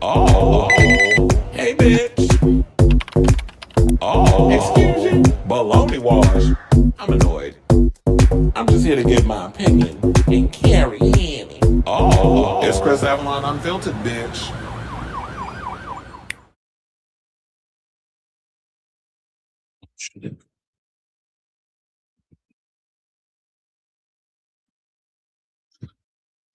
Oh, hey bitch. Oh, excuse you. Baloney wash. I'm annoyed. I'm just here to give my opinion and carry in. Oh, it's Chris Avalon Unfiltered, bitch.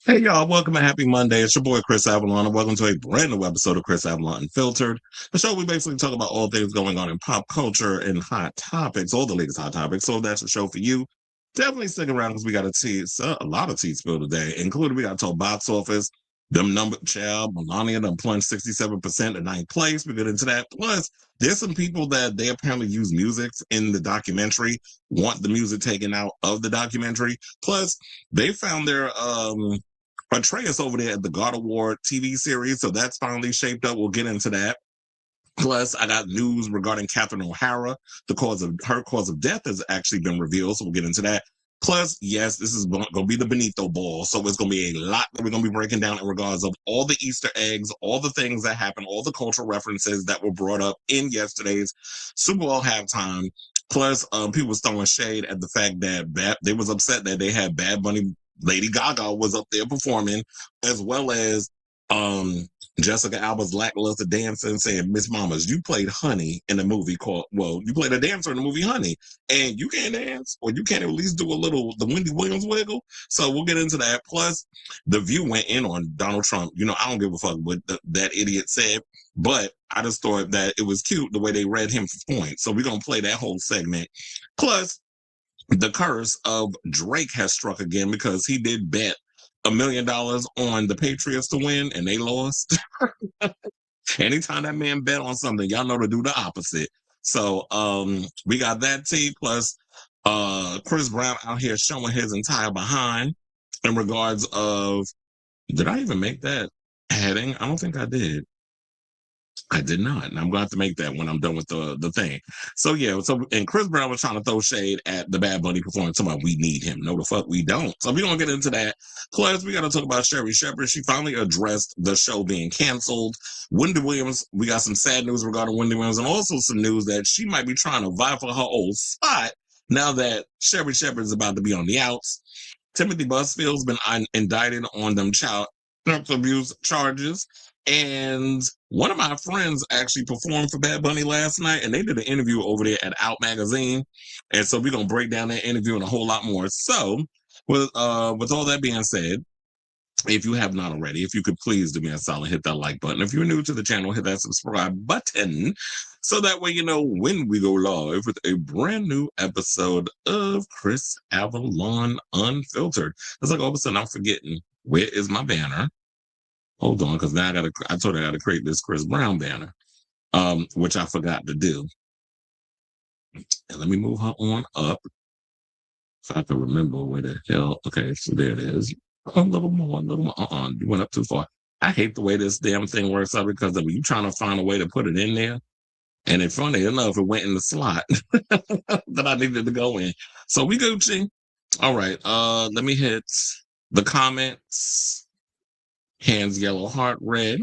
Hey y'all, welcome and happy Monday. It's your boy Chris Avalon, and welcome to a brand new episode of Chris Avalon Unfiltered, the show we basically talk about all things going on in pop culture and hot topics, all the latest hot topics. So if that's the show for you, definitely stick around because we got a lot of tea spill today, including we got to talk box office, them number child, Melania, them plunged 67% in ninth place. We get into that. Plus, there's some people that they apparently use music in the documentary, want the music taken out of the documentary. Plus, they found their Atreus over there at the God Award TV series, so that's finally shaped up. We'll get into that. Plus, I got news regarding Catherine O'Hara. Her cause of death has actually been revealed, so we'll get into that. Plus, yes, this is going to be the Benito ball, so it's going to be a lot that we're going to be breaking down in regards of all the Easter eggs, all the things that happened, all the cultural references that were brought up in yesterday's Super Bowl halftime. Plus, people was throwing shade at the fact that they was upset that they had Bad Bunny. Lady Gaga was up there performing, as well as Jessica Alba's lackluster dancing, saying, Miss Mamas, you played Honey in a movie you played a dancer in the movie Honey, and you can't dance, or you can't at least do the Wendy Williams wiggle. So we'll get into that. Plus, The View went in on Donald Trump. You know, I don't give a fuck what that idiot said, but I just thought that it was cute the way they read him for points. So we're going to play that whole segment. Plus, the curse of Drake has struck again because he did bet $1 million on the Patriots to win and they lost. Anytime that man bet on something, y'all know to do the opposite. So we got that tea. Plus Chris Brown out here showing his entire behind in regards of, did I even make that heading? I don't think I did. I did not, and I'm going to have to make that when I'm done with the thing. So yeah, and Chris Brown was trying to throw shade at the Bad Bunny performance, talking about we need him. No, the fuck we don't. So we're going to get into that. Plus, we got to talk about Sherri Shepherd. She finally addressed the show being canceled. Wendy Williams, we got some sad news regarding Wendy Williams, and also some news that she might be trying to vie for her old spot now that Sherri Shepherd is about to be on the outs. Timothy Busfield's been indicted on them child abuse charges. And one of my friends actually performed for Bad Bunny last night, and they did an interview over there at Out Magazine. And so we're going to break down that interview and a whole lot more. So with all that being said, if you have not already, if you could please do me a solid, hit that like button. If you're new to the channel, hit that subscribe button so that way you know when we go live with a brand new episode of Chris Avalon Unfiltered. It's like all of a sudden I'm forgetting, where is my banner? Hold on, because now I told her I got to create this Chris Brown banner, which I forgot to do. And let me move her on up if I can remember where the hell. Okay, so there it is. A little more. You went up too far. I hate the way this damn thing works out because I mean, you trying to find a way to put it in there. And it's funny enough, it went in the slot that I needed to go in. So we Gucci. All right. Let me hit the comments. Hands yellow, heart red.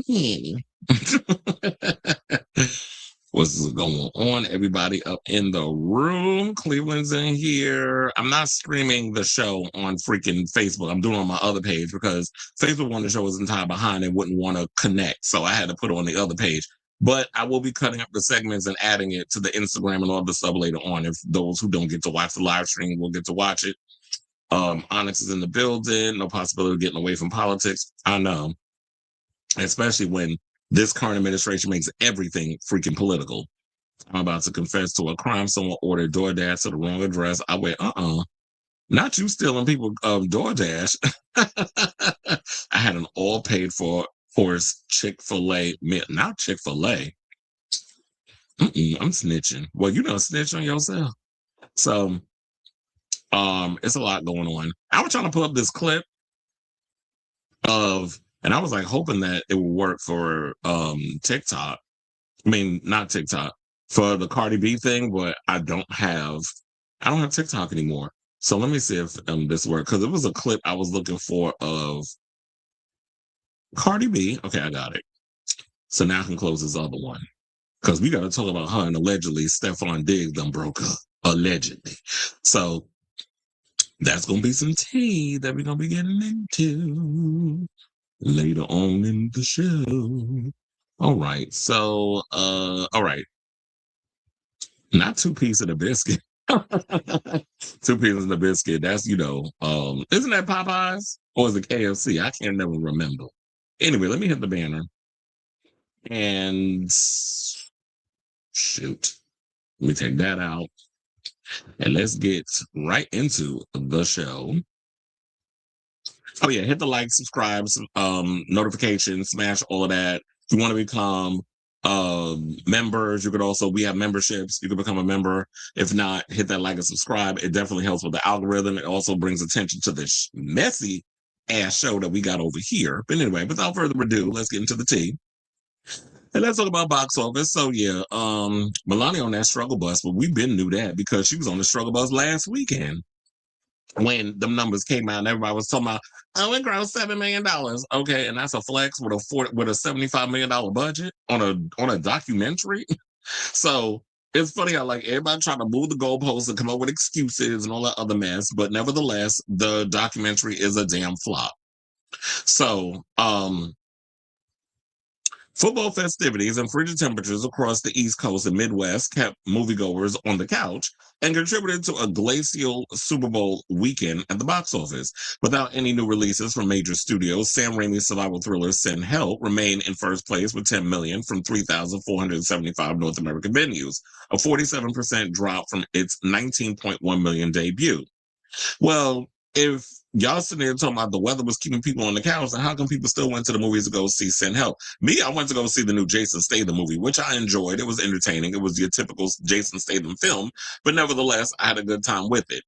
What's going on? Everybody up in the room. Cleveland's in here. I'm not streaming the show on freaking Facebook. I'm doing it on my other page because Facebook wanted to show his entire behind and wouldn't want to connect. So I had to put it on the other page. But I will be cutting up the segments and adding it to the Instagram and all the stuff later on. If those who don't get to watch the live stream will get to watch it. Onyx is in the building. No possibility of getting away from politics. I know. Especially when this current administration makes everything freaking political. I'm about to confess to a crime. Someone ordered DoorDash to the wrong address. I went, not you stealing people DoorDash. I had an all paid for horse Chick-fil-A meal. Not Chick-fil-A. I'm snitching. Well, you don't snitch on yourself. So, it's a lot going on. I was trying to pull up this clip and I was like hoping that it would work for TikTok. I mean, not TikTok, for the Cardi B thing, but I don't have TikTok anymore. So let me see if this works, because it was a clip I was looking for of Cardi B. Okay, I got it. So now I can close this other one. Because we got to talk about her and allegedly Stefon Diggs done broke up. Allegedly. So that's going to be some tea that we're going to be getting into later on in the show. All right. So, all right. Not two pieces of the biscuit. Two pieces of the biscuit. That's, isn't that Popeyes? Or is it KFC? I can't never remember. Anyway, let me hit the banner. And shoot. Let me take that out. And let's get right into the show. Oh yeah, hit the like, subscribe, notifications, smash all of that. If you want to become members, we have memberships. You can become a member. If not, hit that like and subscribe. It definitely helps with the algorithm. It also brings attention to this messy ass show that we got over here. But anyway, without further ado, let's get into the tea. And let's talk about box office. So yeah, Melania on that struggle bus, but we been knew that because she was on the struggle bus last weekend when them numbers came out and everybody was talking about, oh, it grossed $7 million. Okay, and that's a flex with a $75 million budget on a documentary. So it's funny how like everybody trying to move the goalposts and come up with excuses and all that other mess, but nevertheless, the documentary is a damn flop. So football festivities and frigid temperatures across the East Coast and Midwest kept moviegoers on the couch and contributed to a glacial Super Bowl weekend at the box office. Without any new releases from major studios, Sam Raimi's survival thriller Sin Hell remained in first place with $10 million from 3,475 North American venues, a 47% drop from its $19.1 million debut. Well, if y'all sitting there talking about the weather was keeping people on the couch, then how come people still went to the movies to go see Sin Hell? Me, I went to go see the new Jason Statham movie, which I enjoyed. It was entertaining. It was your typical Jason Statham film, but nevertheless, I had a good time with it.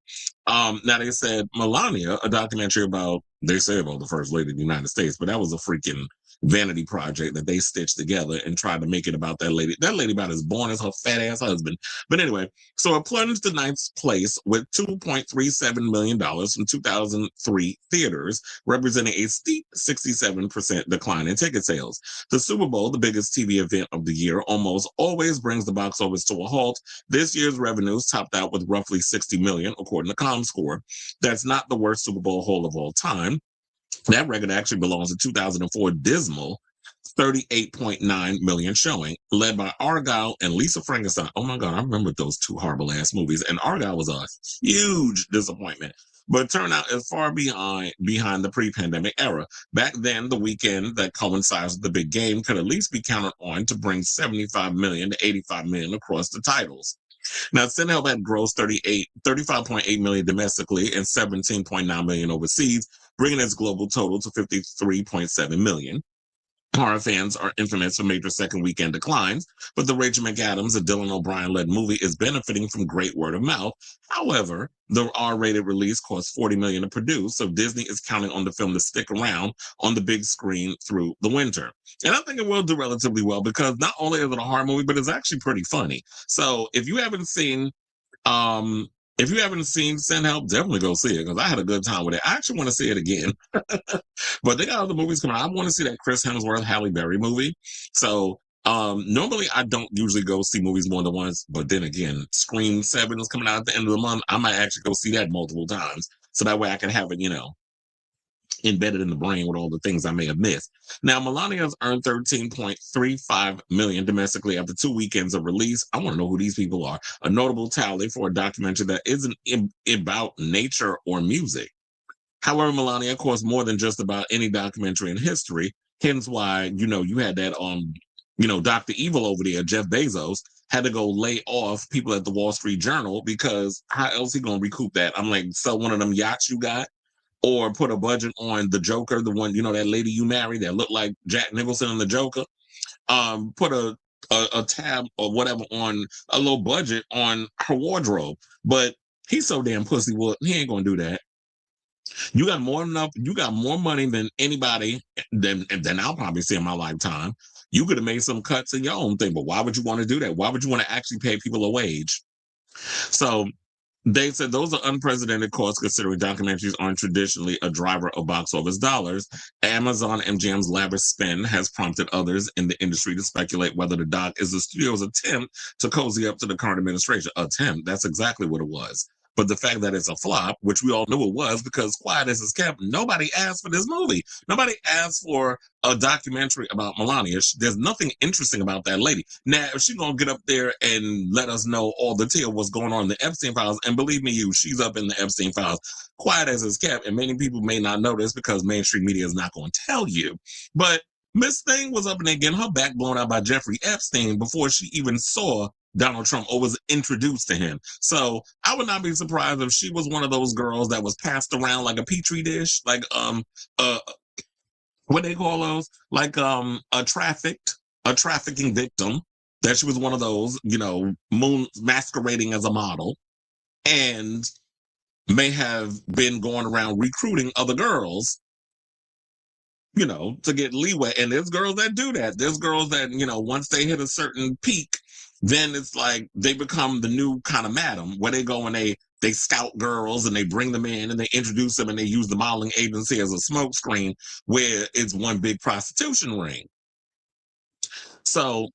Now they said Melania, a documentary about the First Lady of the United States, but that was a freaking vanity project that they stitched together and tried to make it about that lady. That lady about as born as her fat ass husband. But anyway, so it plunged to ninth place with $2.37 million from 2003 theaters, representing a steep 67% decline in ticket sales. The Super Bowl, the biggest TV event of the year, almost always brings the box office to a halt. This year's revenues topped out with roughly $60 million, according to ComScore. That's not the worst Super Bowl haul of all time. That record actually belongs to 2004 dismal 38.9 million showing, led by Argyle and Lisa Frankenstein. Oh my God, I remember those two horrible ass movies. And Argyle was a huge disappointment, but turned out as far behind the pre-pandemic era. Back then, the weekend that coincides with the big game could at least be counted on to bring 75 million to 85 million across the titles. Now, Sin Hell had grossed 35.8 million domestically and 17.9 million overseas, bringing its global total to 53.7 million. Horror fans are infamous for major second weekend declines, but the Rachel McAdams, a Dylan O'Brien-led movie, is benefiting from great word of mouth. However, the R-rated release cost $40 million to produce, so Disney is counting on the film to stick around on the big screen through the winter. And I think it will do relatively well because not only is it a horror movie, but it's actually pretty funny. So if you haven't seen Sin Hell, definitely go see it because I had a good time with it. I actually want to see it again. But they got other movies coming out. I want to see that Chris Hemsworth, Halle Berry movie. So normally I don't usually go see movies more than once. But then again, Scream 7 is coming out at the end of the month. I might actually go see that multiple times. So that way I can have it, embedded in the brain with all the things I may have missed. Now, Melania's earned $13.35 million domestically after 2 weekends of release. I want to know who these people are. A notable tally for a documentary that isn't about nature or music. However, Melania costs more than just about any documentary in history. Hence why, you had that, Dr. Evil over there, Jeff Bezos, had to go lay off people at the Wall Street Journal because how else he going to recoup that? I'm like, sell one of them yachts you got or put a budget on the Joker, the one, that lady you married that looked like Jack Nicholson in the Joker. Put a tab or whatever on a low budget on her wardrobe. But he's so damn pussy. Well, he ain't going to do that. You got more money than anybody than I'll probably see in my lifetime. You could have made some cuts in your own thing, but why would you want to do that? Why would you want to actually pay people a wage? So They said those are unprecedented costs considering documentaries aren't traditionally a driver of box office dollars. Amazon MGM's lavish spend has prompted others in the industry to speculate whether the doc is the studio's attempt to cozy up to the current administration. Attempt, that's exactly what it was. But the fact that it's a flop, which we all knew it was because quiet as it's kept, nobody asked for this movie. Nobody asked for a documentary about Melania. There's nothing interesting about that lady. Now, if she's going to get up there and let us know all the tale what's going on in the Epstein files, and believe me, she's up in the Epstein files, quiet as it's kept, and many people may not know this because mainstream media is not going to tell you. But Miss Thing was up and getting her back blown out by Jeffrey Epstein before she even saw Donald Trump or was introduced to him. So I would not be surprised if she was one of those girls that was passed around like a petri dish, like what they call those, like a trafficking victim. That she was one of those, masquerading as a model, and may have been going around recruiting other girls, to get leeway. And there's girls that do that. There's girls that, once they hit a certain peak, then it's like they become the new kind of madam where they go and they scout girls and they bring them in and they introduce them and they use the modeling agency as a smokescreen where it's one big prostitution ring. So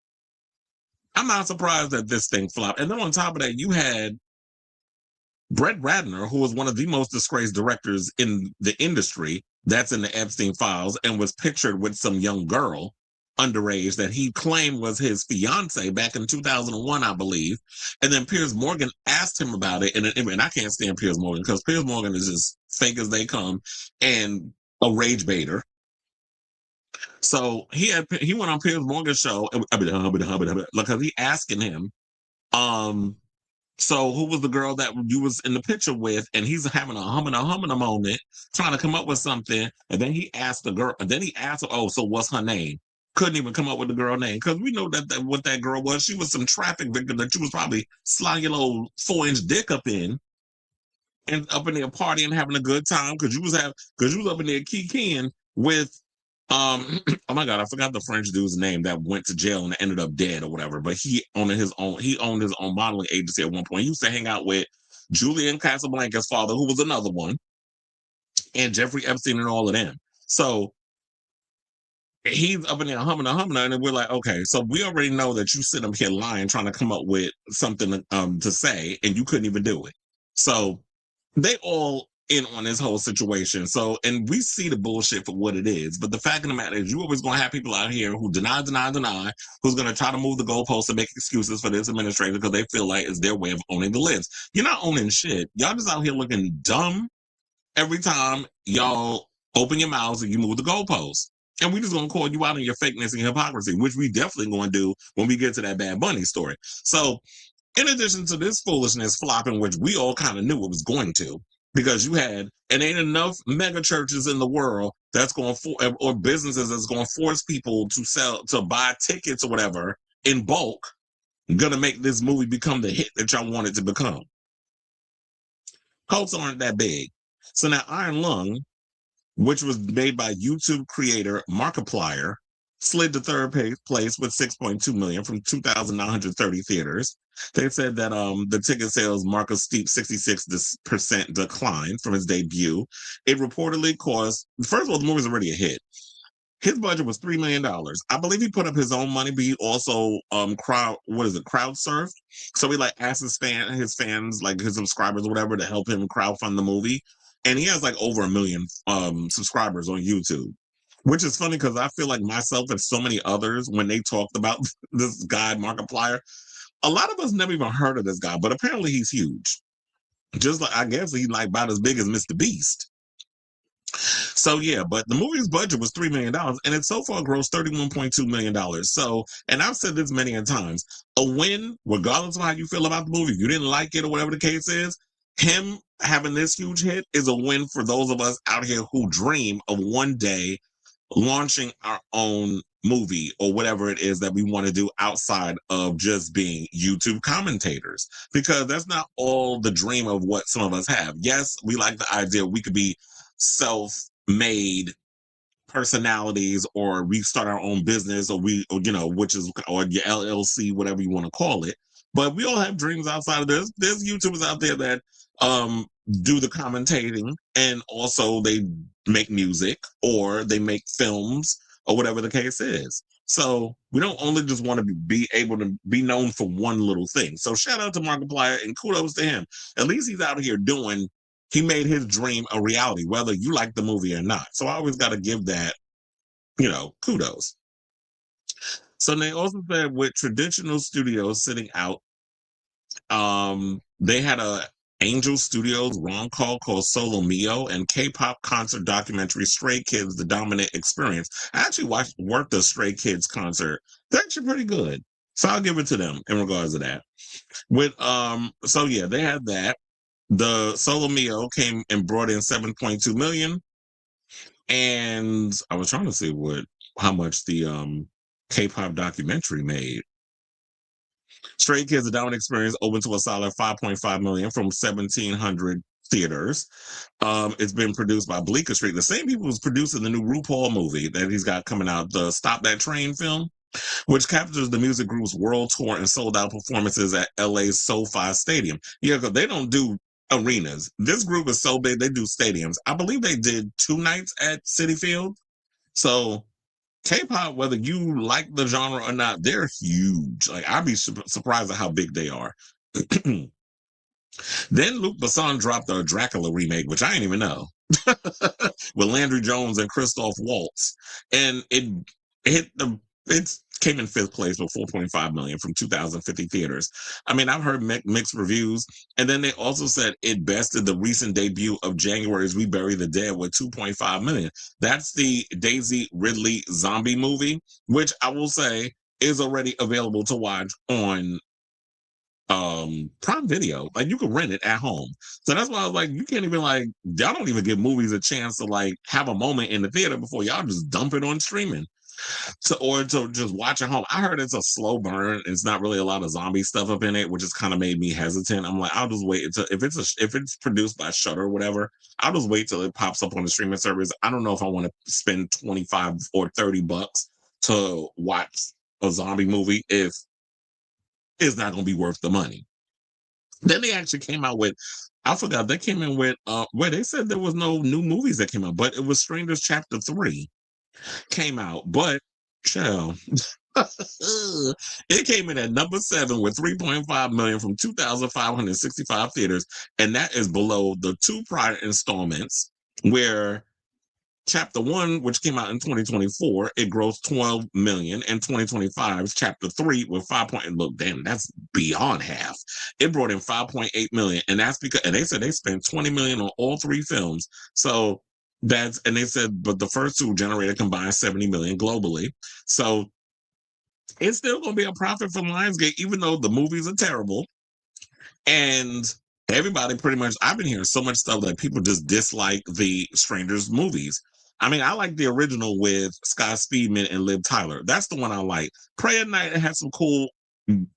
I'm not surprised that this thing flopped. And then on top of that, you had Brett Ratner, who was one of the most disgraced directors in the industry, that's in the Epstein files, and was pictured with some young girl, underage, that he claimed was his fiance back in 2001, I believe. And then Piers Morgan asked him about it. And I can't stand Piers Morgan because Piers Morgan is just fake as they come and a rage baiter. So he went on Piers Morgan's show because he asking him, so who was the girl that you was in the picture with? And he's having a humming moment, trying to come up with something. And then he asked the girl, and then he asked her, oh, so what's her name? Couldn't even come up with the girl name because we know that what that girl was. She was some traffic victim that you was probably sliding your little 4-inch dick up in. And up in there partying, having a good time because you was up in there kikiing with oh my God, I forgot the French dude's name that went to jail and ended up dead or whatever. But he owned his own modeling agency at one point. He used to hang out with Julian Casablanca's father, who was another one, and Jeffrey Epstein and all of them. So he's up in there humming, and we're like, okay, so we already know that you sit up here lying, trying to come up with something to say, and you couldn't even do it. So they all in on this whole situation. So, and we see the bullshit for what it is. But the fact of the matter is, you always going to have people out here who deny, who's going to try to move the goalposts and make excuses for this administration because they feel like it's their way of owning the libs. You're not owning shit. Y'all just out here looking dumb every time y'all open your mouths and you move the goalposts. And we just going to call you out on your fakeness and hypocrisy, which we definitely going to do when we get to that Bad Bunny story. So, in addition to this foolishness flopping, which we all kind of knew it was going to, because you had, and ain't enough mega churches in the world that's going to, or businesses that's going to force people to buy tickets or whatever in bulk, gonna make this movie become the hit that y'all want it to become. Cults aren't that big. So now Iron Lung, which was made by YouTube creator Markiplier, slid to third place with 6.2 million from 2,930 theaters. They said that the ticket sales mark a steep 66% decline from its debut. It reportedly cost, first of all, the movie's already a hit. His budget was $3 million. I believe he put up his own money, but he also crowd surfed. So he asked his fans, like his subscribers or whatever, to help him crowdfund the movie. And he has over 1 million subscribers on YouTube. Which is funny because I feel like myself and so many others, when they talked about this guy, Markiplier, a lot of us never even heard of this guy, but apparently he's huge. Just like, I guess he's about as big as Mr. Beast. So yeah, but the movie's budget was $3 million and it so far grossed $31.2 million. So, and I've said this many times, a win, regardless of how you feel about the movie, if you didn't like it or whatever the case is, him having this huge hit is a win for those of us out here who dream of one day launching our own movie or whatever it is that we want to do outside of just being YouTube commentators, because that's not all the dream of what some of us have. Yes, we like the idea we could be self-made personalities, or we start our own business, or or your LLC, whatever you want to call it. But we all have dreams outside of this. There's YouTubers out there that do the commentating, and also they make music or they make films or whatever the case is. So we don't only just want to be able to be known for one little thing. So shout out to Markiplier and kudos to him. At least he's out here doing, he made his dream a reality, whether you like the movie or not. So I always got to give that, kudos. So they also said with traditional studios sitting out, they had a Angel Studios rom call called Solo Mio and K-pop concert documentary Stray Kids: The Dominant Experience. I actually worked the Stray Kids concert. It's actually pretty good. So I'll give it to them in regards to that. So yeah, they had that. The Solo Mio came and brought in 7.2 million. And I was trying to see how much the K-pop documentary made. Stray Kids: The Dominant Experience opened to a solid 5.5 million from 1,700 theaters. It's been produced by Bleecker Street, the same people who's producing the new RuPaul movie that he's got coming out, the Stop That Train film, which captures the music group's world tour and sold out performances at LA's SoFi Stadium. Yeah, because they don't do arenas. This group is so big, they do stadiums. I believe they did 2 nights at Citi Field. So K-pop, whether you like the genre or not, they're huge. Like, I'd be surprised at how big they are. Then Luc Besson dropped a Dracula remake, which I didn't even know, with Landry Jones and Christoph Waltz, and it came in 5th place with 4.5 million from 2,050 theaters. I mean, I've heard mixed reviews, and then they also said it bested the recent debut of January's We Bury the Dead with 2.5 million. That's the Daisy Ridley zombie movie, which I will say is already available to watch on Prime Video. Like, you can rent it at home. So that's why I was like, you can't even, like, y'all don't even give movies a chance to, like, have a moment in the theater before y'all just dump it on streaming. Or to just watch at home. I heard it's a slow burn. It's not really a lot of zombie stuff up in it, which has kind of made me hesitant. I'm like, I'll just wait until if it's produced by Shudder or whatever, I'll just wait till it pops up on the streaming service. I don't know if I want to spend 25 or 30 bucks to watch a zombie movie if it's not going to be worth the money. Then they actually came out with, I forgot, they came in with where they said there was no new movies that came out, but it was Strangers Chapter 3 came out, but chill. It came in at number 7 with 3.5 million from 2,565 theaters, and that is below the 2 prior installments, where Chapter 1, which came out in 2024, it grossed 12 million, and 2025's Chapter 3 with 5 point. Look, damn, that's beyond half. It brought in 5.8 million, and that's because, and they said they spent 20 million on all 3 films. So and they said, but the first 2 generated combined 70 million globally. So it's still going to be a profit from Lionsgate, even though the movies are terrible. And everybody pretty much, I've been hearing so much stuff that people just dislike the Strangers movies. I mean, I like the original with Scott Speedman and Liv Tyler. That's the one I like. Pray at Night, it had some cool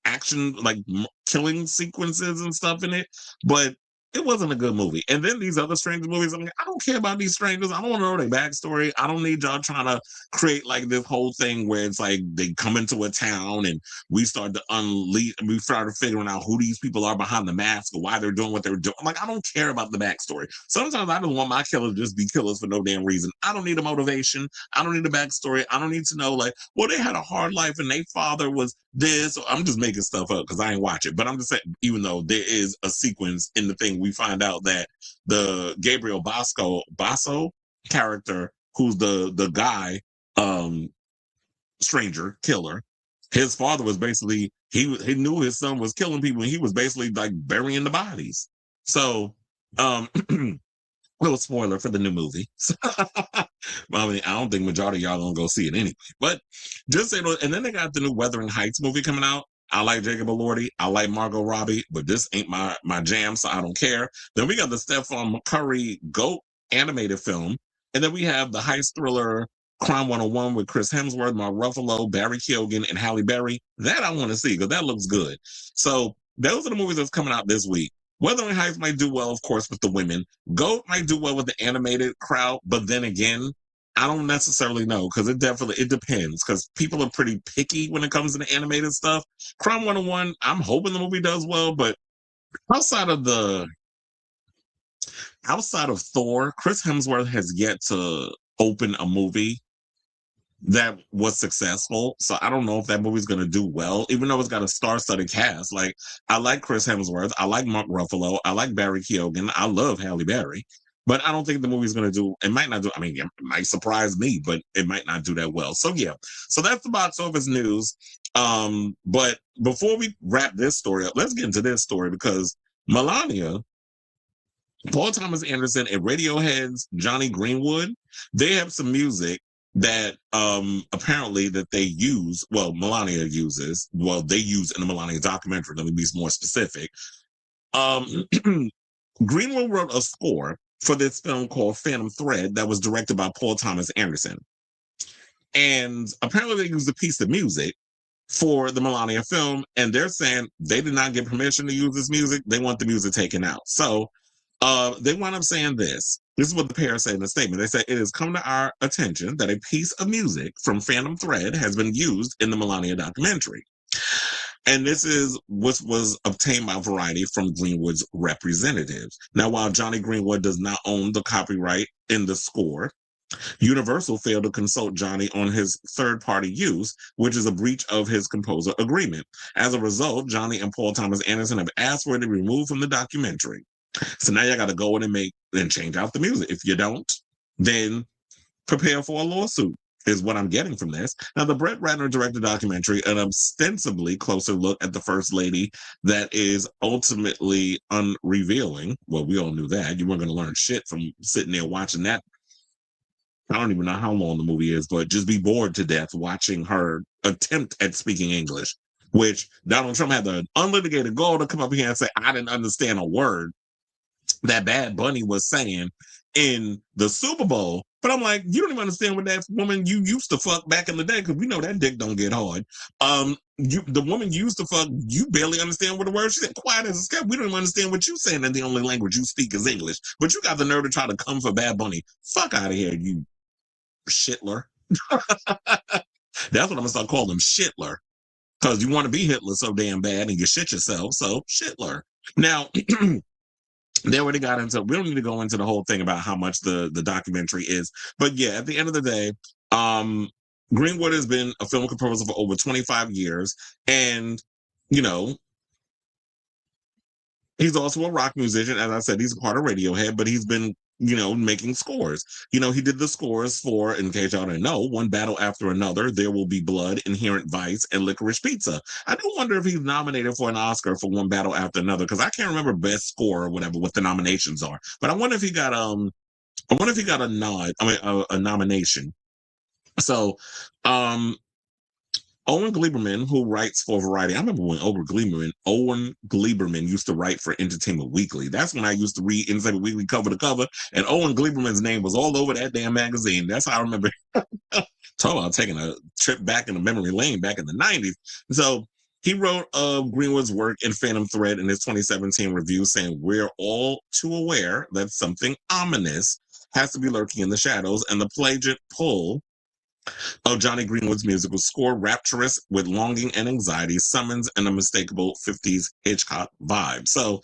action, like killing sequences and stuff in it, but it wasn't a good movie. And then these other Stranger movies, I mean, I don't care about these strangers. I don't want to know their backstory. I don't need y'all trying to create like this whole thing where it's like they come into a town and we start to we started figuring out who these people are behind the mask or why they're doing what they're doing. I'm like, I don't care about the backstory. Sometimes I just want my killers to just be killers for no damn reason. I don't need a motivation. I don't need a backstory. I don't need to know, like, well, they had a hard life and their father was this. I'm just making stuff up because I ain't watch it. But I'm just saying, even though there is a sequence in the thing, we find out that the Gabriel Basso character, who's the guy, stranger killer, his father was basically, he knew his son was killing people and he was basically like burying the bodies. So little spoiler for the new movie. I mean, I don't think majority of y'all gonna go see it anyway. But just say, and then they got the new Wuthering Heights movie coming out. I like Jacob Elordi. I like Margot Robbie, but this ain't my jam, so I don't care. Then we got the Stefon Curry GOAT animated film, and then we have the heist thriller Crime 101 with Chris Hemsworth, Mark Ruffalo, Barry Keoghan, and Halle Berry. That I want to see because that looks good. So those are the movies that's coming out this week. Wuthering Heights might do well, of course, with the women. GOAT might do well with the animated crowd, but then again, I don't necessarily know because it depends because people are pretty picky when it comes to the animated stuff. Crime 101, I'm hoping the movie does well, but outside of the outside of Thor, Chris Hemsworth has yet to open a movie that was successful. So I don't know if that movie's going to do well, even though it's got a star-studded cast. Like, I like Chris Hemsworth. I like Mark Ruffalo. I like Barry Keoghan. I love Halle Berry. But I don't think the movie's going to do, it might not do, I mean, it might surprise me, but it might not do that well. So yeah, so that's the box office news. But before we wrap this story up, let's get into this story because Melania, Paul Thomas Anderson, and Radiohead's Jonny Greenwood, they have some music that apparently that they use, well, Melania uses, well, they use in the Melania documentary. Let me be more specific. Greenwood wrote a score for this film called Phantom Thread that was directed by Paul Thomas Anderson. And apparently they used a piece of music for the Melania film, and they're saying they did not get permission to use this music. They want the music taken out. So they wound up saying this. This is what the pair said in the statement. They said, "It has come to our attention that a piece of music from Phantom Thread has been used in the Melania documentary." And this is what was obtained by Variety from Greenwood's representatives. Now, while Jonny Greenwood does not own the copyright in the score, Universal failed to consult Jonny on his third-party use, which is a breach of his composer agreement. As a result, Jonny and Paul Thomas Anderson have asked for it to be removed from the documentary. So now you got to go in and change out the music. If you don't, then prepare for a lawsuit, is what I'm getting from this. Now, the Brett Ratner directed documentary, an ostensibly closer look at the First Lady that is ultimately unrevealing. Well, we all knew that. You weren't going to learn shit from sitting there watching that. I don't even know how long the movie is, but just be bored to death watching her attempt at speaking English, which Donald Trump had the unlitigated gall to come up here and say, I didn't understand a word that Bad Bunny was saying in the Super Bowl. But I'm like, you don't even understand what that woman you used to fuck back in the day, because we know that dick don't get hard. The woman you used to fuck, you barely understand what the word she said. Quiet as a scat. We don't even understand what you're saying, and the only language you speak is English. But you got the nerve to try to come for Bad Bunny. Fuck out of here, you shitler. That's what I'm gonna start calling him, shitler. Because you want to be Hitler so damn bad and you shit yourself, so shitler. Now, they already got into, we don't need to go into the whole thing about how much the documentary is. But yeah, at the end of the day, Greenwood has been a film composer for over 25 years. And, you know, he's also a rock musician. As I said, he's a part of Radiohead, but he's been, making scores. He did the scores for, in case y'all didn't know, One Battle After Another, There Will Be Blood, Inherent Vice, and Licorice Pizza. I do wonder if he's nominated for an Oscar for One Battle After Another, because I can't remember best score or whatever, what the nominations are. But I wonder if he got a nod, a nomination. So, Owen Gleiberman, who writes for Variety. I remember when Owen Gleiberman used to write for Entertainment Weekly. That's when I used to read Entertainment Weekly cover to cover, and Owen Gleiberman's name was all over that damn magazine. That's how I remember. Talking about taking a trip back in the memory lane back in the 90s. So he wrote Greenwood's work in Phantom Thread in his 2017 review, saying, "We're all too aware that something ominous has to be lurking in the shadows, and the plagiate pull of Jonny Greenwood's musical score, rapturous with longing and anxiety, summons an unmistakable 50s Hitchcock vibe." So,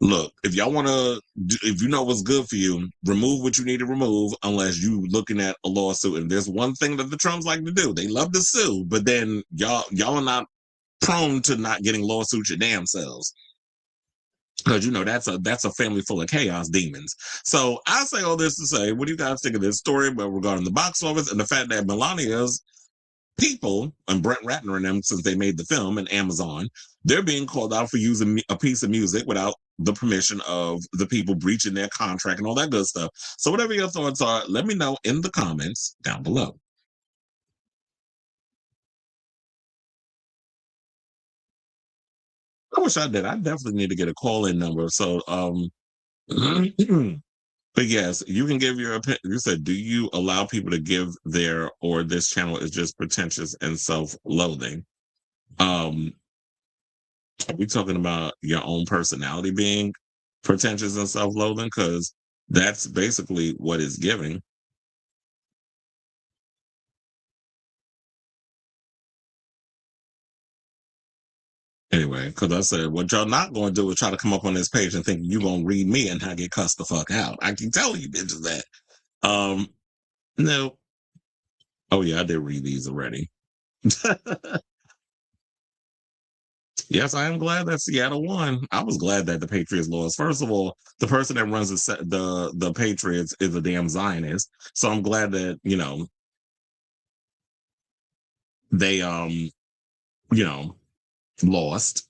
look, if y'all want to, if you know what's good for you, remove what you need to remove, unless you looking at a lawsuit. And there's one thing that the Trumps like to do: they love to sue, but then y'all are not prone to not getting lawsuits your damn selves. Because that's a family full of chaos demons. So I say all this to say, what do you guys think of this story regarding the box office and the fact that Melania's people and Brett Ratner and them, since they made the film, and Amazon, they're being called out for using a piece of music without the permission of the people, breaching their contract and all that good stuff. So whatever your thoughts are, let me know in the comments down below. I wish I did. I definitely need to get a call-in number. So, but yes, you can give your opinion. You said, do you allow people to give or this channel is just pretentious and self-loathing? Are we talking about your own personality being pretentious and self-loathing? Because that's basically what it's giving. Anyway, because I said, what y'all not going to do is try to come up on this page and think you're going to read me and not get cussed the fuck out. I keep telling you bitches that. No. Oh, yeah, I did read these already. Yes, I am glad that Seattle won. I was glad that the Patriots lost. First of all, the person that runs the Patriots is a damn Zionist. So I'm glad that, they lost.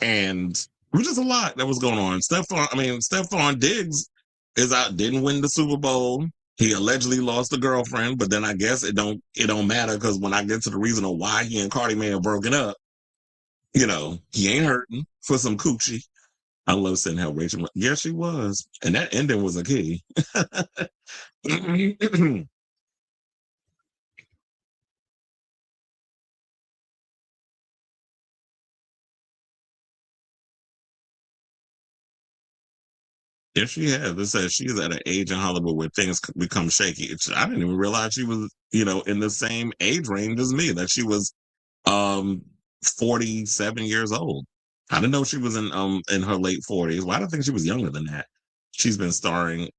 And it was just a lot that was going on. Stefon Diggs didn't win the Super Bowl. He allegedly lost a girlfriend, but then I guess it don't matter because when I get to the reason of why he and Cardi may have broken up, he ain't hurting for some coochie. I love seeing how Rachel. Yeah, she was, and that ending was a key. If she has, it says she's at an age in Hollywood where things become shaky. I didn't even realize she was, in the same age range as me. That she was, 47 years old. I didn't know she was in her late 40s. Well, I don't think she was younger than that. She's been starring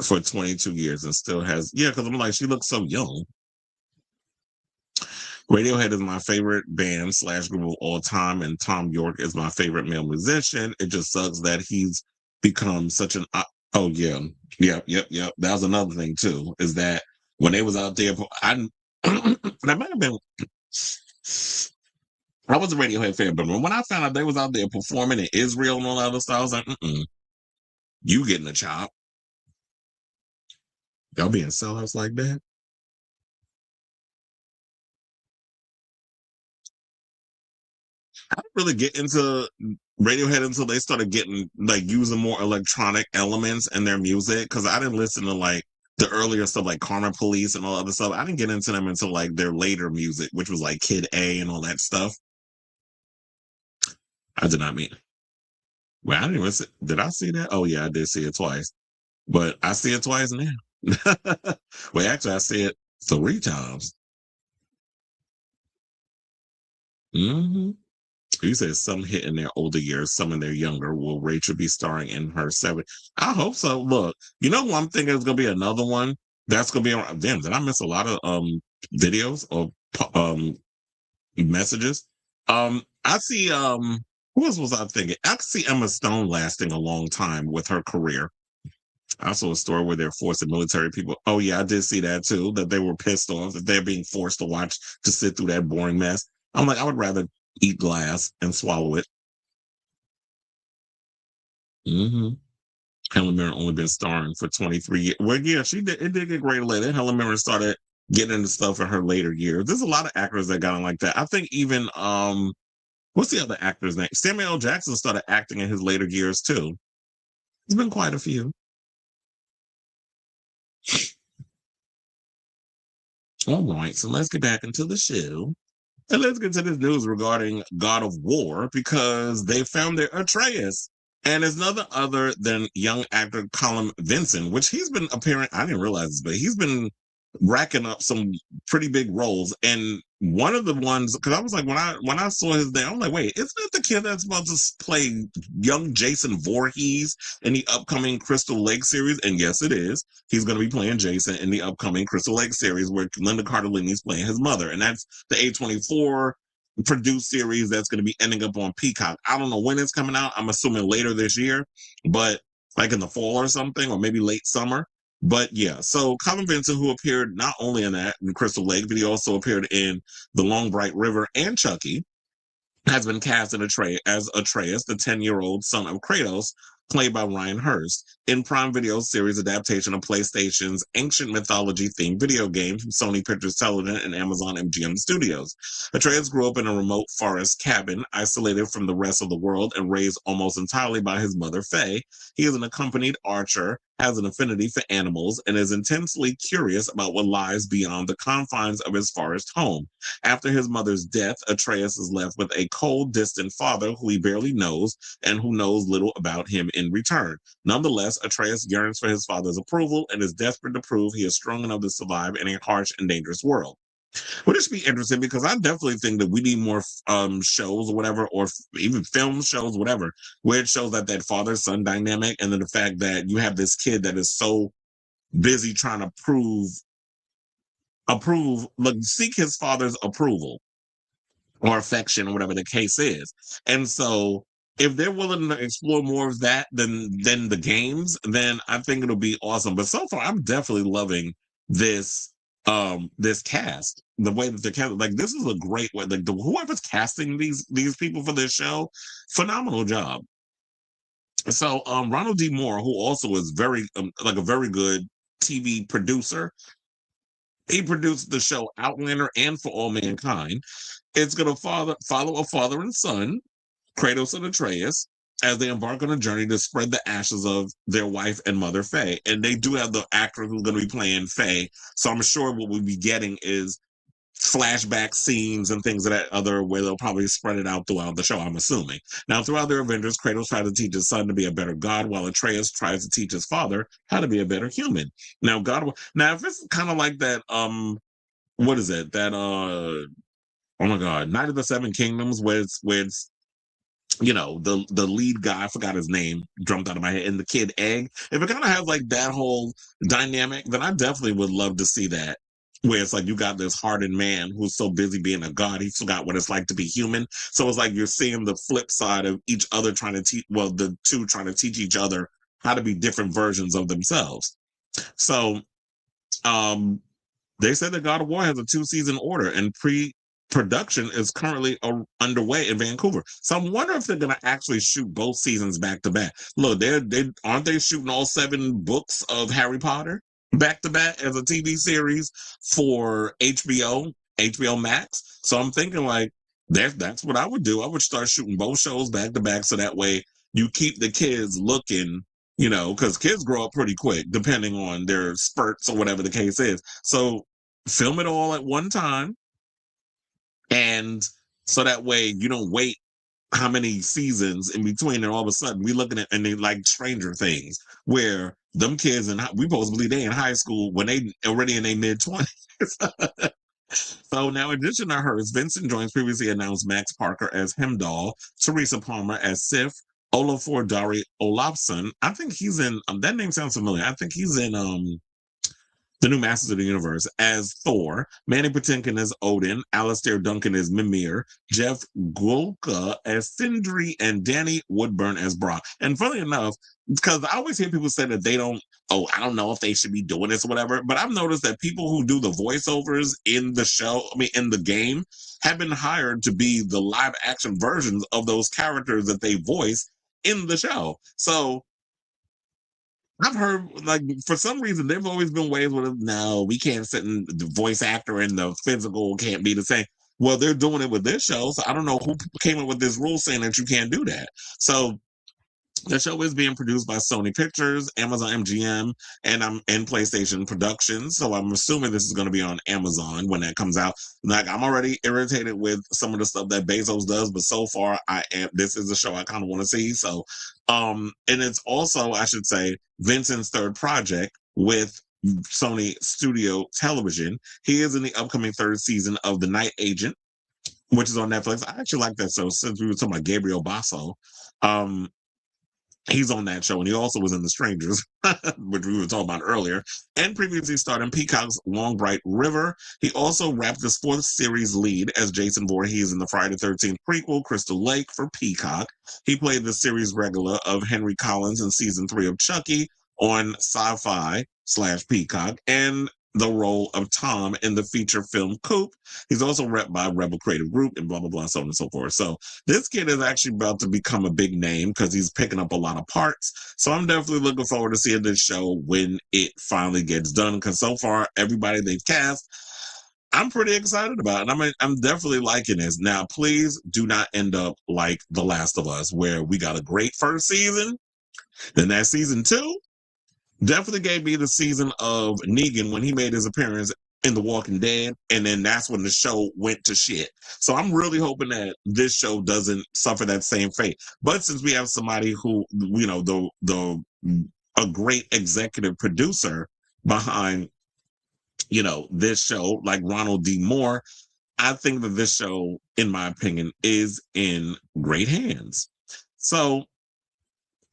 for 22 years and still has, yeah. Because I'm like, she looks so young. Radiohead is my favorite band / group of all time, and Tom York is my favorite male musician. It just sucks that he's become such an. Oh yeah, yep. That was another thing too. Is that when they was out there, that might have been. I was a Radiohead fan, but when I found out they was out there performing in Israel and all that other stuff, I was like, you getting a chop? Y'all being sellouts like that? I didn't really get into Radiohead until they started getting like using more electronic elements in their music because I didn't listen to like the earlier stuff like Karma Police and all other stuff. I didn't get into them until like their later music, which was like Kid A and all that stuff. I did not mean. Well, I didn't even see, did I see that? Oh yeah, I did see it twice, but I see it twice now. Well, actually, I see it 3 times. Hmm. You said some hit in their older years, some in their younger. Will Rachel be starring in her seven? I hope so. Look, one thing is going to be another one that's going to be around. Damn, did I miss a lot of videos or messages? I see. Who else was I thinking? I could see Emma Stone lasting a long time with her career. I saw a story where they're forcing military people. Oh yeah, I did see that too. That they were pissed off that they're being forced to sit through that boring mess. I'm like, I would rather eat glass and swallow it. Mm-hmm. Helen Mirren only been starring for 23 years. Well, yeah, she did. It did get great later. Helen Mirren started getting into stuff in her later years. There's a lot of actors that got on like that. I think even what's the other actor's name? Samuel L. Jackson started acting in his later years too. There's been quite a few. All right, so let's get back into the show. And let's get to this news regarding God of War because they found their Atreus. And it's none other than young actor Callum Vinson, which he's been appearing. I didn't realize this, but he's been racking up some pretty big roles. And one of the ones, because I was like, when I saw his name, I'm like, wait, isn't it the kid that's about to play young Jason Voorhees in the upcoming Crystal Lake series? And yes, it is. He's going to be playing Jason in the upcoming Crystal Lake series where Linda Cardellini's playing his mother. And that's the A24 produced series that's going to be ending up on Peacock. I don't know when it's coming out. I'm assuming later this year, but like in the fall or something, or maybe late summer. But yeah, so Colin Vincent, who appeared not only in that in Crystal Lake, but he also appeared in The Long Bright River and Chucky, has been cast as Atreus, the 10-year-old son of Kratos, played by Ryan Hurst, in Prime Video's series adaptation of PlayStation's ancient mythology-themed video game from Sony Pictures Television and Amazon MGM Studios. Atreus grew up in a remote forest cabin, isolated from the rest of the world and raised almost entirely by his mother, Faye. He is an accompanied archer, has an affinity for animals, and is intensely curious about what lies beyond the confines of his forest home. After his mother's death, Atreus is left with a cold, distant father who he barely knows and who knows little about him in return. Nonetheless, Atreus yearns for his father's approval and is desperate to prove he is strong enough to survive in a harsh and dangerous world. Would this be interesting? Because I definitely think that we need more shows or whatever, or even film shows, whatever, where it shows that father-son dynamic, and then the fact that you have this kid that is so busy trying to like seek his father's approval or affection or whatever the case is. And so if they're willing to explore more of that than the games, then I think it'll be awesome. But so far I'm definitely loving this this cast. The way that they're cast, like this is a great way. Like whoever's casting these people for this show, phenomenal job. So Ronald D. Moore, who also is very like a very good TV producer, he produced the show Outlander and For All Mankind. It's going to follow a father and son, Kratos and Atreus, as they embark on a journey to spread the ashes of their wife and mother, Faye. And they do have the actor who's going to be playing Faye. So I'm sure what we'll be getting is flashback scenes and things of that other where they'll probably spread it out throughout the show, I'm assuming. Now, throughout their adventures, Kratos tries to teach his son to be a better god, while Atreus tries to teach his father how to be a better human. Now, if it's kind of like that, what is it? That oh my god, Night of the Seven Kingdoms, where it's the lead guy, I forgot his name, jumped out of my head, and the kid Egg. If it kind of has like that whole dynamic, then I definitely would love to see that. Where it's like you got this hardened man who's so busy being a god, he forgot what it's like to be human. So it's like you're seeing the flip side of each other trying to teach, well, the two trying to teach each other how to be different versions of themselves. So um they said that God of War has a 2-season order, and production is currently underway in Vancouver. So I'm wondering if they're going to actually shoot both seasons back to back. Look, they aren't they shooting all 7 books of Harry Potter back to back as a TV series for HBO Max. So I'm thinking like that's what I would do. I would start shooting both shows back to back, so that way you keep the kids looking. Because kids grow up pretty quick, depending on their spurts or whatever the case is. So film it all at one time, and so that way you don't wait how many seasons in between, and all of a sudden we looking at, and they like Stranger Things, where them kids, and we supposed to believe they in high school when they already in their mid-20s. So now, in addition to hers, Vinson joins previously announced Max Parker as Hemdall, Teresa Palmer as Sif, Olafur Dari Olafsson. I think he's in, that name sounds familiar. I think he's in the new Masters of the Universe as Thor, Manny Patinkin as Odin, Alistair Duncan as Mimir, Jeff Gulka as Sindri, and Danny Woodburn as Brock. And funny enough, because I always hear people say that they don't, I don't know if they should be doing this or whatever, but I've noticed that people who do the voiceovers in the show, in the game, have been hired to be the live action versions of those characters that they voice in the show. So I've heard, like, for some reason, there've always been ways where, no, we can't sit in the voice actor and the physical can't be the same. Well, they're doing it with this show, so I don't know who came up with this rule saying that you can't do that. So the show is being produced by Sony Pictures, Amazon MGM, and PlayStation Productions. So I'm assuming this is going to be on Amazon when that comes out. Like, I'm already irritated with some of the stuff that Bezos does, but so far this is a show I kind of want to see. So, and it's also, I should say, Vinson's third project with Sony Studio Television. He is in the upcoming 3rd season of The Night Agent, which is on Netflix. I actually like that show, since we were talking about Gabriel Basso. He's on that show, and he also was in The Strangers, which we were talking about earlier, and previously starred in Peacock's Long Bright River. He also wrapped his 4th series lead as Jason Voorhees in the Friday the 13th prequel, Crystal Lake, for Peacock. He played the series regular of Henry Collins in season 3 of Chucky on Sci-Fi/Peacock, and the role of Tom in the feature film Coop. He's also repped by Rebel Creative Group and blah, blah, blah, so on and so forth. So this kid is actually about to become a big name because he's picking up a lot of parts. So I'm definitely looking forward to seeing this show when it finally gets done, because so far, everybody they've cast, I'm pretty excited about it. I'm definitely liking this. Now, please do not end up like The Last of Us, where we got a great first season, then that season 2 definitely gave me the season of Negan when he made his appearance in The Walking Dead, and then that's when the show went to shit. So I'm really hoping that this show doesn't suffer that same fate. But since we have somebody who, a great executive producer behind this show, like Ronald D. Moore, I think that this show, in my opinion, is in great hands. So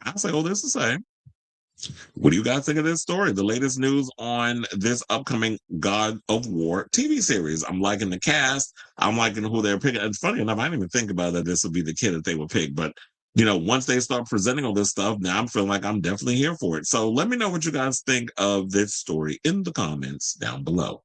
I'll say all this to say, what do you guys think of this story? The latest news on this upcoming God of War TV series. I'm liking the cast. I'm liking who they're picking. It's funny enough, I didn't even think about that this would be the kid that they would pick. But, once they start presenting all this stuff, now I'm feeling like I'm definitely here for it. So let me know what you guys think of this story in the comments down below.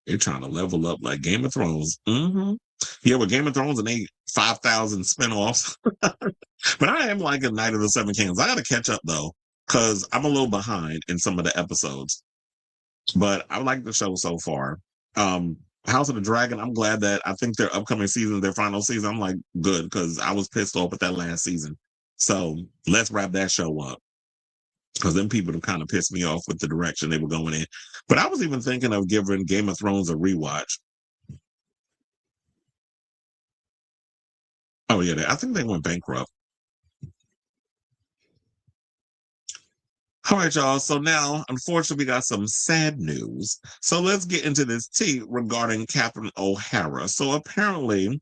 They're trying to level up like Game of Thrones. Yeah, with Game of Thrones and they 5,000 spinoffs. But I am like a Night of the Seven Kings. I got to catch up though, because I'm a little behind in some of the episodes. But I like the show so far. House of the Dragon, I'm glad that I think their upcoming season, their final season, I'm like, good, because I was pissed off at that last season. So let's wrap that show up. Because then people have kind of pissed me off with the direction they were going in. But I was even thinking of giving Game of Thrones a rewatch. Oh, yeah, I think they went bankrupt. All right, y'all. So now, unfortunately, we got some sad news. So let's get into this tea regarding Catherine O'Hara. So apparently,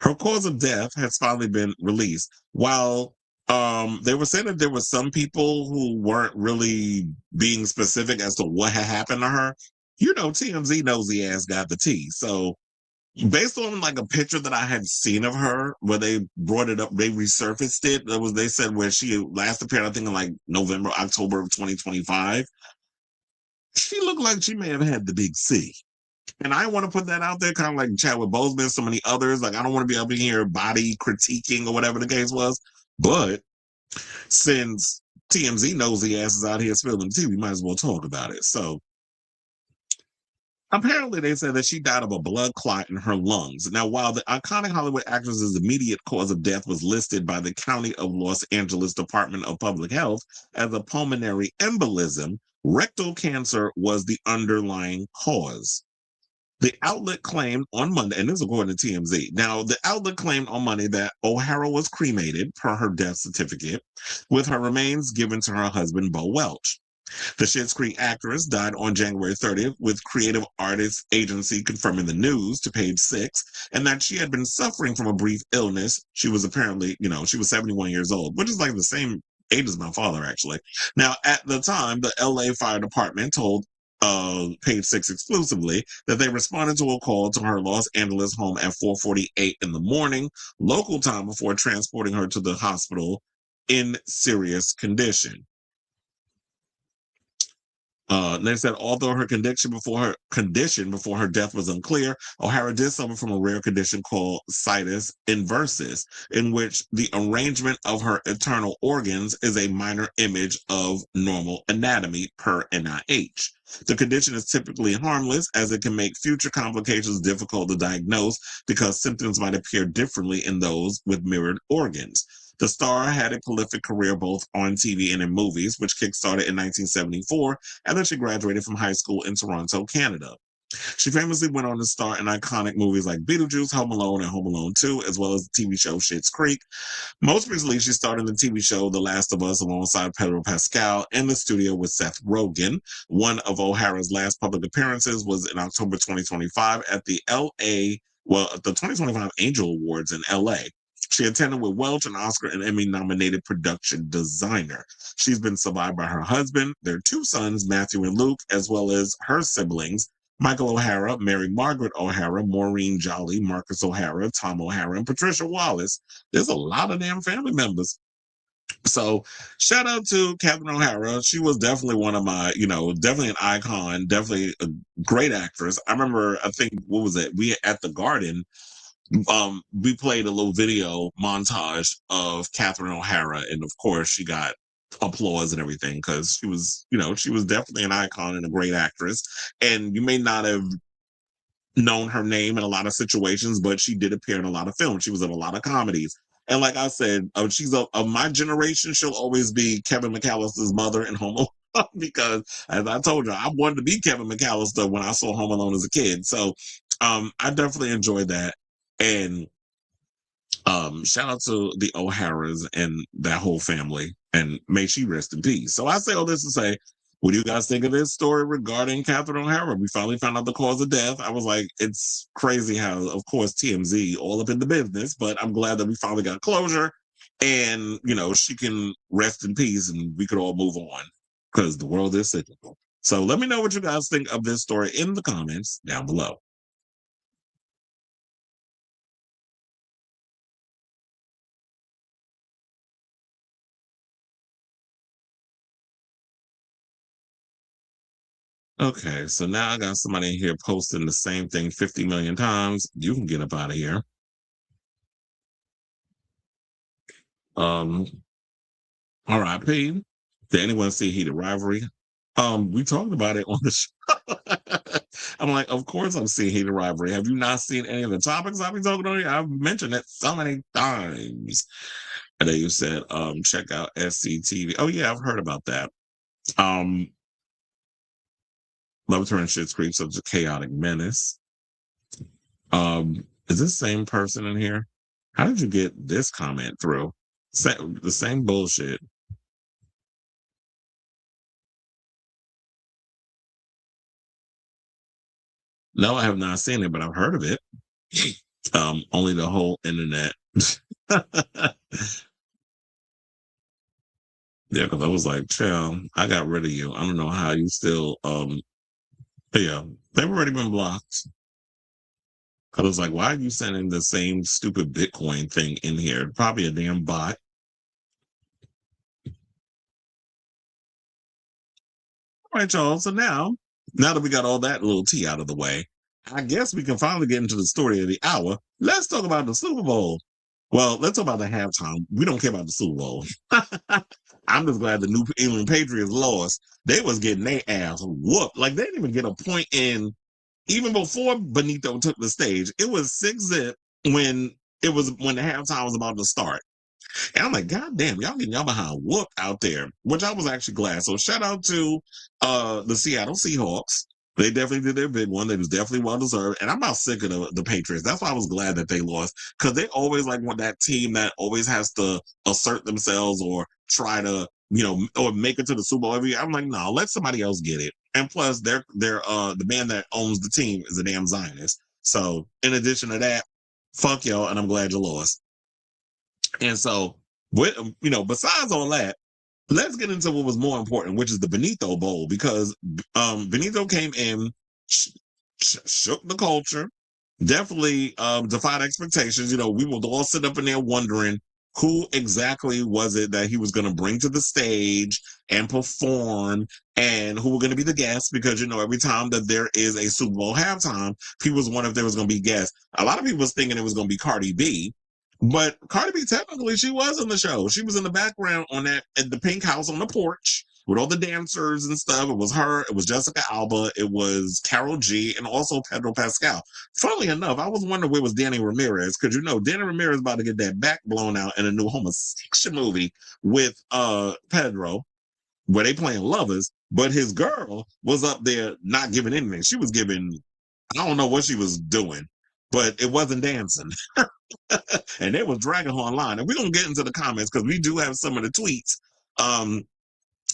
her cause of death has finally been released. While they were saying that there were some people who weren't really being specific as to what had happened to her, TMZ nosy ass got the tea. So based on like a picture that I had seen of her where they brought it up, they resurfaced it. They said where she last appeared, I think in like November, October of 2025. She looked like she may have had the big C. And I want to put that out there, kind of like Chadwick Boseman, so many others. Like, I don't want to be up in here body critiquing or whatever the case was. But since TMZ nosy ass is out here spilling the tea, we might as well talk about it. So apparently, they said that she died of a blood clot in her lungs. Now, while the iconic Hollywood actress's immediate cause of death was listed by the County of Los Angeles Department of Public Health as a pulmonary embolism, rectal cancer was the underlying cause. The outlet claimed on Monday, and this is according to TMZ. Now, the outlet claimed on Monday that O'Hara was cremated per her death certificate, with her remains given to her husband, Bo Welch. The Schitt's Creek actress died on January 30th, with Creative Artists Agency confirming the news to Page Six, and that she had been suffering from a brief illness. She was apparently, she was 71 years old, which is like the same age as my father, actually. Now, at the time, the LA Fire Department told Page Six exclusively that they responded to a call to her Los Angeles home at 4:48 in the morning, local time, before transporting her to the hospital in serious condition. They said although her condition before her death was unclear, O'Hara did suffer from a rare condition called situs inversus, in which the arrangement of her internal organs is a minor image of normal anatomy per NIH. The condition is typically harmless, as it can make future complications difficult to diagnose because symptoms might appear differently in those with mirrored organs. The star had a prolific career both on TV and in movies, which kickstarted in 1974 after she graduated from high school in Toronto, Canada. She famously went on to star in iconic movies like Beetlejuice, Home Alone, and Home Alone 2, as well as the TV show Schitt's Creek. Most recently, she starred in the TV show The Last of Us alongside Pedro Pascal in the studio with Seth Rogen. One of O'Hara's last public appearances was in October 2025 at the the 2025 Angel Awards in LA. She attended with Welch, an Oscar and Emmy nominated production designer. She's been survived by her husband, their two sons, Matthew and Luke, as well as her siblings, Michael O'Hara, Mary Margaret O'Hara, Maureen Jolly, Marcus O'Hara, Tom O'Hara, and Patricia Wallace. There's a lot of damn family members. So shout out to Catherine O'Hara. She was definitely one of my, definitely an icon, definitely a great actress. I remember, I think, what was it? We at the Garden, we played a little video montage of Catherine O'Hara, and of course she got applause and everything because she was definitely an icon and a great actress. And you may not have known her name in a lot of situations, but she did appear in a lot of films. She was in a lot of comedies. And like I said, she's of my generation. She'll always be Kevin McAllister's mother in Home Alone because, as I told you, I wanted to be Kevin McAllister when I saw Home Alone as a kid. So I definitely enjoyed that. And Shout out to the O'Haras and that whole family, and may she rest in peace. So I say all this to say, what do you guys think of this story regarding Catherine O'Hara? We finally found out the cause of death. I was like, it's crazy how, of course, TMZ all up in the business, but I'm glad that we finally got closure, and she can rest in peace, and we could all move on because the world is cyclical. So let me know what you guys think of this story in the comments down below. Okay, so now I got somebody in here posting the same thing 50 million times. You can get up out of here. Um, RIP. Did anyone see Heated Rivalry? We talked about it on the show. I'm like, of course I'm seeing Heated Rivalry. Have you not seen any of the topics I've been talking about here? I've mentioned it so many times. And then you said, check out SCTV. Oh yeah, I've heard about that. Love Turn Shit's Creep, such a chaotic menace. Is this the same person in here? How did you get this comment through? The same bullshit. No, I have not seen it, but I've heard of it. Only the whole internet. Yeah, because I was like, chill, I got rid of you. I don't know how you still yeah, they've already been blocked. I was like, why are you sending the same stupid Bitcoin thing in here? Probably a damn bot. All right, y'all. So now that we got all that little tea out of the way, I guess we can finally get into the story of the hour. Let's talk about the Super Bowl. Well, let's talk about the halftime. We don't care about the Super Bowl. I'm just glad the New England Patriots lost. They was getting their ass whooped. Like, they didn't even get a point in even before Benito took the stage. It was 6-zip when when the halftime was about to start. And I'm like, God damn, y'all getting y'all behind whooped out there, which I was actually glad. So shout out to the Seattle Seahawks. They definitely did their big one. They was definitely well deserved. And I'm about sick of the Patriots. That's why I was glad that they lost. Because they always like want that team that always has to assert themselves or try to, or make it to the Super Bowl every year. I'm like, no, let somebody else get it. And plus they're the man that owns the team is a damn Zionist. So in addition to that, fuck y'all, and I'm glad you lost. And so, with besides all that, let's get into what was more important, which is the Benito Bowl, because Benito came in, shook the culture, definitely defied expectations. We would all sit up in there wondering who exactly was it that he was going to bring to the stage and perform, and who were going to be the guests, because every time that there is a Super Bowl halftime, people was wondering if there was going to be guests. A lot of people was thinking it was going to be Cardi B, but Cardi B, technically, she was in the show. She was in the background on that at the pink house on the porch with all the dancers and stuff. It was her, it was Jessica Alba, it was Carol G, and also Pedro Pascal. Funnily enough, I was wondering where was Danny Ramirez, because Danny Ramirez about to get that back blown out in a new homosexual movie with Pedro, where they playing lovers, but his girl was up there not giving anything. She was giving, I don't know what she was doing, but it wasn't dancing. And they was dragging her online. And we're gonna get into the comments because we do have some of the tweets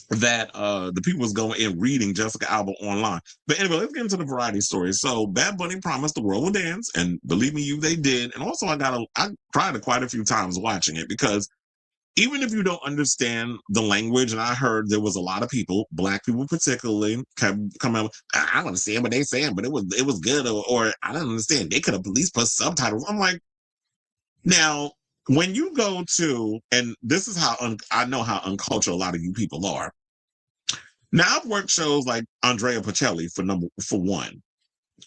that the people was going in reading Jessica Alba online. But anyway, let's get into the variety stories. So Bad Bunny promised the world will dance, and believe me, they did. And also I cried quite a few times watching it, because even if you don't understand the language, and I heard there was a lot of people, black people particularly, kept coming out, I don't understand what they saying, but it was good, or I don't understand. They could have at least put subtitles. I'm like, now, when you go to, and this is how I know how uncultured a lot of you people are. Now, I've worked shows like Andrea Bocelli for one.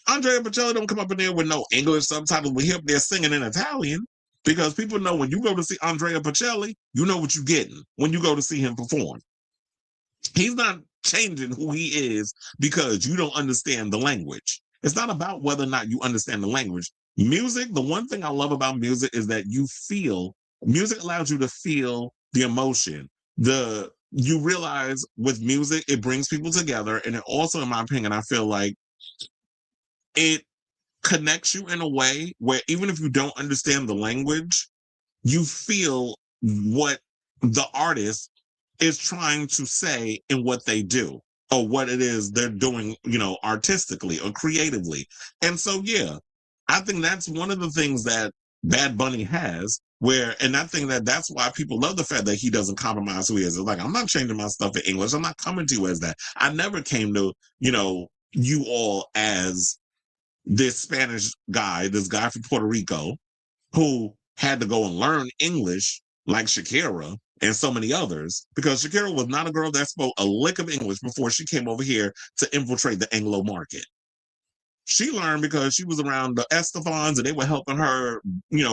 Andrea Bocelli don't come up in there with no English subtitles. We hear they're singing in Italian, because people know when you go to see Andrea Bocelli, you know what you're getting when you go to see him perform. He's not changing who he is because you don't understand the language. It's not about whether or not you understand the language. Music, the one thing I love about music is that music allows you to feel the emotion. You realize with music, it brings people together. And it also, in my opinion, I feel like it connects you in a way where even if you don't understand the language, you feel what the artist is trying to say in what they do or what it is they're doing, artistically or creatively. And so, yeah, I think that's one of the things that Bad Bunny has and I think that's why people love the fact that he doesn't compromise who he is. It's like, I'm not changing my stuff in English. I'm not coming to you as that. I never came to, you all as this Spanish guy, this guy from Puerto Rico who had to go and learn English like Shakira and so many others, because Shakira was not a girl that spoke a lick of English before she came over here to infiltrate the Anglo market. She learned because she was around the Stefons and they were helping her,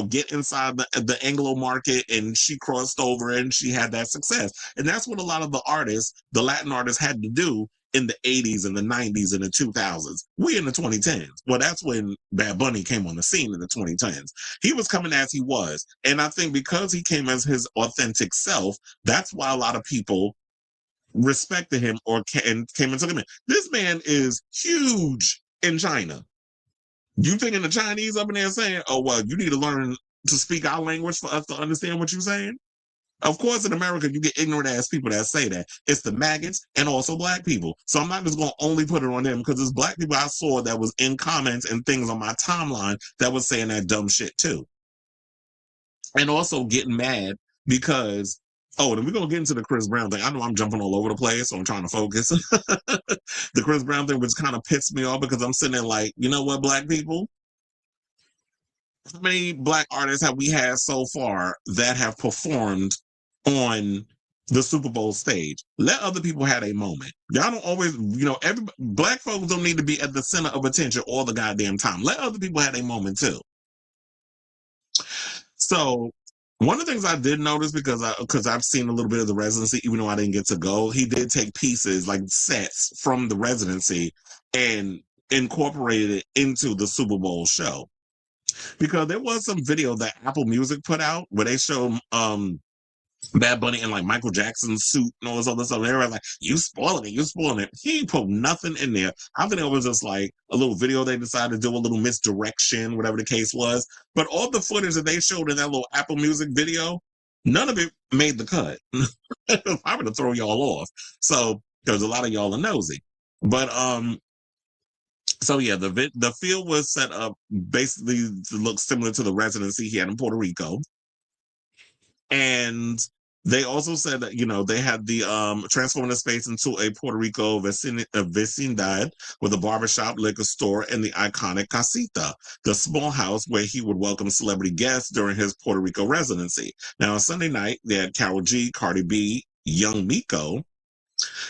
get inside the Anglo market, and she crossed over and she had that success. And that's what a lot of the Latin artists had to do in the 80s and the 90s and the 2000s. We in the 2010s. Well, that's when Bad Bunny came on the scene in the 2010s. He was coming as he was. And I think because he came as his authentic self, that's why a lot of people respected him and came and took him in. This man is huge in China. You thinking the Chinese up in there saying, oh, well, you need to learn to speak our language for us to understand what you're saying? Of course, in America, you get ignorant ass people that say that. It's the maggots and also black people. So I'm not just going to only put it on them, because there's black people I saw that was in comments and things on my timeline that was saying that dumb shit too. And also getting mad because, and we're going to get into the Chris Brown thing. I know I'm jumping all over the place, so I'm trying to focus. The Chris Brown thing, which kind of pissed me off, because I'm sitting there like, you know what, black people? How many black artists have we had so far that have performed on the Super Bowl stage? Let other people have a moment. Y'all don't always, black folks don't need to be at the center of attention all the goddamn time. Let other people have a moment too. So one of the things I did notice, because I've seen a little bit of the residency, even though I didn't get to go, he did take pieces, like sets from the residency, and incorporated it into the Super Bowl show. Because there was some video that Apple Music put out where they showed Bad Bunny in like Michael Jackson's suit and all this other stuff. They were like, you spoiling it. He put nothing in there. I think it was just like a little video they decided to do, a little misdirection, whatever the case was. But all the footage that they showed in that little Apple Music video, none of it made the cut. I'm going to throw y'all off. So, because a lot of y'all are nosy. But, so yeah, the field was set up basically to look similar to the residency he had in Puerto Rico. And they also said that, they had the transforming the space into a Puerto Rico vecindad with a barbershop, liquor store, and the iconic casita, the small house where he would welcome celebrity guests during his Puerto Rico residency. Now, on Sunday night, they had Karol G, Cardi B, Young Miko,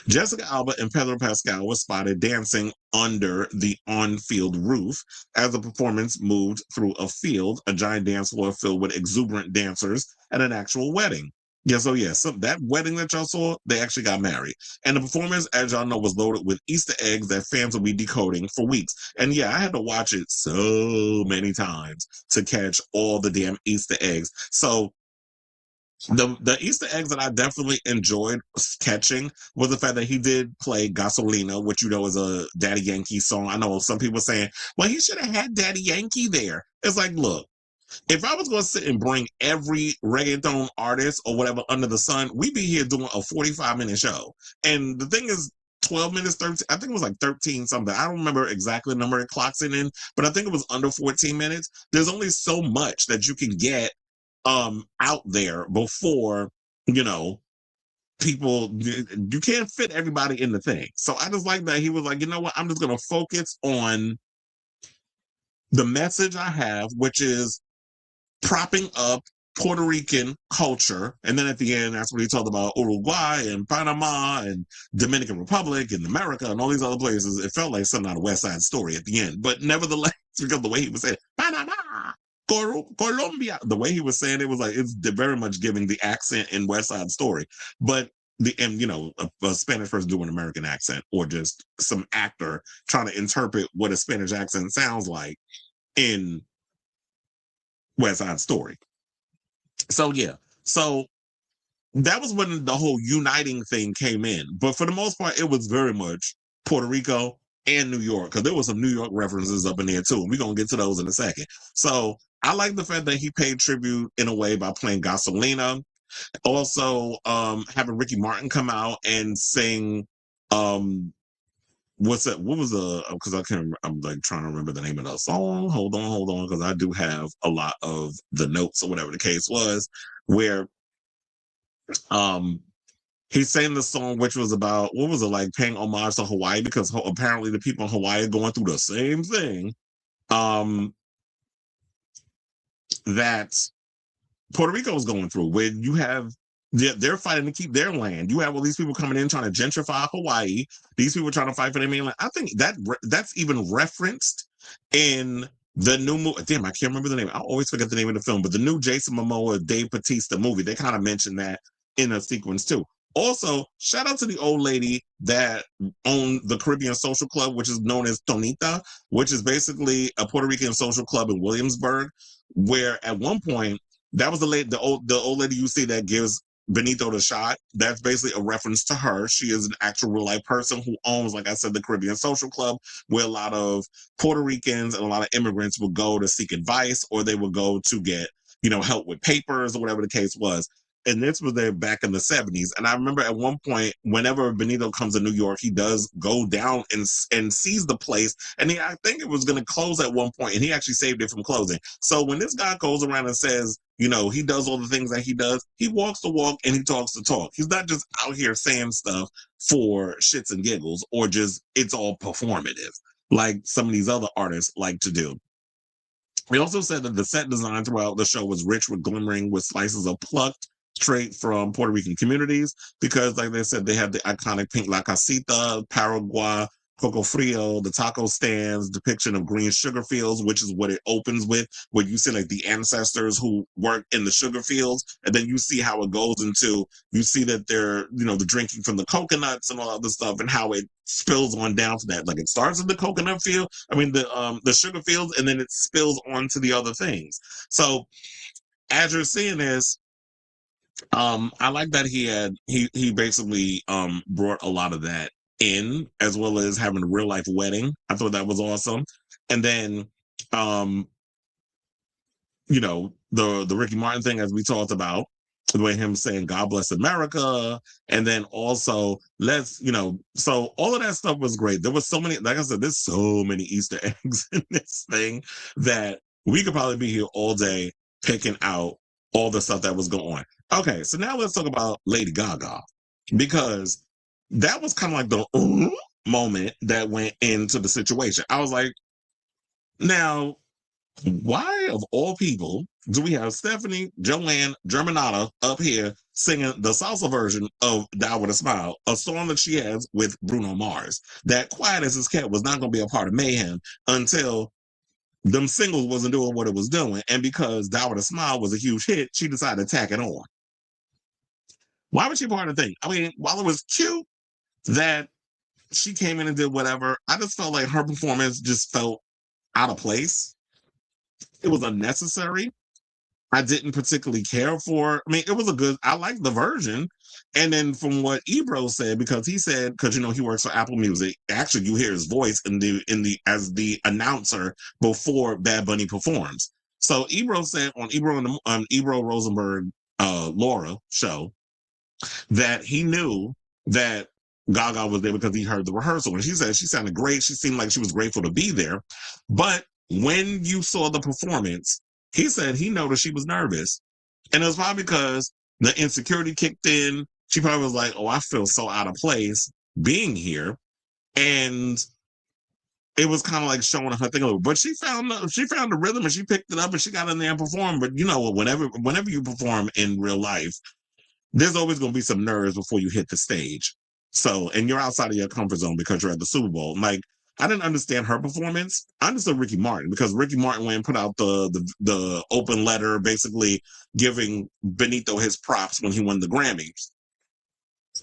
Jessica Alba, and Pedro Pascal were spotted dancing under the on-field roof as the performance moved through a giant dance floor filled with exuberant dancers at an actual wedding. So that wedding that y'all saw, they actually got married. And the performance, as y'all know, was loaded with Easter eggs that fans will be decoding for weeks. And I had to watch it so many times to catch all the damn Easter eggs. So the Easter eggs that I definitely enjoyed catching was the fact that he did play Gasolina, which is a Daddy Yankee song. I know some people saying, well, he should have had Daddy Yankee there. It's like, look, if I was going to sit and bring every reggaeton artist or whatever under the sun, we'd be here doing a 45-minute show. And the thing is, 12 minutes, 13, I think it was like 13 something. I don't remember exactly the number it clocks in, but I think it was under 14 minutes. There's only so much that you can get out there before people, you can't fit everybody in the thing. So I just like that he was like, you know what, I'm just going to focus on the message I have, which is propping up Puerto Rican culture. And then at the end, that's when he talked about Uruguay and Panama and Dominican Republic and America and all these other places. It felt like something out of West Side Story at the end, but nevertheless, because the way he was saying Panama, Colombia, the way he was saying it was like, it's very much giving the accent in West Side Story. But a Spanish person doing an American accent, or just some actor trying to interpret what a Spanish accent sounds like in West Side Story. So that was when the whole uniting thing came in. But for the most part, it was very much Puerto Rico and New York, because there was some New York references up in there too. And we're going to get to those in a second. So I like the fact that he paid tribute in a way by playing Gasolina. Also, having Ricky Martin come out and sing, what's that? What was the? Because I can't. I'm like trying to remember the name of the song. Hold on, because I do have a lot of the notes or whatever the case was, where um he sang the song, which was about what was it like paying homage to Hawaii because apparently the people in Hawaii are going through the same thing that Puerto Rico is going through, where you have they're fighting to keep their land. You have all these people coming in trying to gentrify Hawaii. These people trying to fight for their mainland. I think that's even referenced in the new movie. Damn, I can't remember the name. I always forget the name of the film, but the new Jason Momoa, Dave Bautista movie. They kind of mentioned that in a sequence too. Also, shout out to the old lady that owned the Caribbean Social Club, which is known as Tonita, which is basically a Puerto Rican social club in Williamsburg, where at one point that was the old lady you see that gives Benito the shot. That's basically a reference to her. She is an actual real life person who owns, like I said, the Caribbean Social Club, where a lot of Puerto Ricans and a lot of immigrants would go to seek advice, or they would go to get, help with papers or whatever the case was. And this was there back in the 70s. And I remember at one point, whenever Benito comes to New York, he does go down and sees the place. And I think it was going to close at one point, and he actually saved it from closing. So when this guy goes around and says, he does all the things that he does, he walks the walk and he talks the talk. He's not just out here saying stuff for shits and giggles or just it's all performative like some of these other artists like to do. He also said that the set design throughout the show was rich with glimmering with slices of plucked straight from Puerto Rican communities because, like they said, they had the iconic pink La Casita, Paraguay, Coco Frio, the taco stands, depiction of green sugar fields, which is what it opens with, where you see like the ancestors who work in the sugar fields, and then you see how it goes into, you see that they're, the drinking from the coconuts and all other stuff, and how it spills on down to that. Like it starts in the coconut field, the sugar fields, and then it spills onto the other things. So as you're seeing this, I like that he basically brought a lot of that in, as well as having a real life wedding. I thought that was awesome. And then the Ricky Martin thing, as we talked about, the way him saying God bless America, and then also so all of that stuff was great. There was so many, like I said, there's so many Easter eggs in this thing that we could probably be here all day picking out all the stuff that was going on. Okay, so now let's talk about Lady Gaga, because that was kind of like the moment that went into the situation. I was like, now, why of all people do we have Stephanie Joanne Germanata up here singing the salsa version of Die With A Smile, a song that she has with Bruno Mars, that Quiet As It's Kept was not going to be a part of Mayhem until them singles wasn't doing what it was doing. And because Die With A Smile was a huge hit, she decided to tack it on. Why was she part of the thing? I mean, while it was cute that she came in and did whatever, I just felt like her performance just felt out of place. It was unnecessary. I didn't particularly care for. I mean, it was I liked the version. And then from what Ebro said, because he said, because he works for Apple Music, actually you hear his voice as the announcer before Bad Bunny performs. So Ebro said on Ebro Rosenberg Laura show that he knew that Gaga was there because he heard the rehearsal. And she said she sounded great. She seemed like she was grateful to be there. But when you saw the performance, he said he noticed she was nervous. And it was probably because the insecurity kicked in. She probably was like, oh, I feel so out of place being here. And it was kind of like showing her thing a little. But she found the rhythm and she picked it up and she got in there and performed. But whenever you perform in real life, there's always going to be some nerves before you hit the stage. So, and you're outside of your comfort zone because you're at the Super Bowl. Like, I didn't understand her performance. I understood Ricky Martin because Ricky Martin went and put out the open letter, basically giving Benito his props when he won the Grammys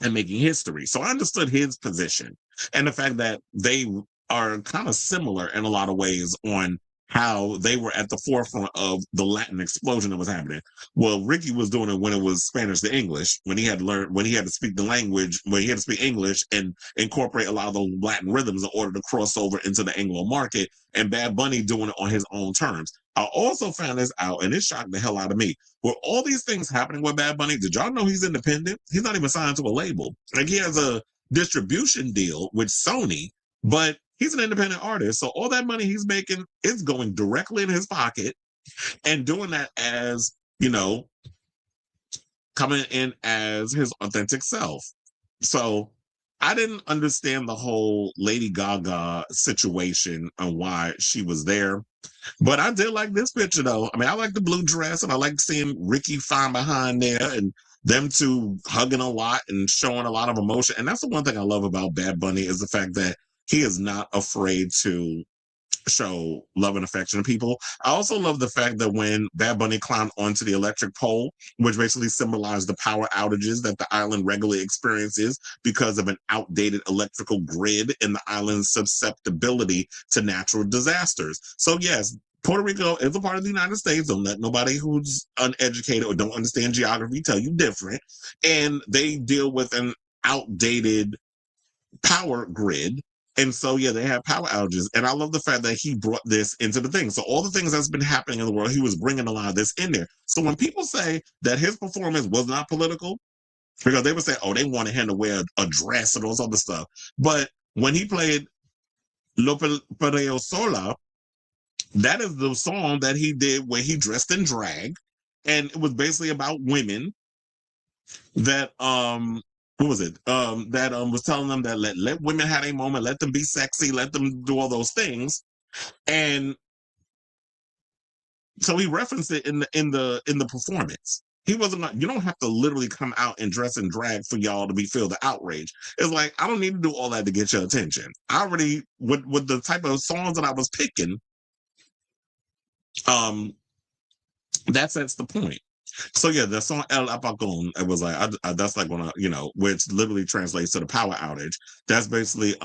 and making history. So I understood his position and the fact that they are kind of similar in a lot of ways on how they were at the forefront of the Latin explosion that was happening. Well, Ricky was doing it when it was Spanish to English, when he had to speak the language, when he had to speak English and incorporate a lot of the Latin rhythms in order to cross over into the Anglo market, and Bad Bunny doing it on his own terms. I also found this out, and it shocked the hell out of me. With all these things happening with Bad Bunny, did y'all know he's independent? He's not even signed to a label. Like, he has a distribution deal with Sony, but he's an independent artist. So all that money he's making is going directly in his pocket, and doing that as, coming in as his authentic self. So I didn't understand the whole Lady Gaga situation and why she was there. But I did like this picture, though. I mean, I like the blue dress, and I like seeing Ricky fine behind there, and them two hugging a lot and showing a lot of emotion. And that's the one thing I love about Bad Bunny, is the fact that he is not afraid to show love and affection to people. I also love the fact that when Bad Bunny climbed onto the electric pole, which basically symbolized the power outages that the island regularly experiences because of an outdated electrical grid and the island's susceptibility to natural disasters. So yes, Puerto Rico is a part of the United States. Don't let nobody who's uneducated or don't understand geography tell you different. And they deal with an outdated power grid. And so, yeah, they have power outages. And I love the fact that he brought this into the thing. So all the things that's been happening in the world, he was bringing a lot of this in there. So when people say that his performance was not political, because they would say, oh, they wanted him to wear a dress and all this other stuff. But when he played Lo Perreo Sola, that is the song that he did where he dressed in drag. And it was basically about women that what was it? That was telling them that let women have a moment, let them be sexy, let them do all those things. And so he referenced it in the performance. He wasn't like, you don't have to literally come out and dress and drag for y'all to feel the outrage. It's like, I don't need to do all that to get your attention. I already, with the type of songs that I was picking, that sets the point. So yeah, the song El Apagón, it was like, that's like when which literally translates to the power outage. That's basically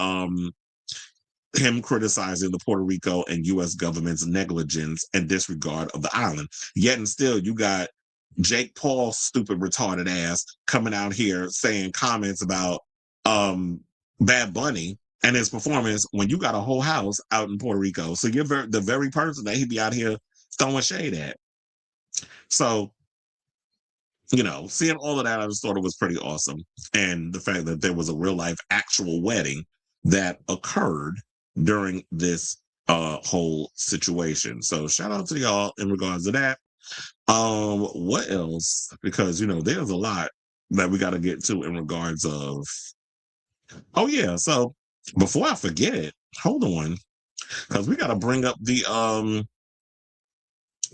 him criticizing the Puerto Rico and U.S. government's negligence and disregard of the island. Yet and still, you got Jake Paul's stupid retarded ass coming out here saying comments about Bad Bunny and his performance when you got a whole house out in Puerto Rico. So you're the very person that he'd be out here throwing shade at. So, seeing all of that, I just thought it was pretty awesome. And the fact that there was a real life actual wedding that occurred during this whole situation. So shout out to y'all in regards to that. What else? Because, there's a lot that we got to get to in regards of, oh yeah. So before I forget, hold on, because we got to bring up the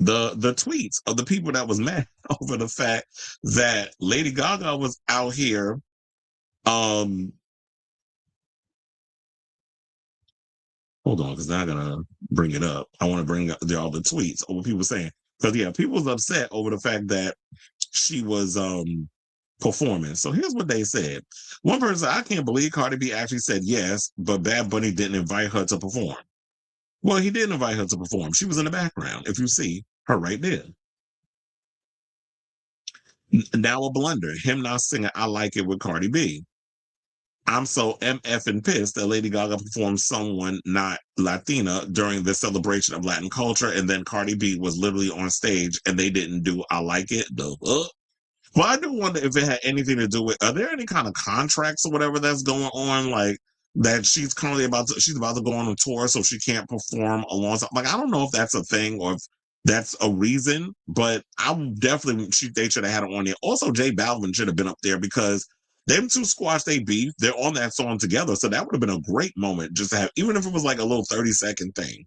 tweets of the people that was mad over the fact that Lady Gaga was out here hold on, because now I gotta bring it up. I want to bring up all the tweets over people saying, because yeah, people was upset over the fact that she was performing. So here's what they said. One person said, I can't believe Cardi B actually said yes, but Bad Bunny didn't invite her to perform. Well, he did invite her to perform. She was in the background, if you see her right there. Now a blunder. Him not singing I Like It with Cardi B. I'm so MF and pissed that Lady Gaga performed someone not Latina during the celebration of Latin culture, and then Cardi B was literally on stage and they didn't do I Like It. Well, I do wonder if it had anything to do with, are there any kind of contracts or whatever that's going on, like that she's currently about to go on a tour, so she can't perform alongside. Like, I don't know if that's a thing or if that's a reason, but I definitely they should have had it on there. Also, J Balvin should have been up there because them two squashed they beef. They're on that song together, so that would have been a great moment just to have, even if it was like a little 30-second thing.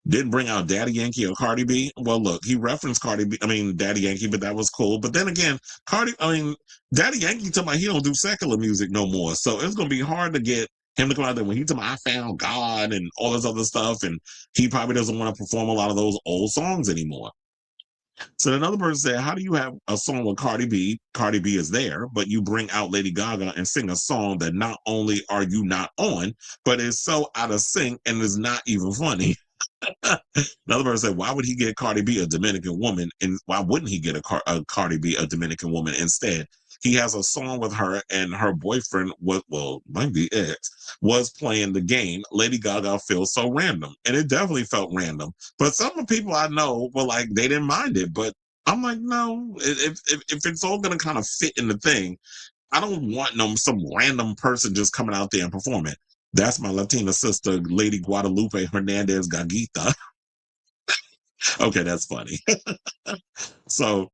Didn't bring out Daddy Yankee or Cardi B. Well, look, he referenced Daddy Yankee, but that was cool. But then again, Daddy Yankee talking about he don't do secular music no more. So it's going to be hard to get him to come out there when he talking about I found God and all this other stuff. And he probably doesn't want to perform a lot of those old songs anymore. So another person said, how do you have a song with Cardi B? Cardi B is there, but you bring out Lady Gaga and sing a song that not only are you not on, but is so out of sync and is not even funny. Another person said, why would he get Cardi B, a Dominican woman? And why wouldn't he get a Cardi B, a Dominican woman instead? He has a song with her, and her boyfriend was, well, might be ex, was playing the game. Lady Gaga feels so random. And it definitely felt random. But some of the people I know were like, they didn't mind it. But I'm like, no, if it's all going to kind of fit in the thing, I don't want some random person just coming out there and performing. That's my Latina sister, Lady Guadalupe Hernandez Gagita. Okay, that's funny. So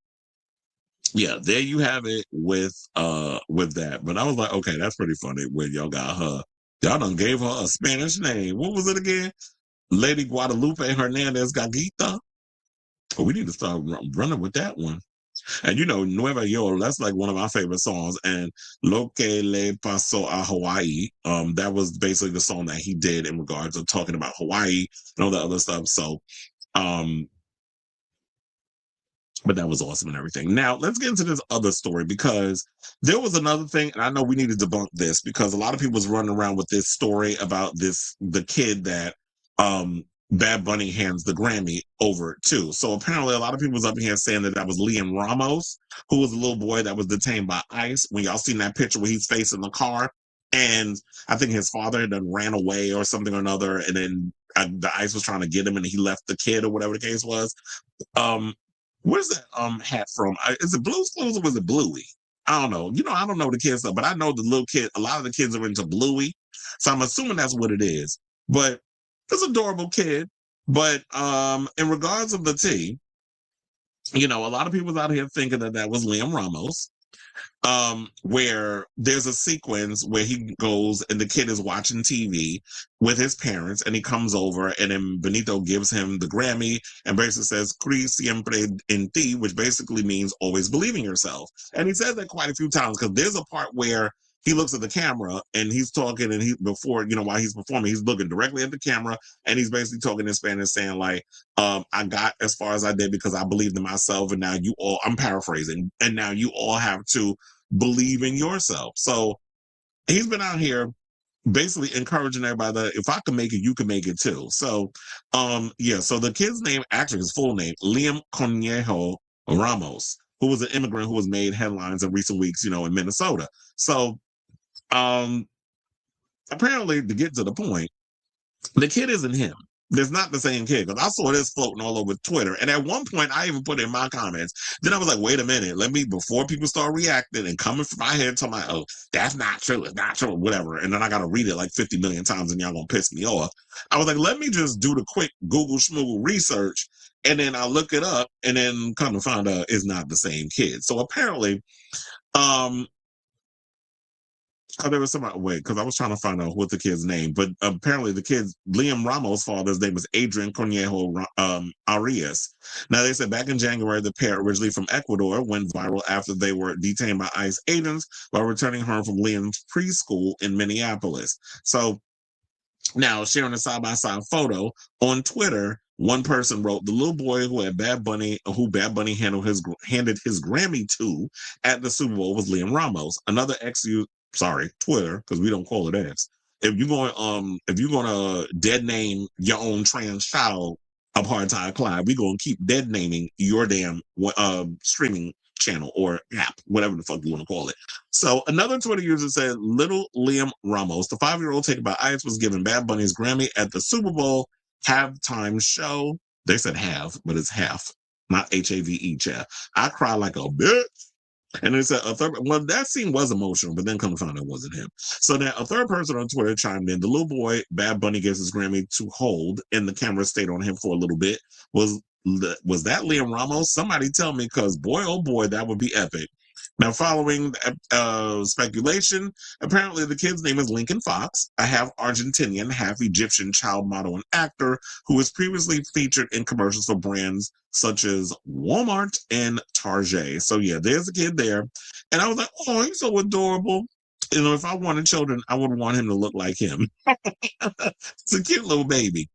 yeah, there you have it with that. But I was like, okay, that's pretty funny when y'all got her. Y'all done gave her a Spanish name. What was it again? Lady Guadalupe Hernandez Gagita. Oh, we need to start running with that one. And you know, Nueva York, that's like one of my favorite songs. And Lo que le pasó a Hawaii, that was basically the song that he did in regards to talking about Hawaii and all that other stuff. So, um, but that was awesome and everything. Now, let's get into this other story because there was another thing, and I know we need to debunk this because a lot of people was running around with this story about the kid that Bad Bunny hands the Grammy over to. So apparently a lot of people was up here saying that was Liam Ramos, who was a little boy that was detained by ICE. When y'all seen that picture where he's facing the car, and I think his father had done ran away or something or another, and then the ICE was trying to get him and he left the kid or whatever the case was. Um, Where's that hat from? Is it Blue's Clues or was it Bluey? I don't know. You know, I don't know the kids stuff, but I know the little kid. A lot of the kids are into Bluey, so I'm assuming that's what it is. But it's an adorable kid. But in regards of the tea, you know, a lot of people out here thinking that was Liam Ramos. Where there's a sequence where he goes and the kid is watching TV with his parents and he comes over and then Benito gives him the Grammy and basically says, "Cri siempre en ti," which basically means always believe in yourself. And he says that quite a few times because there's a part where he looks at the camera and he's talking and while he's performing, he's looking directly at the camera and he's basically talking in Spanish saying like, I got as far as I did because I believed in myself and now you all, I'm paraphrasing, and now you all have to believe in yourself. So he's been out here basically encouraging everybody that if I can make it, you can make it too. So yeah, so the kid's name, actually his full name, Liam Conejo Ramos, who was an immigrant who was made headlines in recent weeks, you know, in Minnesota. So um apparently, to get to the point, the kid isn't him. There's not the same kid because I saw this floating all over Twitter. And at one point, I even put it in my comments. Then I was like, wait a minute, before people start reacting and coming from my head, talking about, oh, that's not true, it's not true, whatever. And then I got to read it like 50 million times and y'all going to piss me off. I was like, let me just do the quick Google schmoogle research. And then I look it up and then come to find out it's not the same kid. So apparently, oh, there was somebody, wait, because I was trying to find out what the kid's name, but apparently the kid's Liam Ramos' father's name was Adrian Conejo Arias. Now, they said back in January, the pair, originally from Ecuador, went viral after they were detained by ICE agents while returning home from Liam's preschool in Minneapolis. So now, sharing a side-by-side photo on Twitter, one person wrote, "The little boy who Bad Bunny handed his Grammy to at the Super Bowl was Liam Ramos." Another Twitter, because we don't call it X. If you're gonna dead name your own trans child apartheid Clyde, we're gonna keep dead naming your damn streaming channel or app, whatever the fuck you want to call it. So another Twitter user said, "Little Liam Ramos, the 5-year-old taken by ICE, was given Bad Bunny's Grammy at the Super Bowl halftime show." They said half, but it's half, not HAVE, chat. I cry like a bitch. And they said that scene was emotional, but then come to find out it wasn't him. So then a third person on Twitter chimed in, "The little boy Bad Bunny gives his Grammy to hold, and the camera stayed on him for a little bit. Was that Liam Ramos? Somebody tell me, because boy, oh boy, that would be epic." Now, following speculation, apparently the kid's name is Lincoln Fox, a half Argentinian, half Egyptian child model and actor who was previously featured in commercials for brands such as Walmart and Target. So yeah, there's a kid there. And I was like, oh, he's so adorable. You know, if I wanted children, I would want him to look like him. It's a cute little baby.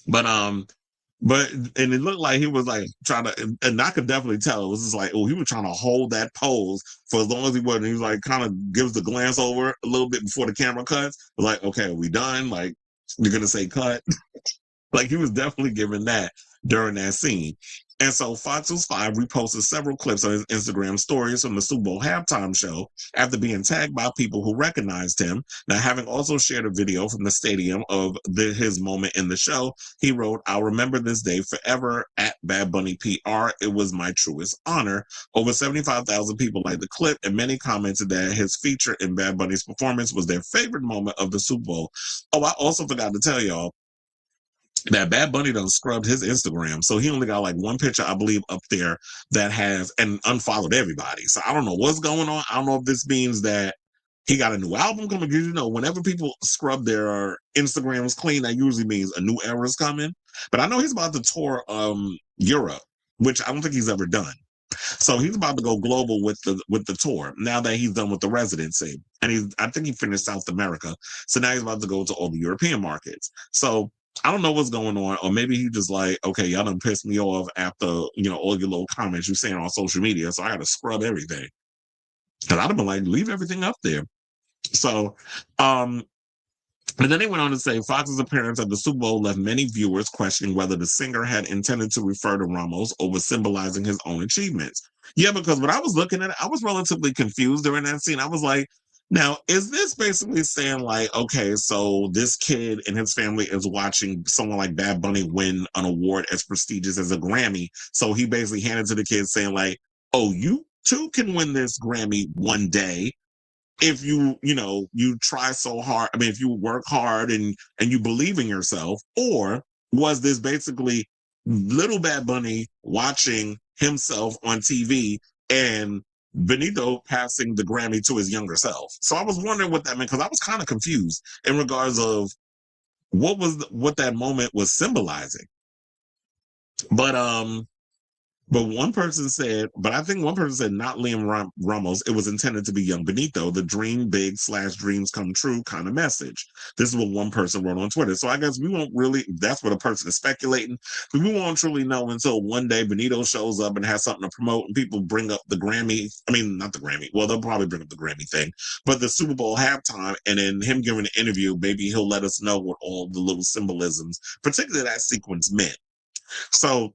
But and it looked like he was like trying to, and I could definitely tell it was just like, oh, he was trying to hold that pose for as long as he was. And he was like, kind of gives the glance over a little bit before the camera cuts. Like, okay, are we done? Like, you're gonna say cut? Like, he was definitely giving that during that scene. And so Fox News 5 reposted several clips on his Instagram stories from the Super Bowl halftime show after being tagged by people who recognized him. Now, having also shared a video from the stadium of his moment in the show, he wrote, "I'll remember this day forever at Bad Bunny PR. It was my truest honor." Over 75,000 people liked the clip, and many commented that his feature in Bad Bunny's performance was their favorite moment of the Super Bowl. Oh, I also forgot to tell y'all that Bad Bunny done scrubbed his Instagram. So he only got like one picture, I believe, up there that has, and unfollowed everybody. So I don't know what's going on. I don't know if this means that he got a new album coming. You know, whenever people scrub their Instagrams clean, that usually means a new era is coming. But I know he's about to tour Europe, which I don't think he's ever done. So he's about to go global with the tour now that he's done with the residency. And I think he finished South America. So now he's about to go to all the European markets. So I don't know what's going on, or maybe he just like, okay, y'all done pissed me off after, all your little comments you're saying on social media, so I got to scrub everything. Because I'd have been like, leave everything up there. So, and then they went on to say Fox's appearance at the Super Bowl left many viewers questioning whether the singer had intended to refer to Ramos over symbolizing his own achievements. Yeah, because when I was looking at it, I was relatively confused during that scene. I was like, now, is this basically saying like, okay, so this kid and his family is watching someone like Bad Bunny win an award as prestigious as a Grammy? So he basically handed to the kid saying like, oh, you too can win this Grammy one day if you try so hard. I mean, if you work hard and you believe in yourself. Or was this basically little Bad Bunny watching himself on TV and Benito passing the Grammy to his younger self? So I was wondering what that meant, because I was kind of confused in regards of what that moment was symbolizing. But I think one person said not Liam Ramos. It was intended to be young Benito, the dream big / dreams come true kind of message. This is what one person wrote on Twitter. So I guess we won't really, that's what a person is speculating, but we won't truly know until one day Benito shows up and has something to promote and people bring up the Grammy. I mean, not the Grammy. Well, they'll probably bring up the Grammy thing, but the Super Bowl halftime, and then him giving an interview, maybe he'll let us know what all the little symbolisms, particularly that sequence, meant. So,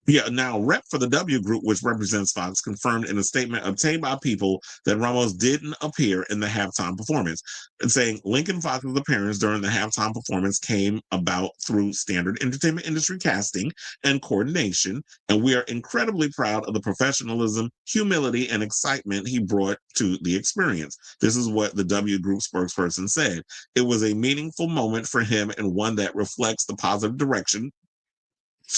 yeah, now rep for the W Group, which represents Fox, confirmed in a statement obtained by People that Ramos didn't appear in the halftime performance, and saying Lincoln Fox's appearance during the halftime performance came about through standard entertainment industry casting and coordination, and we are incredibly proud of the professionalism, humility, and excitement he brought to the experience. This is what the W Group spokesperson said. It was a meaningful moment for him and one that reflects the positive direction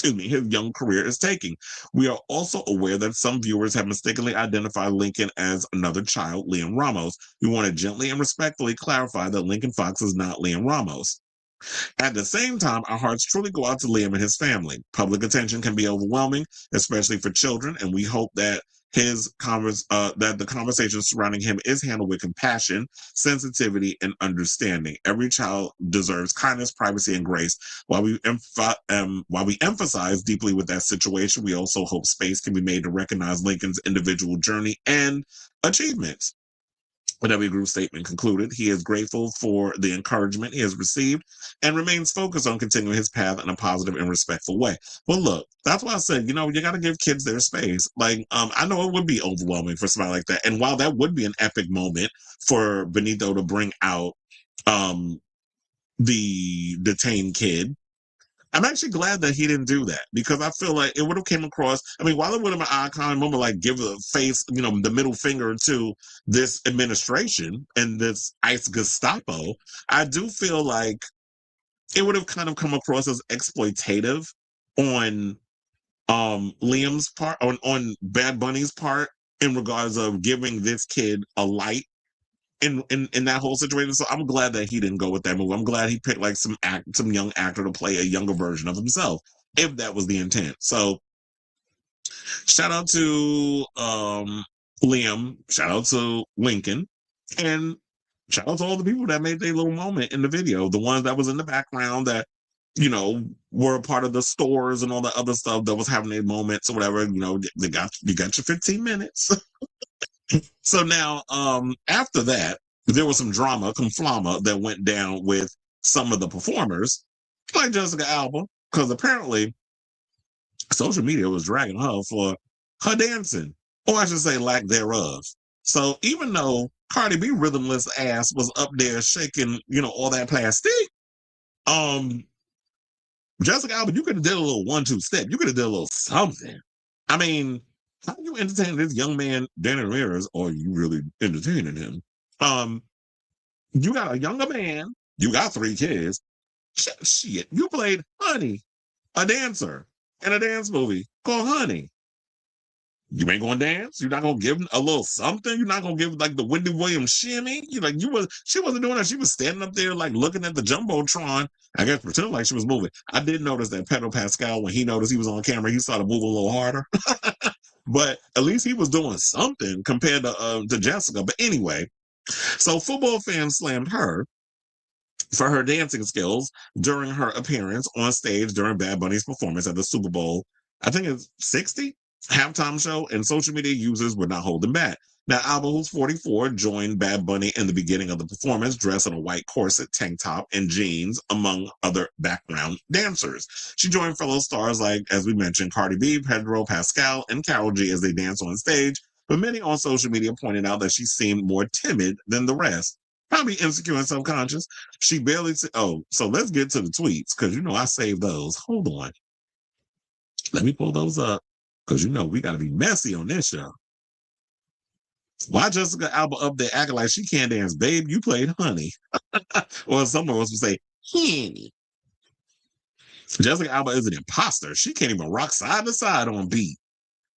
his young career is taking. We are also aware that some viewers have mistakenly identified Lincoln as another child, Liam Ramos. We want to gently and respectfully clarify that Lincoln Fox is not Liam Ramos. At the same time, our hearts truly go out to Liam and his family. Public attention can be overwhelming, especially for children, and we hope that that the conversation surrounding him is handled with compassion, sensitivity, and understanding. Every child deserves kindness, privacy, and grace. While we emphasize deeply with that situation, we also hope space can be made to recognize Lincoln's individual journey and achievements. The W Group statement concluded, he is grateful for the encouragement he has received and remains focused on continuing his path in a positive and respectful way. Well, look, that's why I said, you got to give kids their space. Like, I know it would be overwhelming for somebody like that. And while that would be an epic moment for Benito to bring out the detained kid, I'm actually glad that he didn't do that, because I feel like it would have came across. I mean, while it would have been an icon moment, like give a face, the middle finger to this administration and this ICE Gestapo, I do feel like it would have kind of come across as exploitative on Liam's part, on Bad Bunny's part, in regards of giving this kid a light in that whole situation. So I'm glad that he didn't go with that move. I'm glad he picked like some young actor to play a younger version of himself, if that was the intent. So shout out to Liam, shout out to Lincoln, and shout out to all the people that made their little moment in the video. The ones that was in the background that were a part of the stores and all the other stuff that was having their moments or whatever. You got your 15 minutes. So now, after that, there was some drama, conflama, that went down with some of the performers, like Jessica Alba, because apparently social media was dragging her for her dancing, or I should say lack thereof. So even though Cardi B rhythmless ass was up there shaking, all that plastic, um, Jessica Alba, you could have did a little 1-2 step. You could have did a little something. I mean, how you entertain this young man, Danny Ramirez, or you really entertaining him? You got a younger man, you got 3 kids. Shit, you played Honey, a dancer, in a dance movie called Honey. You ain't gonna dance. You're not gonna give him a little something. You're not gonna give like the Wendy Williams shimmy. She wasn't doing that. She was standing up there like looking at the jumbotron. I guess pretending like she was moving. I did notice that Pedro Pascal, when he noticed he was on camera, he started moving a little harder. But at least he was doing something compared to Jessica. But anyway, so football fans slammed her for her dancing skills during her appearance on stage during Bad Bunny's performance at the Super Bowl. I think it's 60 halftime show, and social media users were not holding back. Now, Alba, who's 44, joined Bad Bunny in the beginning of the performance, dressed in a white corset, tank top, and jeans, among other background dancers. She joined fellow stars like, as we mentioned, Cardi B, Pedro, Pascal, and Karol G as they danced on stage, but many on social media pointed out that she seemed more timid than the rest. Probably insecure and self-conscious. She barely... so let's get to the tweets, because I saved those. Hold on. Let me pull those up. Because we got to be messy on this show. Why Jessica Alba up there acting like she can't dance? Babe, you played Honey. Or someone else would say, Honey. Jessica Alba is an imposter. She can't even rock side to side on beat.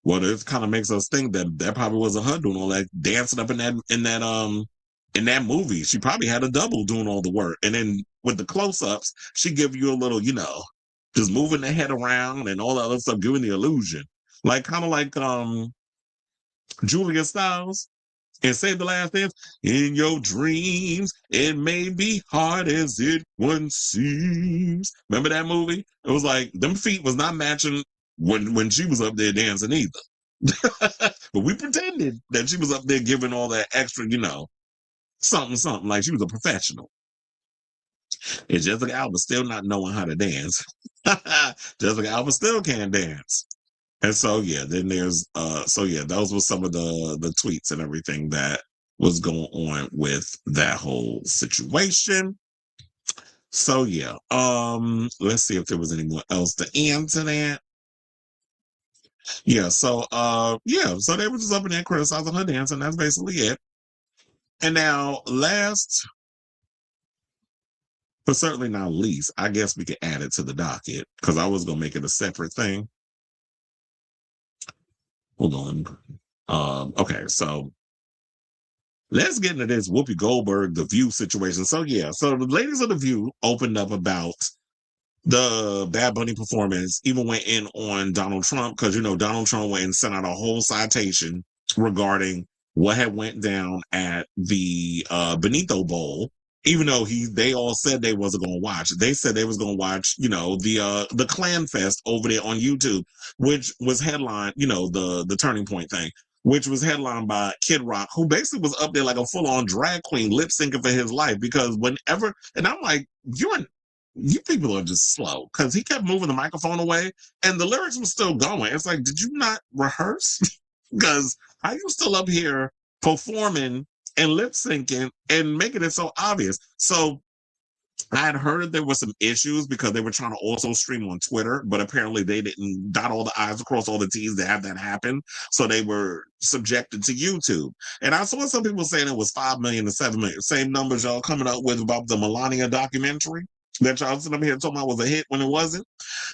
Well, it kind of makes us think that probably wasn't her doing all that dancing up in that movie. She probably had a double doing all the work. And then with the close-ups, she give you a little, just moving the head around and all that other stuff, giving the illusion. Kind of like Julia Stiles in Save the Last Dance. In your dreams, it may be hard as it once seems. Remember that movie? It was like them feet was not matching when she was up there dancing either. But we pretended that she was up there giving all that extra, something like she was a professional. And Jessica Alba still not knowing how to dance. Jessica Alba still can't dance. And so then there's those were some of the tweets and everything that was going on with that whole situation. So let's see if there was anyone else to answer that. So they were just up in there criticizing her dance, and that's basically it. And now last, but certainly not least, I guess we could add it to the docket, because I was gonna make it a separate thing. Hold on. Okay, so let's get into this Whoopi Goldberg, The View situation. So so the ladies of The View opened up about the Bad Bunny performance, even went in on Donald Trump, because Donald Trump went and sent out a whole citation regarding what had went down at the Benito Bowl. Even though they all said they wasn't going to watch. They said they was going to watch, the Clan Fest over there on YouTube, which was headlined, the Turning Point thing, which was headlined by Kid Rock, who basically was up there like a full-on drag queen lip syncing for his life. Because whenever, and I'm like, you people are just slow, because he kept moving the microphone away and the lyrics were still going. It's like, did you not rehearse? Because how you still up here performing and lip syncing and making it so obvious? So I had heard there were some issues because they were trying to also stream on Twitter, but apparently they didn't dot all the I's across all the T's to have that happen. So they were subjected to YouTube. And I saw some people saying it was 5 million to 7 million. Same numbers y'all coming up with about the Melania documentary that y'all sitting up here talking about was a hit when it wasn't.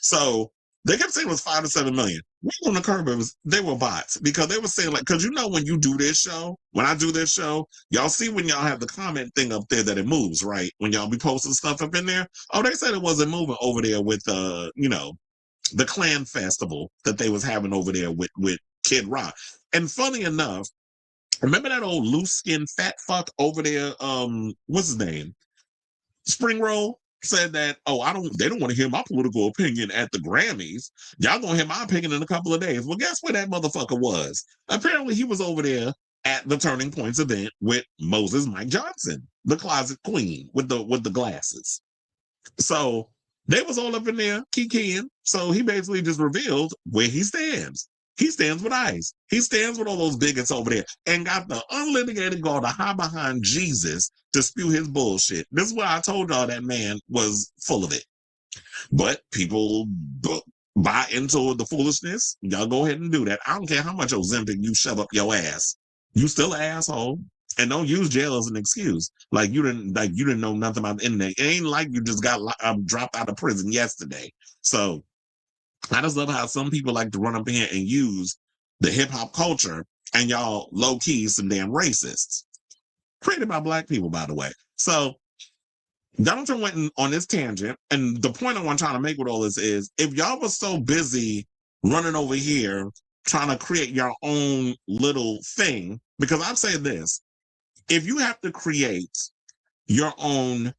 So they kept saying it was 5 to 7 million. Right on the curb, they were bots, because they were saying, like, because when you do this show, when I do this show, y'all see when y'all have the comment thing up there that it moves, right? When y'all be posting stuff up in there. Oh, they said it wasn't moving over there with the Clan Festival that they was having over there with Kid Rock. And funny enough, remember that old loose skin fat fuck over there? What's his name? Spring Roll said that, they don't want to hear my political opinion at the Grammys. Y'all gonna hear my opinion in a couple of days. Well, guess where that motherfucker was? Apparently he was over there at the Turning Points event with Moses Mike Johnson, the closet queen with the glasses. So they was all up in there kikiing. So he basically just revealed where he stands. He stands with ICE. He stands with all those bigots over there and got the unlitigated gall to hide behind Jesus to spew his bullshit. This is why I told y'all that man was full of it. But people buy into the foolishness. Y'all go ahead and do that. I don't care how much Ozempic you shove up your ass. You still an asshole. And don't use jail as an excuse. Like you didn't know nothing about the internet. It ain't like you just got dropped out of prison yesterday. So I just love how some people like to run up in here and use the hip hop culture, and y'all low key some damn racists. Created by black people, by the way. So Donald Trump went on this tangent, and the point I'm trying to make with all this is, if y'all was so busy running over here trying to create your own little thing, because I've said this, if you have to create your own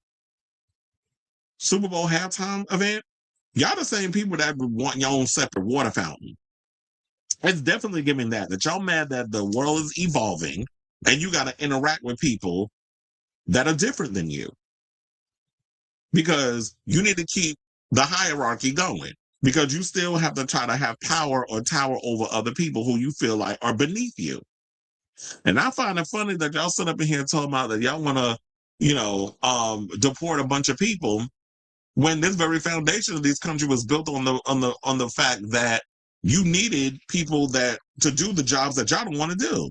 Super Bowl halftime event, y'all the same people that would want your own separate water fountain. It's definitely giving that y'all mad that the world is evolving and you got to interact with people that are different than you. Because you need to keep the hierarchy going. Because you still have to try to have power or tower over other people who you feel like are beneath you. And I find it funny that y'all sit up in here talking about that y'all want to, deport a bunch of people when this very foundation of this country was built on the fact that you needed people that to do the jobs that y'all don't want to do.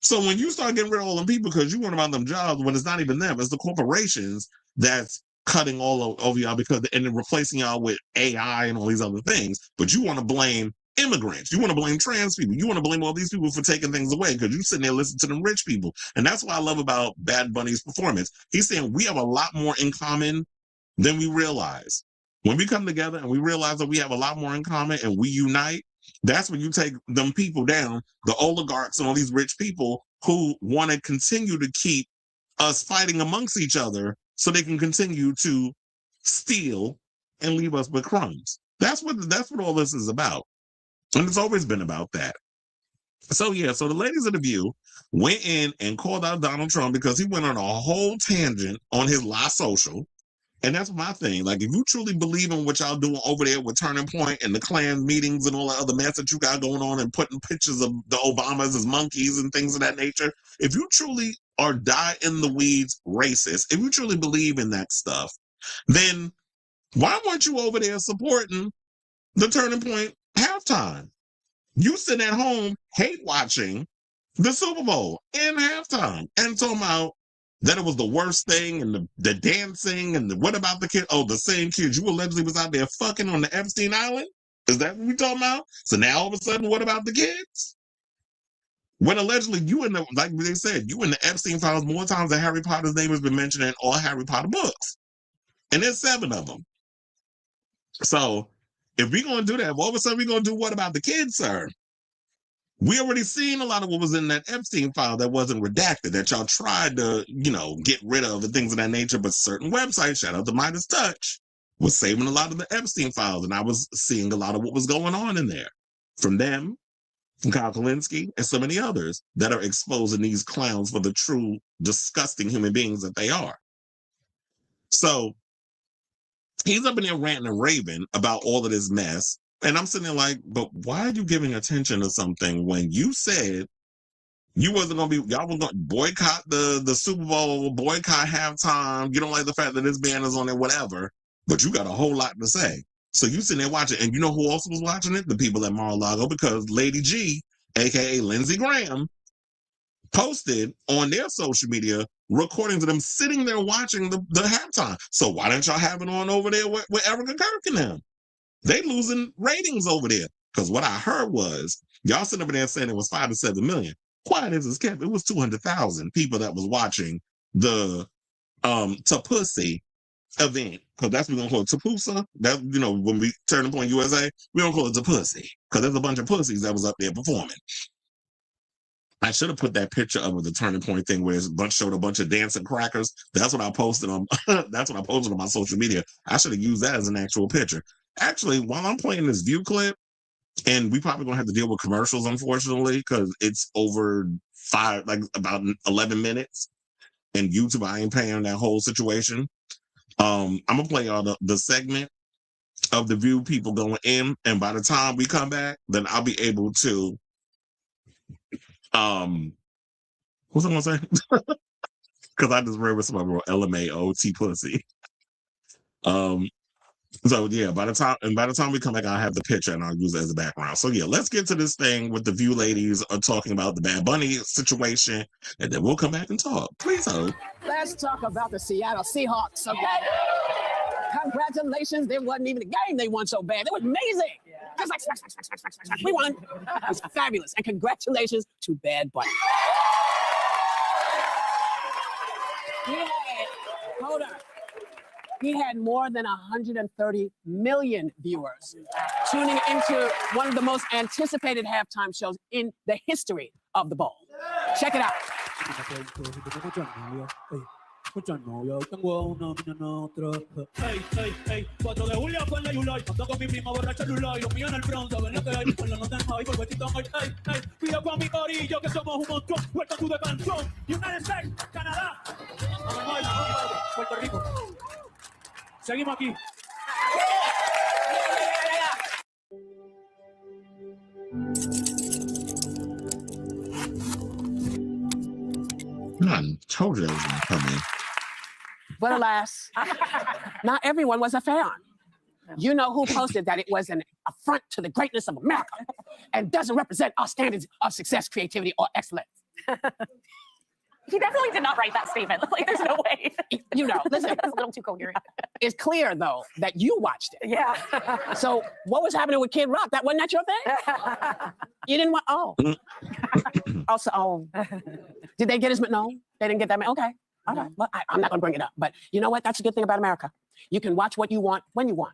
So when you start getting rid of all them people because you want about them jobs, when it's not even them, it's the corporations that's cutting all over y'all and then replacing y'all with AI and all these other things. But you want to blame immigrants. You want to blame trans people. You want to blame all these people for taking things away because you sitting there listening to them rich people. And that's what I love about Bad Bunny's performance. He's saying we have a lot more in common than we realize. When we come together and we realize that we have a lot more in common and we unite, that's when you take them people down, the oligarchs and all these rich people who want to continue to keep us fighting amongst each other so they can continue to steal and leave us with crumbs. That's what all this is about. And it's always been about that. So the ladies of The View went in and called out Donald Trump because he went on a whole tangent on his live social. And that's my thing. Like, if you truly believe in what y'all doing over there with Turning Point and the Klan meetings and all that other mess that you got going on and putting pictures of the Obamas as monkeys and things of that nature, if you truly are die-in-the-weeds racist, if you truly believe in that stuff, then why weren't you over there supporting the Turning Point halftime? You sitting at home hate watching the Super Bowl in halftime and talking about that it was the worst thing and the dancing and what about the kid? Oh, the same kids you allegedly was out there fucking on the Epstein Island? Is that what we talking about? So now all of a sudden, what about the kids? When allegedly you like they said, you in the Epstein files more times than Harry Potter's name has been mentioned in all Harry Potter books. And there's 7 of them. So if we're going to do that, all of a sudden we're going to do what about the kids, sir? We already seen a lot of what was in that Epstein file that wasn't redacted, that y'all tried to, get rid of and things of that nature. But certain websites, shout out to Midas Touch, was saving a lot of the Epstein files. And I was seeing a lot of what was going on in there from them, from Kyle Kalinske, and so many others that are exposing these clowns for the true disgusting human beings that they are. So he's up in there ranting and raving about all of this mess. And I'm sitting there like, but why are you giving attention to something when you said you wasn't going to be, y'all was going to boycott the Super Bowl, boycott halftime. You don't like the fact that this band is on there, whatever, but you got a whole lot to say. So you sitting there watching, and you know who else was watching it? The people at Mar-a-Lago, because Lady G, aka Lindsey Graham, posted on their social media recordings of them sitting there watching the halftime. So why don't y'all have it on over there with Erica Kirk and them? They losing ratings over there. Because what I heard was, y'all sitting over there saying it was 5 to 7 million. Quiet as it's kept, it was 200,000 people that was watching the Tapussy event. Because that's what we're going to call it, Tapusa. That, when we turn Point USA, we don't call it Tapussy. Because there's a bunch of pussies that was up there performing. I should have put that picture up of the Turning Point thing where it showed a bunch of dancing crackers. That's what I posted on. That's what I posted on my social media. I should have used that as an actual picture. Actually, while I'm playing this View clip, and we probably gonna have to deal with commercials, unfortunately, because it's over about 11 minutes, and YouTube, I ain't paying that whole situation. I'm gonna play all the segment of the View people going in, and by the time we come back, then I'll be able to what's I gonna say? Because I just read with somebody wrote LMAOT pussy. So yeah, by the time we come back, I'll have the picture and I'll use it as a background. So yeah, let's get to this thing with the View ladies are talking about the Bad Bunny situation, and then we'll come back and talk. Please hold. Let's talk about the Seattle Seahawks, okay? Congratulations, there wasn't even a game they won so bad. It was amazing. Just like, we won. It was fabulous. And congratulations to Bad Bunny. Hold on. He had more than 130 million viewers tuning into one of the most anticipated halftime shows in the history of the Bowl. Check it out. Escucha novio, hoy tengo una mina en otra. Ey, ey, ey, 4 de julio con la Yulai. Ando con mi prima borracha Lulai. Los míos en el Bronx, ¿saben lo que hay? Con la nota en high, por besito en ey, ey. Cuidado con mi corillo, que somos un montón. Welcome to the Benson. United States, Canadá. Puerto Rico. Seguimos aquí. I told you that was gonna come in. But alas, not everyone was a fan. You know who posted that it was an affront to the greatness of America and doesn't represent our standards of success, creativity, or excellence. He definitely did not write that statement. Like, there's no way. You know, listen. It's a little too coherent. It's clear, though, that you watched it. Yeah. So what was happening with Kid Rock? That wasn't that your thing? You didn't want, Also, did they get his, no, they didn't get that, okay. All right, well, I'm not gonna bring it up, but you know what? That's a good thing about America. You can watch what you want when you want.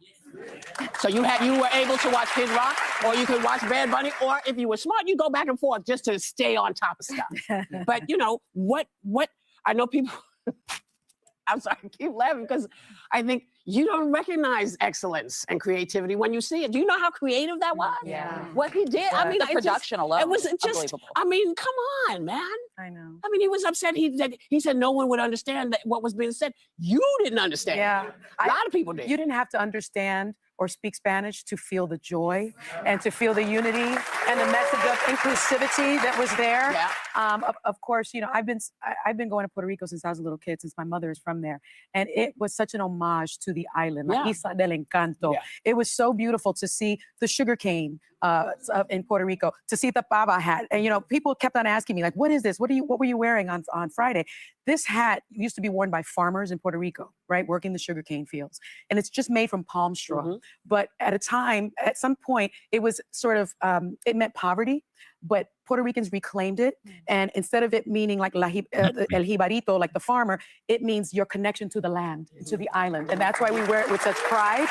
So you were able to watch Kid Rock, or you could watch Bad Bunny, or if you were smart, you go back and forth just to stay on top of stuff. But you know, what, I know people, I'm sorry, I keep laughing because I think you don't recognize excellence and creativity when you see it. Do you know how creative that was? Yeah. What he did? Yeah. I mean, the production alone. It was just, I mean, come on, man. I know. I mean, he was upset. He said no one would understand what was being said. You didn't understand. Yeah. A lot of people did. You didn't have to understand or speak Spanish to feel the joy and to feel the unity and the message of inclusivity that was there. Yeah. Of course, you know, I've been going to Puerto Rico since I was a little kid, since my mother is from there. And it was such an homage to the island, La Isla del Encanto. Yeah. It was so beautiful to see the sugarcane in Puerto Rico, to see the pava hat. And, you know, people kept on asking me, like, what is this? What were you wearing on Friday? This hat used to be worn by farmers in Puerto Rico, right? Working the sugarcane fields. And it's just made from palm straw. Mm-hmm. But at some point, it was sort of, it meant poverty, but Puerto Ricans reclaimed it. And instead of it meaning like el jibarito, like the farmer, it means your connection to the land, to the island. And that's why we wear it with such pride.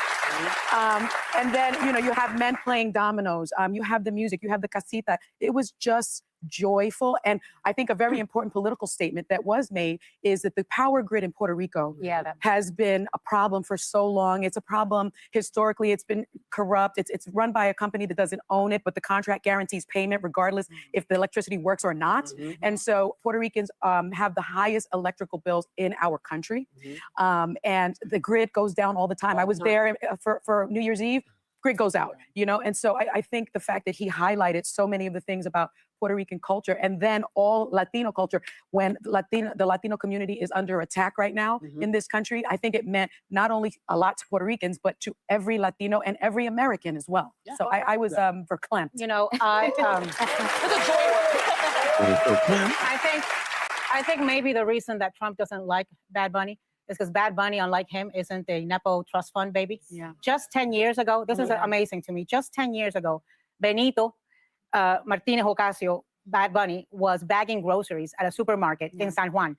And then, you know, you have men playing dominoes. You have the music, you have the casita. It was just joyful. And I think a very important political statement that was made is that the power grid in Puerto Rico has been a problem for so long. It's a problem historically. It's been corrupt. It's run by a company that doesn't own it, but the contract guarantees payment regardless if the electricity works or not. Mm-hmm. And so Puerto Ricans have the highest electrical bills in our country. Mm-hmm. And the grid goes down all the time. I was there for New Year's Eve. Grid goes out, you know? And so I think the fact that he highlighted so many of the things about Puerto Rican culture and then all Latino culture, when the Latino community is under attack right now in this country, I think it meant not only a lot to Puerto Ricans, but to every Latino and every American as well. Yeah. So I was verklempt. You know, I think maybe the reason that Trump doesn't like Bad Bunny is because Bad Bunny, unlike him, isn't a Nepo trust fund baby. Yeah. Just 10 years ago, this is amazing to me. Just 10 years ago, Benito Martinez Ocasio, Bad Bunny, was bagging groceries at a supermarket in San Juan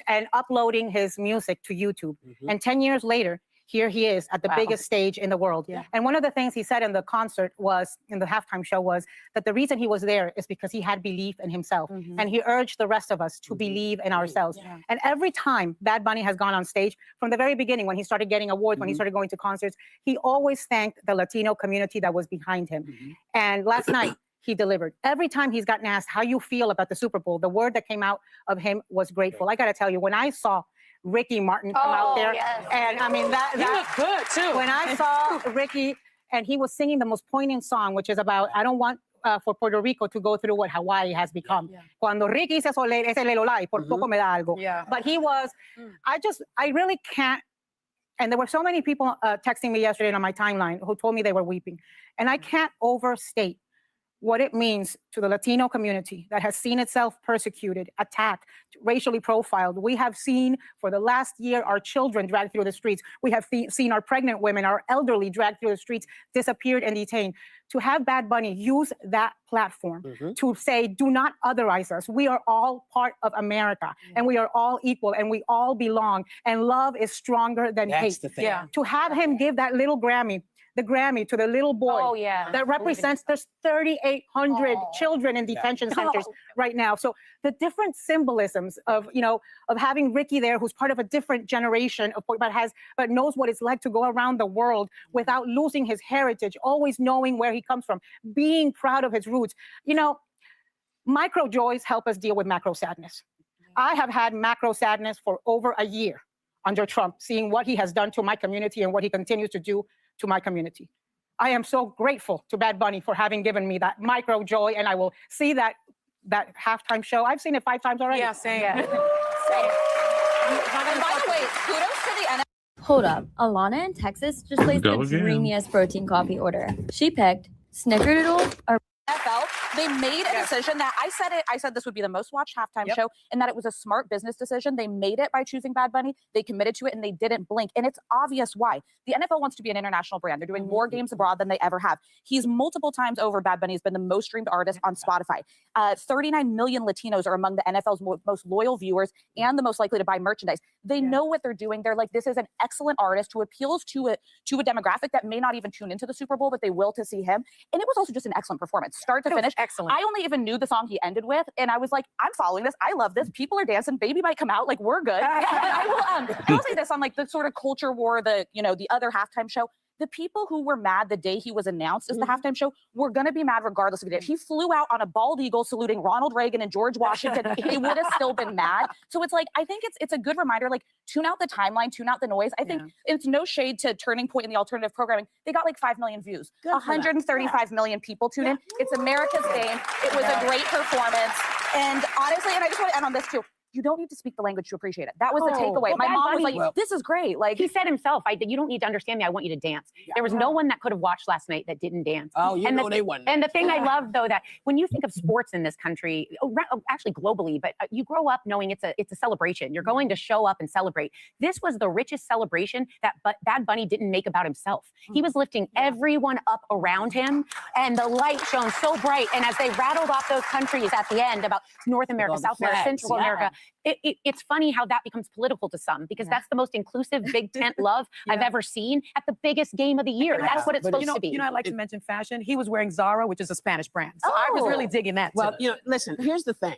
and uploading his music to YouTube. Mm-hmm. And 10 years later, here he is at the biggest stage in the world. Yeah. And one of the things he said in the concert was, in the halftime show, was that the reason he was there is because he had belief in himself. Mm-hmm. And he urged the rest of us to believe in ourselves. Yeah. And every time Bad Bunny has gone on stage, from the very beginning, when he started getting awards, when he started going to concerts, he always thanked the Latino community that was behind him. Mm-hmm. And last night, he delivered. Every time he's gotten asked how you feel about the Super Bowl, the word that came out of him was grateful. I got to tell you, when I saw Ricky Martin come out there. Yes. And I mean, that looked good too. When I saw Ricky and he was singing the most poignant song, which is about, I don't want for Puerto Rico to go through what Hawaii has become. Cuando Ricky se sole, ese lelolai, por poco me da algo. But he was, I really can't. And there were so many people texting me yesterday on my timeline who told me they were weeping. And I can't overstate what it means to the Latino community that has seen itself persecuted, attacked, racially profiled. We have seen for the last year our children dragged through the streets. We have seen our pregnant women, our elderly dragged through the streets, disappeared and detained. To have Bad Bunny use that platform to say, do not otherize us. We are all part of America and we are all equal and we all belong and love is stronger than hate. The thing. To have him give that little Grammy, the Grammy to the little boy that represents, there's 3,800 children in detention centers right now. So the different symbolisms of, of having Ricky there, who's part of a different generation, but knows what it's like to go around the world without losing his heritage, always knowing where he comes from, being proud of his roots. Micro joys help us deal with macro sadness. I have had macro sadness for over a year under Trump, seeing what he has done to my community and what he continues to do to my community. I am so grateful to Bad Bunny for having given me that micro joy, and I will see that halftime show. I've seen it 5 times already. Yeah, same. And by the way, kudos to the NFL. Hold up, Alana in Texas just placed the dreamiest protein coffee order. She picked Snickerdoodle or They made a decision that I said this would be the most watched halftime show and that it was a smart business decision. They made it by choosing Bad Bunny. They committed to it and they didn't blink. And it's obvious why. The NFL wants to be an international brand. They're doing more games abroad than they ever have. He's multiple times over. Bad Bunny has been the most streamed artist on Spotify. 39 million Latinos are among the NFL's most loyal viewers and the most likely to buy merchandise. They know what they're doing. They're like, this is an excellent artist who appeals to a demographic that may not even tune into the Super Bowl, but they will to see him. And it was also just an excellent performance, start to finish. Excellent. I only even knew the song he ended with, and I was like, I'm following this. I love this. People are dancing. Baby might come out. Like, we're good. I will say this on like the sort of culture war, the other halftime show. The people who were mad the day he was announced as the halftime show were going to be mad regardless of it. If he flew out on a bald eagle saluting Ronald Reagan and George Washington, he would have still been mad. So it's like, I think it's a good reminder, like, tune out the timeline, tune out the noise. I think it's no shade to Turning Point in the alternative programming. They got like 5 million views. 135 million people tune in. It's America's game. It was a great performance. And honestly, and I just want to end on this too. You don't need to speak the language to appreciate it. That was the takeaway. Well, my mom was like, this is great. Like, he said himself, you don't need to understand me. I want you to dance. There was no one that could have watched last night that didn't dance. Oh, they wouldn't. And the thing I love, though, that when you think of sports in this country, actually globally, but you grow up knowing it's a celebration. You're going to show up and celebrate. This was the richest celebration that Bad Bunny didn't make about himself. He was lifting everyone up around him, and the light shone so bright. And as they rattled off those countries at the end about North America, South America, Central America, it's funny how that becomes political to some, because that's the most inclusive big tent love I've ever seen at the biggest game of the year. That's what it's supposed to be. I'd like to mention fashion. He was wearing Zara, which is a Spanish brand. So I was really digging that. Well, listen, here's the thing.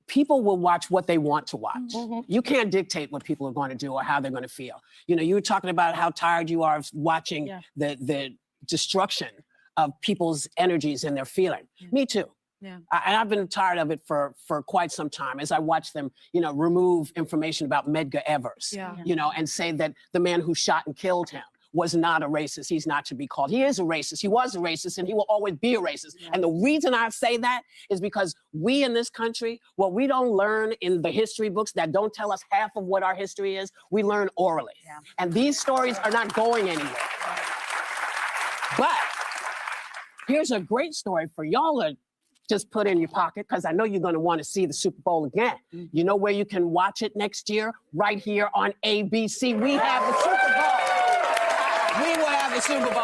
People will watch what they want to watch. You can't dictate what people are going to do or how they're going to feel. You were talking about how tired you are of watching the destruction of people's energies and their feeling. Me too. And I've been tired of it for quite some time as I watch them, remove information about Medgar Evers, and say that the man who shot and killed him was not a racist. He's not to be called. He is a racist. He was a racist, and he will always be a racist. And the reason I say that is because we in this country, what we don't learn in the history books that don't tell us half of what our history is, we learn orally. And these stories are not going anywhere. But here's a great story for y'all to just put in your pocket, because I know you're going to want to see the Super Bowl again. You know where you can watch it next year? Right here on ABC. We have the Super Bowl. We will have the Super Bowl.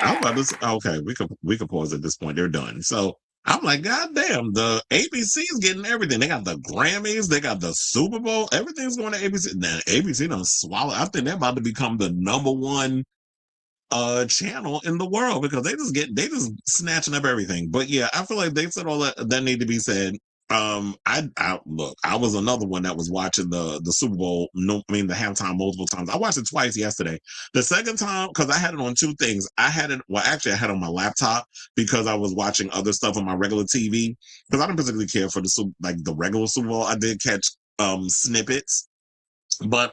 I'm about to say, okay, we could pause at this point. They're done. So I'm like, God damn, the ABC is getting everything. They got the Grammys, they got the Super Bowl, everything's going to ABC. Now ABC done swallow. I think they're about to become the #1 channel in the world, because they just snatching up everything. But yeah, I feel like they said all that need to be said. I look, I was another one that was watching the Super Bowl, the halftime multiple times. I watched it twice yesterday. The second time, because I had it on two things. I had it on my laptop because I was watching other stuff on my regular TV. Because I don't particularly care for the regular Super Bowl. I did catch snippets. But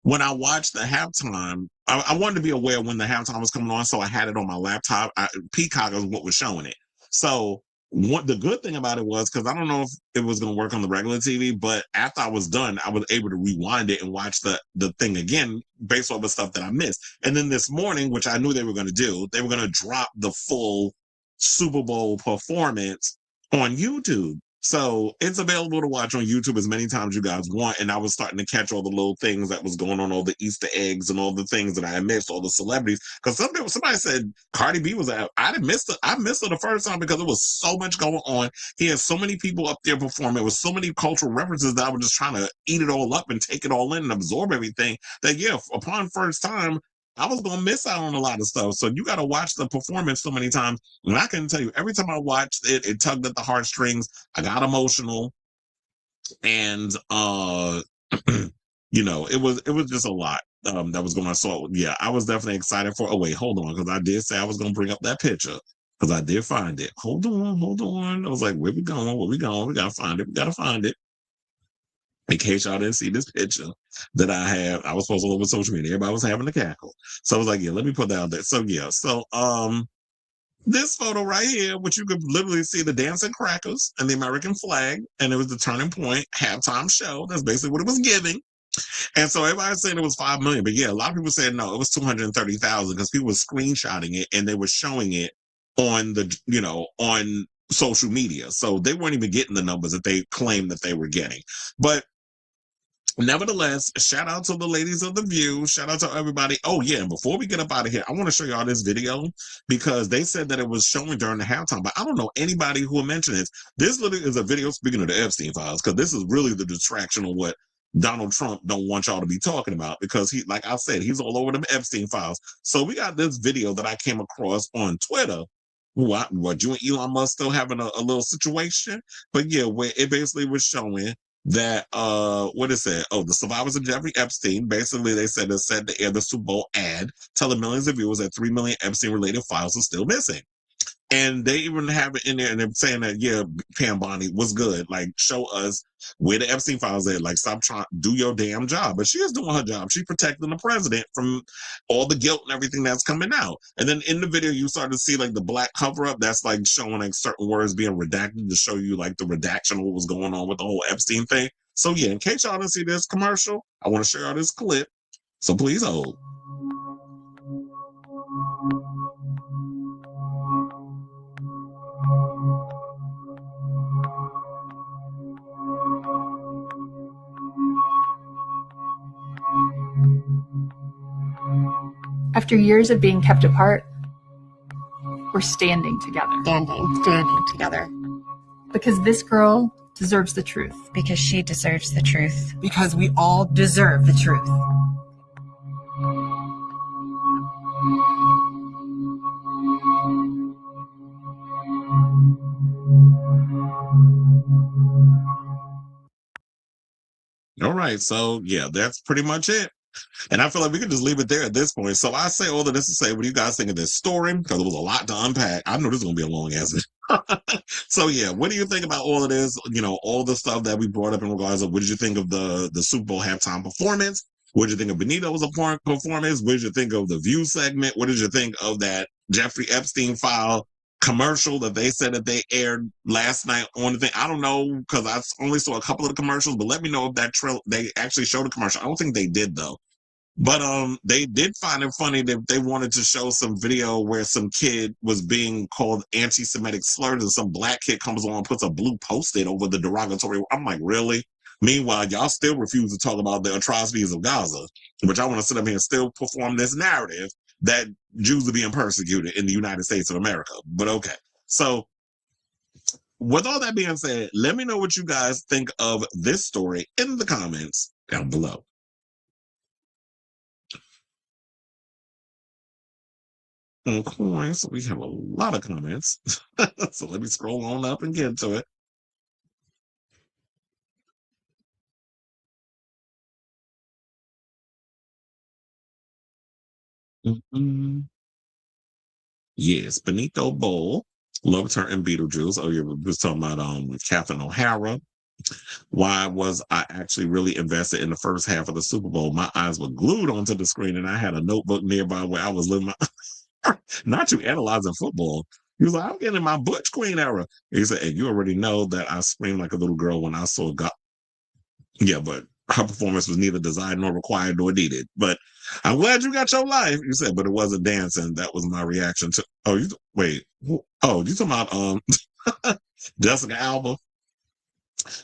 when I watched the halftime, I wanted to be aware when the halftime was coming on, so I had it on my laptop. Peacock is what was showing it. So the good thing about it was, because I don't know if it was going to work on the regular TV, but after I was done, I was able to rewind it and watch the thing again based on the stuff that I missed. And then this morning, which I knew they were going to do, they were going to drop the full Super Bowl performance on YouTube. So it's available to watch on YouTube as many times you guys want. And I was starting to catch all the little things that was going on, all the Easter eggs and all the things that I had missed, all the celebrities. Because somebody said Cardi B was out. I didn't miss it. I missed it the first time because there was so much going on. He had so many people up there performing. With so many cultural references that I was just trying to eat it all up and take it all in and absorb everything. That, yeah, upon first time, I was going to miss out on a lot of stuff. So you got to watch the performance so many times. And I can tell you, every time I watched it, it tugged at the heartstrings. I got emotional. And, it was just a lot that was going on. So, yeah, I was definitely excited for. Oh, wait, hold on. Because I did say I was going to bring up that picture. Because I did find it. Hold on. I was like, where we going? We got to find it. In case y'all didn't see this picture that I have, I was posting over social media. Everybody was having a cackle. So I was like, yeah, let me put that out there. So yeah, this photo right here, which you could literally see the dancing crackers and the American flag, and it was the Turning Point halftime show. That's basically what it was giving. And so everybody's saying it was 5 million, but yeah, a lot of people said no, it was 230,000 because people were screenshotting it and they were showing it on on social media. So they weren't even getting the numbers that they claimed that they were getting. But nevertheless, shout out to the ladies of The View. Shout out to everybody. Oh, yeah. And before we get up out of here, I want to show y'all this video because they said that it was showing during the halftime, but I don't know anybody who will mention this. This literally is a video, speaking of the Epstein files, because this is really the distraction of what Donald Trump don't want y'all to be talking about because he, like I said, he's all over them Epstein files. So we got this video that I came across on Twitter. What you and Elon Musk still having a little situation? But yeah, where it basically was showing that what is it? Oh, the survivors of Jeffrey Epstein. Basically, they said they said to air the Super Bowl ad, telling millions of viewers that 3 million Epstein-related files are still missing. And they even have it in there, and they're saying that, yeah, Pam Bondi was good. Like, show us where the Epstein files are. Like, stop trying, do your damn job. But she is doing her job. She's protecting the president from all the guilt and everything that's coming out. And then in the video, you start to see, like, the black cover-up that's, like, showing, like, certain words being redacted to show you, like, the redaction of what was going on with the whole Epstein thing. So, yeah, in case y'all didn't see this commercial, I want to show y'all this clip. So please hold. After years of being kept apart, we're standing together. Standing together. Because this girl deserves the truth. Because she deserves the truth. Because we all deserve the truth. All right, so yeah, that's pretty much it. And I feel like we could just leave it there at this point. So I say all of this to say, what do you guys think of this story? Because it was a lot to unpack. I know this is going to be a long answer. So yeah, what do you think about all of this? All the stuff that we brought up in regards of what did you think of the Super Bowl halftime performance? What did you think of Benito's performance? What did you think of the View segment? What did you think of that Jeffrey Epstein file commercial that they said that they aired last night on the thing? I don't know because I only saw a couple of the commercials, but let me know if they actually showed a commercial. I don't think they did though. But they did find it funny that they wanted to show some video where some kid was being called anti-Semitic slurs and some black kid comes on and puts a blue post-it over the derogatory. I'm like, really? Meanwhile, y'all still refuse to talk about the atrocities of Gaza, which I want to sit up here and still perform this narrative that Jews are being persecuted in the United States of America. But okay. So with all that being said, let me know what you guys think of this story in the comments down below. Okay, so we have a lot of comments. So let me scroll on up and get to it. Mm-hmm. Yes, Benito Bowl. Loved her in Beetlejuice. Oh, yeah, we was talking about Catherine O'Hara. Why was I actually really invested in the first half of the Super Bowl? My eyes were glued onto the screen, and I had a notebook nearby where I was living my. Not you analyzing football. He was like, I'm getting my Butch Queen era. He said, and you already know that I screamed like a little girl when I saw God. Yeah, but her performance was neither desired nor required nor needed. But I'm glad you got your life. You said, but it wasn't dancing. That was my reaction to. Oh, you wait. Oh, you talking about Jessica Alba?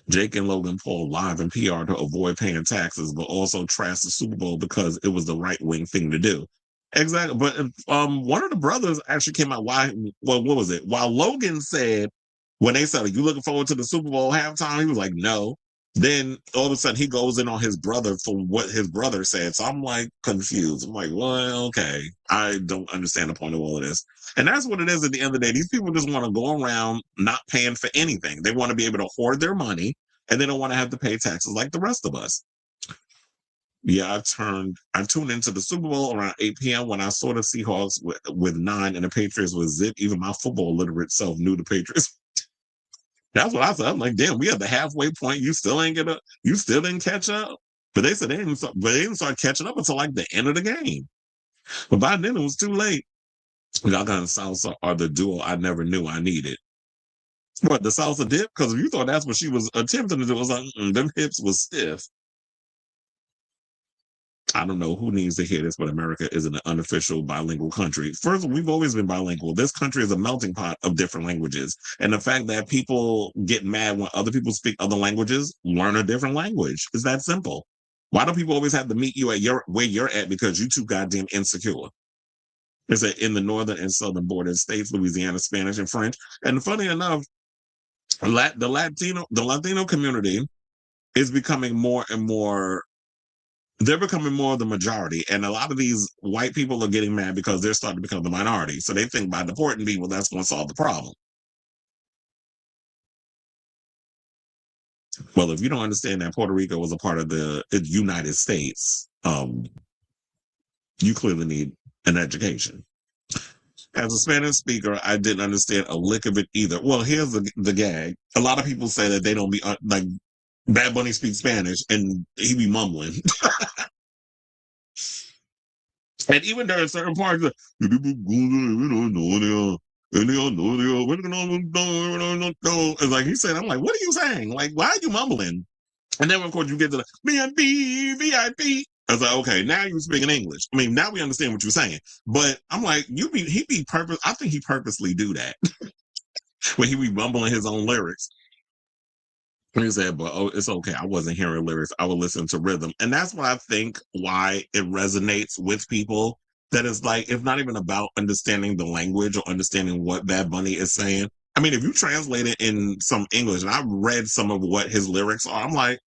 Jake and Logan Paul live in PR to avoid paying taxes, but also trash the Super Bowl because it was the right wing thing to do. Exactly. But one of the brothers actually came out. Why? Well, what was it? While Logan said, when they said, "Are you looking forward to the Super Bowl halftime?" He was like, "No." Then all of a sudden he goes in on his brother for what his brother said. So I'm like confused. I'm like, well, okay. I don't understand the point of all of this. And that's what it is at the end of the day. These people just want to go around not paying for anything. They want to be able to hoard their money and they don't want to have to pay taxes like the rest of us. Yeah, I tuned into the Super Bowl around 8 p.m. when I saw the Seahawks with 9 and the Patriots with zip. Even my football literate self knew the Patriots. That's what I thought. I'm like, damn, we at the halfway point. You still didn't catch up. But they said they didn't start catching up until like the end of the game. But by then it was too late. Gaga and salsa are the duo I never knew I needed. What, the salsa dip? Because you thought that's what she was attempting to do. It was like, them hips was stiff. I don't know who needs to hear this, but America is an unofficial bilingual country. First, we've always been bilingual. This country is a melting pot of different languages. And the fact that people get mad when other people speak other languages, learn a different language. It's that simple. Why do people always have to meet you at where you're at because you too goddamn insecure? It's in the northern and southern border states, Louisiana, Spanish, and French. And funny enough, the Latino community is becoming more and more. They're becoming more of the majority. And a lot of these white people are getting mad because they're starting to become the minority. So they think by deporting people, that's going to solve the problem. Well, if you don't understand that Puerto Rico was a part of the United States, you clearly need an education. As a Spanish speaker, I didn't understand a lick of it either. Well, here's the gag. A lot of people say that they don't be, like, Bad Bunny speaks Spanish, and he be mumbling. And even during certain parts, it's like he said, I'm like, what are you saying? Like, why are you mumbling? And then, of course, you get to the B&B, VIP. I was like, okay, now you're speaking English. I mean, now we understand what you're saying. But I'm like, I think he purposely do that. When he be mumbling his own lyrics. He said, but it's okay. I wasn't hearing lyrics. I would listen to rhythm. And that's what I think why it resonates with people. That is like, it's not even about understanding the language or understanding what Bad Bunny is saying. I mean, if you translate it in some English, and I've read some of what his lyrics are, I'm like,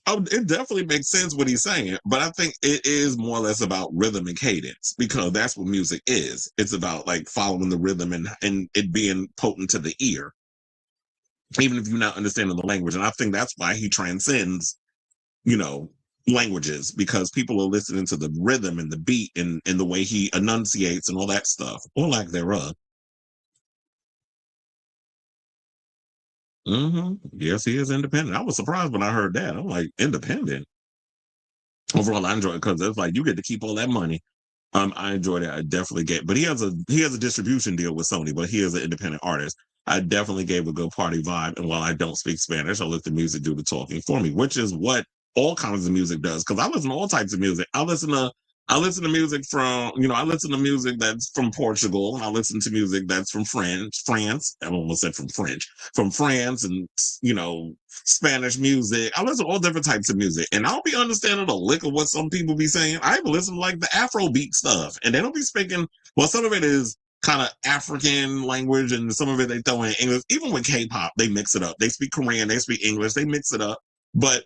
oh, it definitely makes sense what he's saying. But I think it is more or less about rhythm and cadence because that's what music is. It's about like following the rhythm and it being potent to the ear. Even if you're not understanding the language. And I think that's why he transcends, languages, because people are listening to the rhythm and the beat and the way he enunciates and all that stuff, or lack thereof. Yes, he is independent. I was surprised when I heard that. I'm like, independent? Overall, I enjoy it because it's like, you get to keep all that money. I enjoyed it. I definitely get, but he has a distribution deal with Sony, but he is an independent artist. I definitely gave a good party vibe. And while I don't speak Spanish, I let the music do the talking for me, which is what all kinds of music does. Because I listen to all types of music. I listen to music from, I listen to music that's from Portugal, and I listen to music that's from France. I almost said from France, and Spanish music. I listen to all different types of music, and I'll be understanding a lick of what some people be saying. I even listen to like the Afrobeat stuff, and they don't be speaking. Well, some of it is kind of African language, and some of it they throw in English. Even with K-pop, they mix it up. They speak Korean, they speak English, they mix it up, but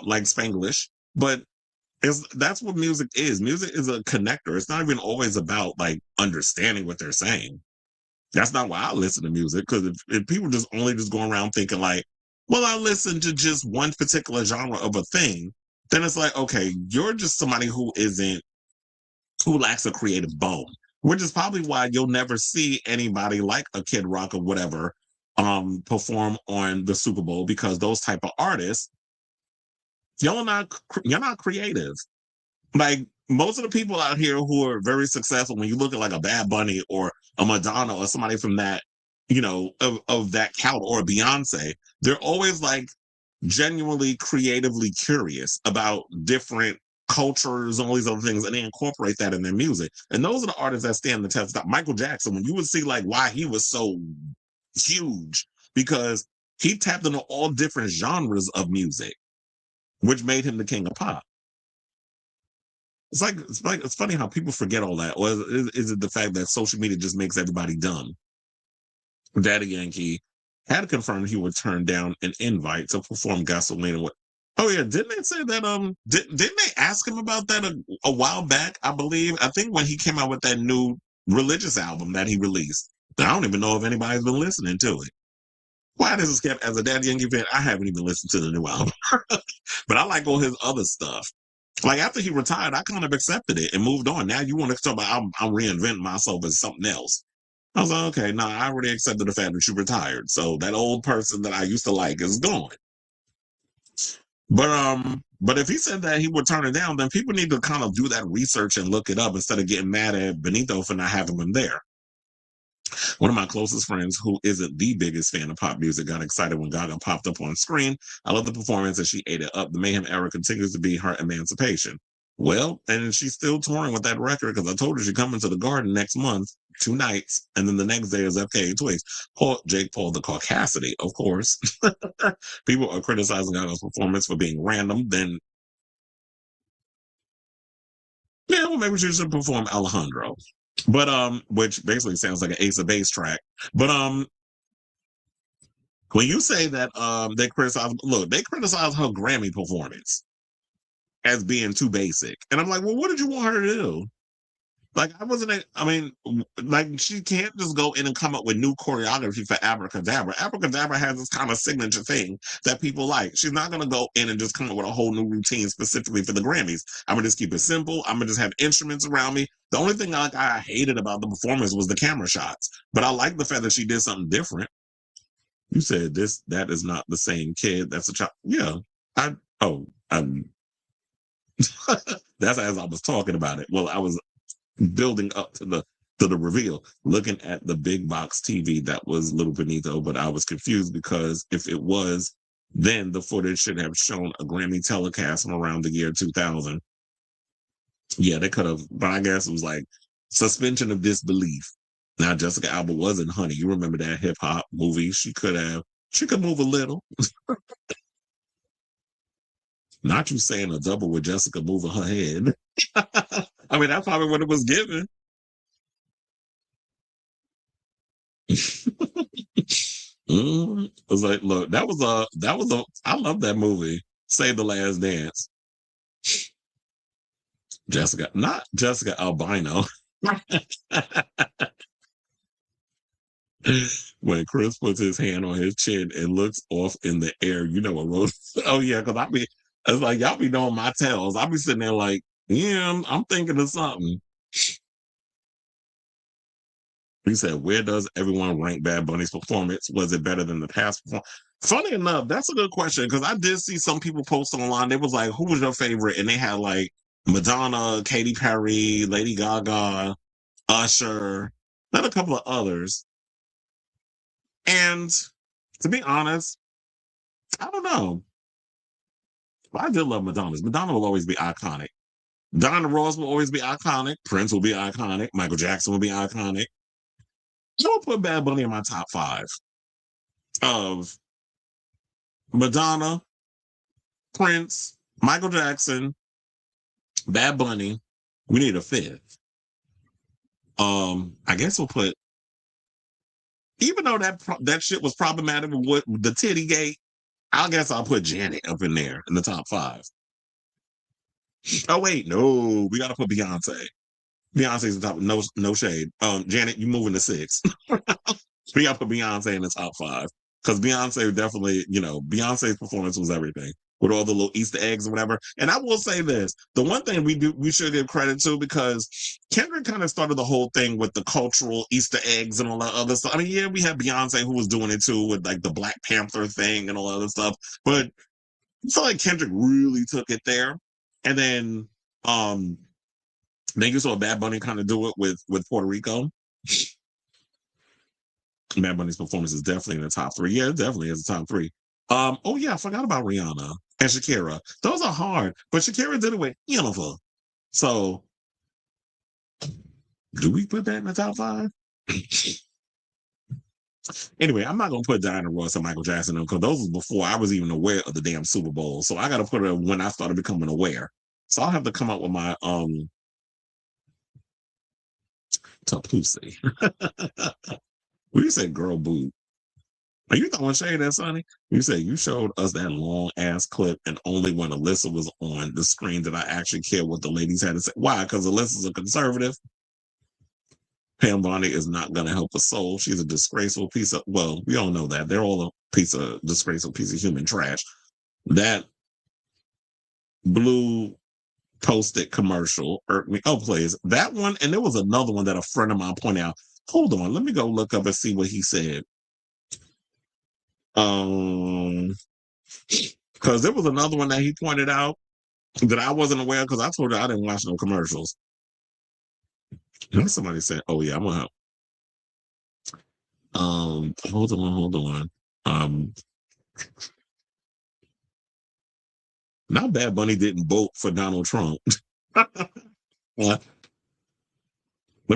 like Spanglish. But that's what music is. Music is a connector. It's not even always about like understanding what they're saying. That's not why I listen to music, because if people just go around thinking like, well, I listen to just one particular genre of a thing, then it's like, okay, you're just somebody who isn't who lacks a creative bone, which is probably why you'll never see anybody like a Kid Rock or whatever perform on the Super Bowl, because those type of artists, you're not creative. Like most of the people out here who are very successful, when you look at like a Bad Bunny or a Madonna or somebody from that, of that caliber, or a Beyonce, they're always like genuinely creatively curious about different cultures and all these other things, and they incorporate that in their music. And those are the artists that stand the test of time. Michael Jackson, when you would see like why he was so huge, because he tapped into all different genres of music, which made him the king of pop. It's funny how people forget all that. Or is it the fact that social media just makes everybody dumb? Daddy Yankee had confirmed he would turn down an invite to perform Gasoline. Oh yeah, didn't they say that? Didn't they ask him about that a while back? I believe. I think when he came out with that new religious album that he released. I don't even know if anybody's been listening to it. Why does this kept as a Daddy Yankee fan? I haven't even listened to the new album, but I like all his other stuff. Like after he retired, I kind of accepted it and moved on. Now you want to talk about I'm reinventing myself as something else. I was like, okay, no, I already accepted the fact that you retired. So that old person that I used to like is gone. But if he said that he would turn it down, then people need to kind of do that research and look it up instead of getting mad at Benito for not having him there. One of my closest friends, who isn't the biggest fan of pop music, got excited when Gaga popped up on screen. I love the performance and she ate it up. The Mayhem era continues to be her emancipation. Well, and she's still touring with that record, because I told her she's coming to the Garden next month, 2 nights, and then the next day is FKA Twigs. Jake Paul, the Caucasity, of course. People are criticizing Gaga's performance for being random. Then, yeah, well, maybe she should perform Alejandro. But which basically sounds like an Ace of Base track. But when you say that they criticize her Grammy performance as being too basic, and I'm like, well, what did you want her to do? Like, like she can't just go in and come up with new choreography for Abracadabra. Abracadabra has this kind of signature thing that people like. She's not going to go in and just come up with a whole new routine specifically for the Grammys. I'm going to just keep it simple. I'm going to just have instruments around me. The only thing I hated about the performance was the camera shots. But I like the fact that she did something different. You said that is not the same kid. That's a child. Yeah. That's as I was talking about it. Well, I was building up to the reveal, looking at the big box TV that was Little Benito, but I was confused because if it was, then the footage should have shown a Grammy telecast from around the year 2000. Yeah, they could have, but I guess it was like suspension of disbelief. Now, Jessica Alba was in Honey. You remember that hip hop movie? She could move a little. Not you saying a double with Jessica moving her head. I mean, that's probably what it was given. I was like, look, that was a, I love that movie. Save the Last Dance. Not Jessica Albino. When Chris puts his hand on his chin and looks off in the air, you know what Rose? Oh yeah, because it's like y'all be knowing my tells. I'll be sitting there like, yeah, I'm thinking of something. He said, where does everyone rank Bad Bunny's performance? Was it better than the past performance? Funny enough, that's a good question, because I did see some people post online. They was like, who was your favorite? And they had like Madonna, Katy Perry, Lady Gaga, Usher, then a couple of others. And to be honest, I don't know. But I did love Madonna's. Madonna will always be iconic. Diana Ross will always be iconic. Prince will be iconic. Michael Jackson will be iconic. I will put Bad Bunny in my top 5 of Madonna, Prince, Michael Jackson, Bad Bunny. We need a 5th. I guess we'll put, even though that shit was problematic with the titty gate, I guess I'll put Janet up in there in the top 5. Oh wait, no, we gotta put Beyonce. Beyonce's the top. No shade. Janet, you moving to 6. We gotta put Beyonce in the top 5 because Beyonce definitely, Beyonce's performance was everything. with all the little Easter eggs and whatever. And I will say this, the one thing we should give credit to, because Kendrick kind of started the whole thing with the cultural Easter eggs and all that other stuff. I mean, yeah, we had Beyonce who was doing it too with like the Black Panther thing and all that other stuff. But I feel like Kendrick really took it there. And then you saw Bad Bunny kind of do it with Puerto Rico. Bad Bunny's performance is definitely in the top 3. Yeah, it definitely is the top 3. Oh yeah, I forgot about Rihanna and Shakira. Those are hard, but Shakira did it with Jennifer. So, do we put that in the top 5? Anyway, I'm not gonna put Diana Ross and Michael Jackson in, because those was before I was even aware of the damn Super Bowl. So I got to put it when I started becoming aware. So I'll have to come up with my Tapusi. When you say girl boob, are you throwing shade at Sonny? You say you showed us that long ass clip, and only when Alyssa was on the screen did I actually care what the ladies had to say. Why? Because Alyssa's a conservative. Pam Bondi is not going to help a soul. She's a disgraceful piece of, well, we all know that. They're all a disgraceful piece of human trash. That blue Post-it commercial irked me. Oh, please. That one, and there was another one that a friend of mine pointed out. Hold on, let me go look up and see what he said. Because there was another one that he pointed out that I wasn't aware, because I told her I didn't watch no commercials. And somebody said, oh yeah, I'm gonna hold on. Not Bad Bunny didn't vote for Donald Trump. Let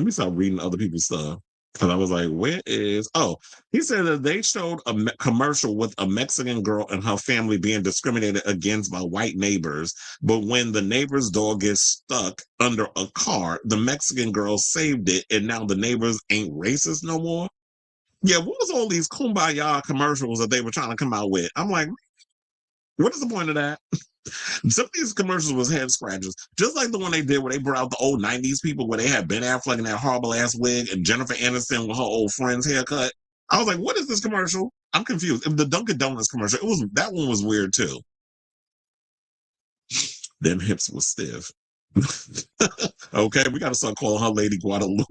me stop reading other people's stuff. Because I was like, where is... Oh, he said that they showed a commercial with a Mexican girl and her family being discriminated against by white neighbors. But when the neighbor's dog gets stuck under a car, the Mexican girl saved it, and now the neighbors ain't racist no more. Yeah, what was all these kumbaya commercials that they were trying to come out with? I'm like, what is the point of that? Some of these commercials was head scratchers, just like the one they did where they brought out the old 90s people where they had Ben Affleck in that horrible ass wig and Jennifer Aniston with her old friend's haircut. I was like, what is this commercial? I'm confused. The Dunkin' Donuts commercial, that one was weird too. Them hips was stiff. Okay, we gotta start calling her Lady Guadalupe.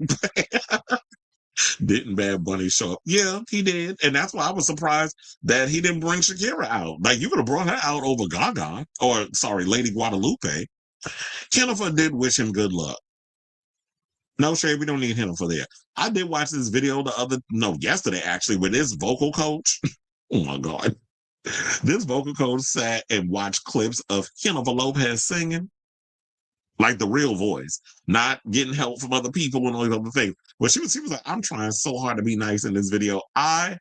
Didn't Bad Bunny show up? Yeah, he did. And that's why I was surprised that he didn't bring Shakira out. Like, you could have brought her out over Gaga, or, sorry, Lady Guadalupe. Jennifer did wish him good luck. No, Sherri, we don't need Jennifer there. I did watch this video yesterday, actually, with this vocal coach. Oh, my God. This vocal coach sat and watched clips of Jennifer Lopez singing. Like the real voice, not getting help from other people and all these other things. But she was like, I'm trying so hard to be nice in this video. I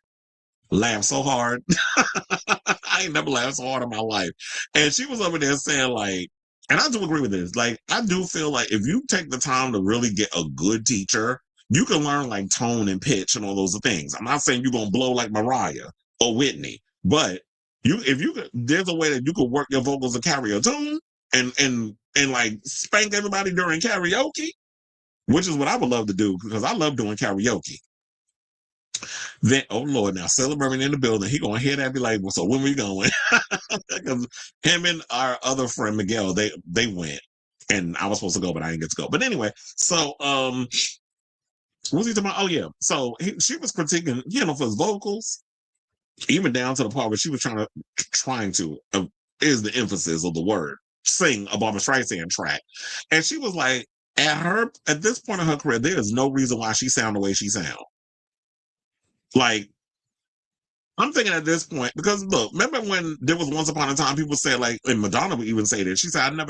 laughed so hard. I ain't never laughed so hard in my life. And she was over there saying like, and I do agree with this. Like, I do feel like if you take the time to really get a good teacher, you can learn like tone and pitch and all those things. I'm not saying you're going to blow like Mariah or Whitney, but there's a way that you can work your vocals to carry a tune and like spank everybody during karaoke, which is what I would love to do, because I love doing karaoke. Then, oh Lord, now celebrating in the building, he gonna hear that and be like, well, so when we going? Because him and our other friend Miguel, they went, and I was supposed to go, but I didn't get to go. But anyway, so what was he talking about? Oh yeah, so she was critiquing, for his vocals, even down to the part where she was trying to is the emphasis of the word, sing a Barbra Streisand track. And she was like, at this point in her career, there is no reason why she sound the way she sound. Like, I'm thinking at this point, because look, remember when there was once upon a time people said, like, and Madonna would even say that, she said, I know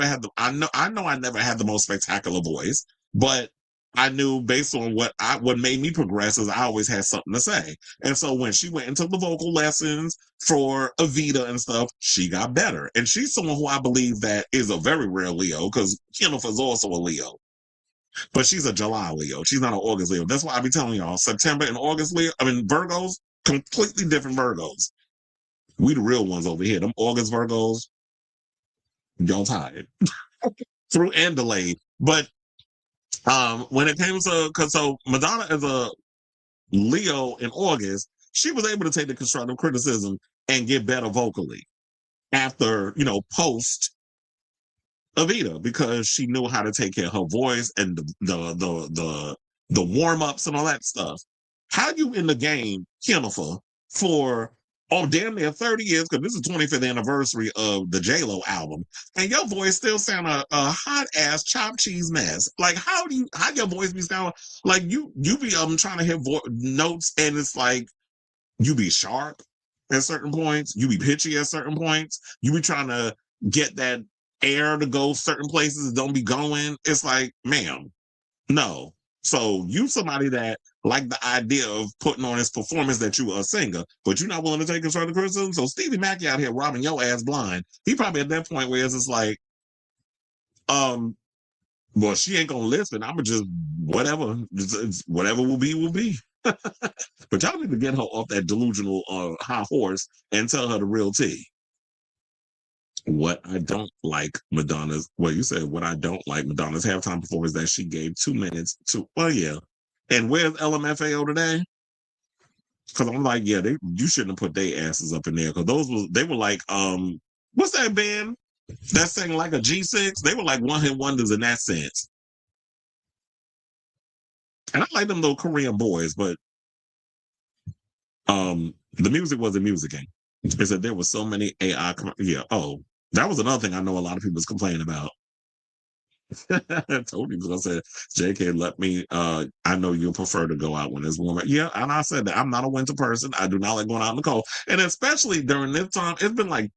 I never had the most spectacular voice, but I knew based on what made me progress is I always had something to say. And so when she went into the vocal lessons for Evita and stuff, she got better. And she's someone who I believe that is a very rare Leo, because Jennifer's also a Leo. But she's a July Leo. She's not an August Leo. That's why I be telling y'all, September and August Leo, Virgos, completely different Virgos. We the real ones over here. Them August Virgos, y'all tired. Through and delayed. But when it came to, so Madonna as a Leo in August, she was able to take the constructive criticism and get better vocally. after, post Evita, because she knew how to take care of her voice and the warm-ups and all that stuff. How you in the game, Jennifer, for damn near 30 years, because this is the 25th anniversary of the J-Lo album, and your voice still sound a hot-ass chopped cheese mess. Like, how your voice be sound like you be trying to hit notes, and it's like you be sharp at certain points, you be pitchy at certain points, you be trying to get that air to go certain places, don't be going. It's like, ma'am, no. So you somebody that like the idea of putting on this performance that you are a singer, but you're not willing to take constructive criticism. So Stevie Mackey out here robbing your ass blind. He probably at that point where it's just like, well, she ain't gonna listen. I'ma just whatever. It's whatever will be, will be. But y'all need to get her off that delusional high horse and tell her the real tea. What I don't like Madonna's, you said what I don't like Madonna's halftime performance that she gave 2 minutes to, yeah. And where's LMFAO today? Because I'm like, yeah, you shouldn't have put their asses up in there, because they were like, what's that band that sang like a G6? They were like one-hit wonders in that sense. And I like them little Korean boys, but the music wasn't musicking. It said there was so many AI. That was another thing I know a lot of people was complaining about. I told you, because I said, JK, let me, I know you'll prefer to go out when it's warmer. Yeah, and I said that I'm not a winter person. I do not like going out in the cold. And especially during this time, it's been like,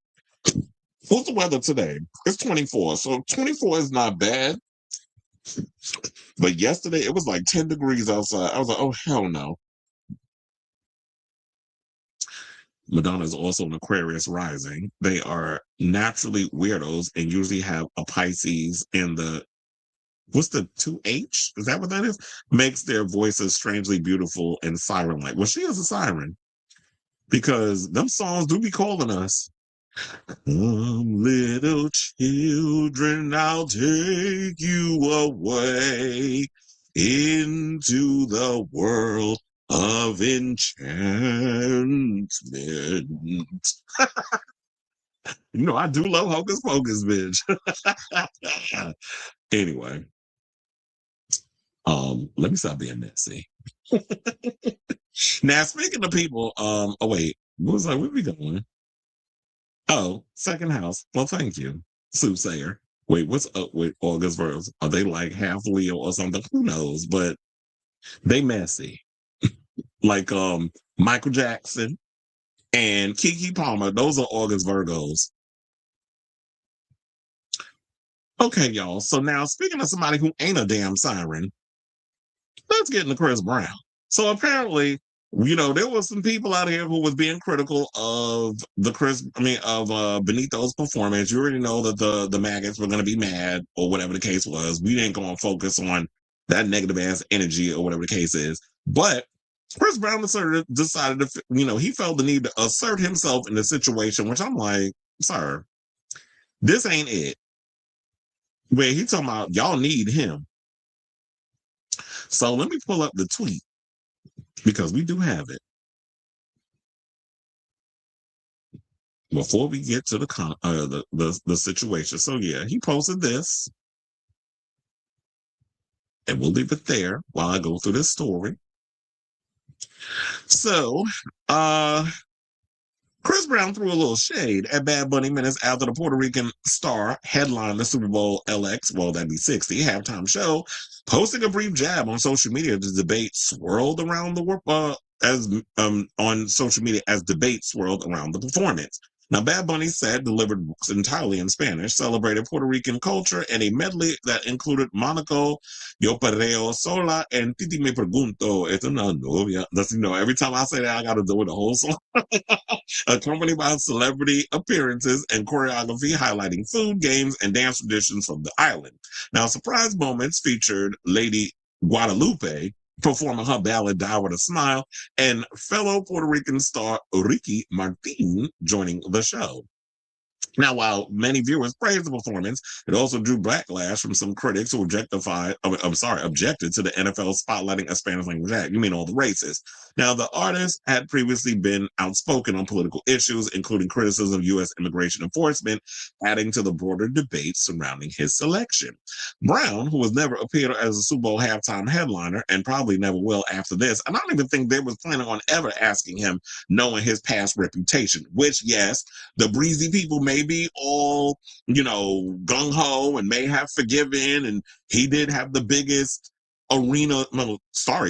what's the weather today? It's 24. So 24 is not bad. But yesterday, it was like 10 degrees outside. I was like, oh, hell no. Madonna is also an Aquarius rising. They are naturally weirdos and usually have a Pisces in the, what's the 2H? Is that what that is? Makes their voices strangely beautiful and siren-like. Well, she is a siren, because them songs do be calling us. Come, little children, I'll take you away into the world of enchantment. I do love Hocus Pocus, bitch. Anyway, let me stop being messy. Now, speaking of people, where we going? Oh, second house. Well, thank you, soothsayer. Wait, what's up with August Verse? Are they like half Leo or something? Who knows? But they messy. Like Michael Jackson and Keke Palmer, those are August Virgos. Okay, y'all. So now, speaking of somebody who ain't a damn siren, let's get into Chris Brown. So apparently, there was some people out here who was being critical of Benito's performance. You already know that the maggots were going to be mad, or whatever the case was. We ain't going to focus on that negative ass energy or whatever the case is. But Chris Brown decided to, he felt the need to assert himself in the situation, which I'm like, sir, this ain't it. Where he talking about y'all need him. So let me pull up the tweet, because we do have it. Before we get to the situation. So yeah, he posted this. And we'll leave it there while I go through this story. So, Chris Brown threw a little shade at Bad Bunny minutes after the Puerto Rican star headlined the Super Bowl LX, well, that'd be 60, halftime show, posting a brief jab on social media. The debate swirled around the on social media as debate swirled around the performance. Now, Bad Bunny delivered entirely in Spanish, celebrated Puerto Rican culture, and a medley that included Monaco, Yo Perreo Sola, and Titi Me Pregunto, Es una novia. That's, every time I say that, I got to do it the whole song. Accompanied by celebrity appearances and choreography highlighting food, games, and dance traditions from the island. Now, surprise moments featured Lady Guadalupe performing her ballad Die With a Smile, and fellow Puerto Rican star Ricky Martin joining the show. Now, while many viewers praised the performance, it also drew backlash from some critics who objected to the NFL spotlighting a Spanish language act. You mean all the races. Now, the artist had previously been outspoken on political issues, including criticism of U.S. immigration enforcement, adding to the broader debate surrounding his selection. Brown, who has never appeared as a Super Bowl halftime headliner and probably never will after this, and I don't even think they was planning on ever asking him, knowing his past reputation, which, yes, the breezy people may be all, gung-ho and may have forgiven, and he did have the biggest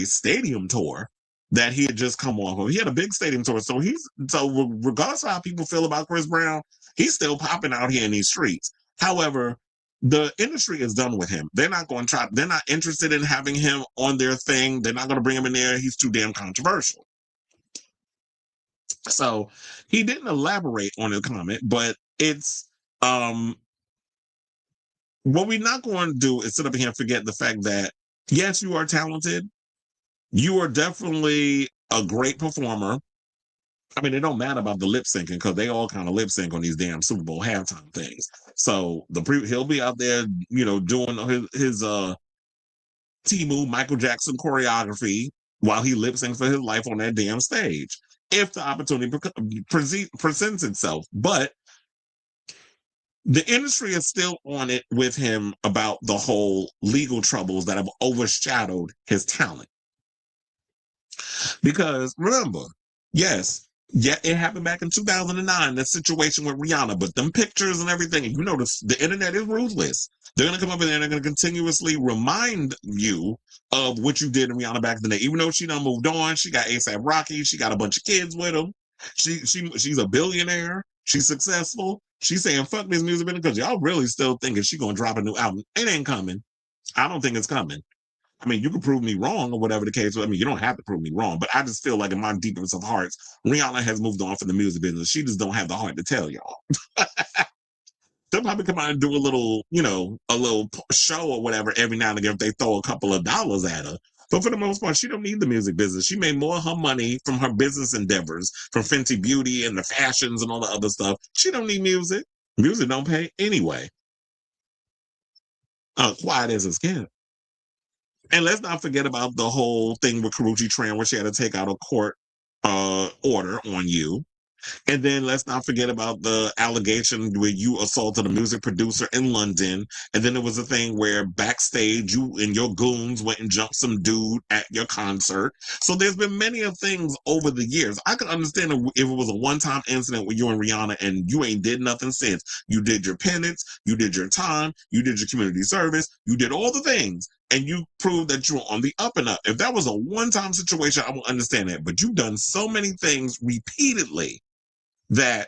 stadium tour that he had just come off of. He had a big stadium tour, so regardless of how people feel about Chris Brown, he's still popping out here in these streets. However, the industry is done with him. They're not interested in having him on their thing. They're not going to bring him in there. He's too damn controversial. So he didn't elaborate on the comment, but it's what we're not going to do is sit up here and forget the fact that, yes, you are talented. You are definitely a great performer. I mean, it don't matter about the lip syncing because they all kind of lip sync on these damn Super Bowl halftime things. So he'll be out there, doing his T-Move Michael Jackson choreography while he lip syncs for his life on that damn stage, if the opportunity presents itself. But the industry is still on it with him about the whole legal troubles that have overshadowed his talent. Because remember, yes, it happened back in 2009, that situation with Rihanna, but them pictures and everything, and the internet is ruthless. They're going to come up in there and they're going to continuously remind you of what you did in Rihanna back in the day. Even though she done moved on, she got A$AP Rocky, she got a bunch of kids with him. She's a billionaire. She's successful. She's saying, fuck this music business, because y'all really still thinking she's going to drop a new album. It ain't coming. I don't think it's coming. I mean, you can prove me wrong or whatever the case. I mean, you don't have to prove me wrong, but I just feel like in my deepest of hearts, Rihanna has moved on from the music business. She just don't have the heart to tell y'all. They'll probably come out and do a little show or whatever every now and again if they throw a couple of dollars at her. But for the most part, she don't need the music business. She made more of her money from her business endeavors, from Fenty Beauty and the fashions and all the other stuff. She don't need music. Music don't pay anyway. Quiet as it's kept. And let's not forget about the whole thing with Karrueche Tran, where she had to take out a court order on you. And then let's not forget about the allegation where you assaulted a music producer in London. And then there was a thing where backstage, you and your goons went and jumped some dude at your concert. So there's been many of things over the years. I could understand if it was a one-time incident with you and Rihanna and you ain't did nothing since. You did your penance, you did your time, you did your community service, you did all the things. And you proved that you were on the up and up. If that was a one-time situation, I will understand that. But you've done so many things repeatedly that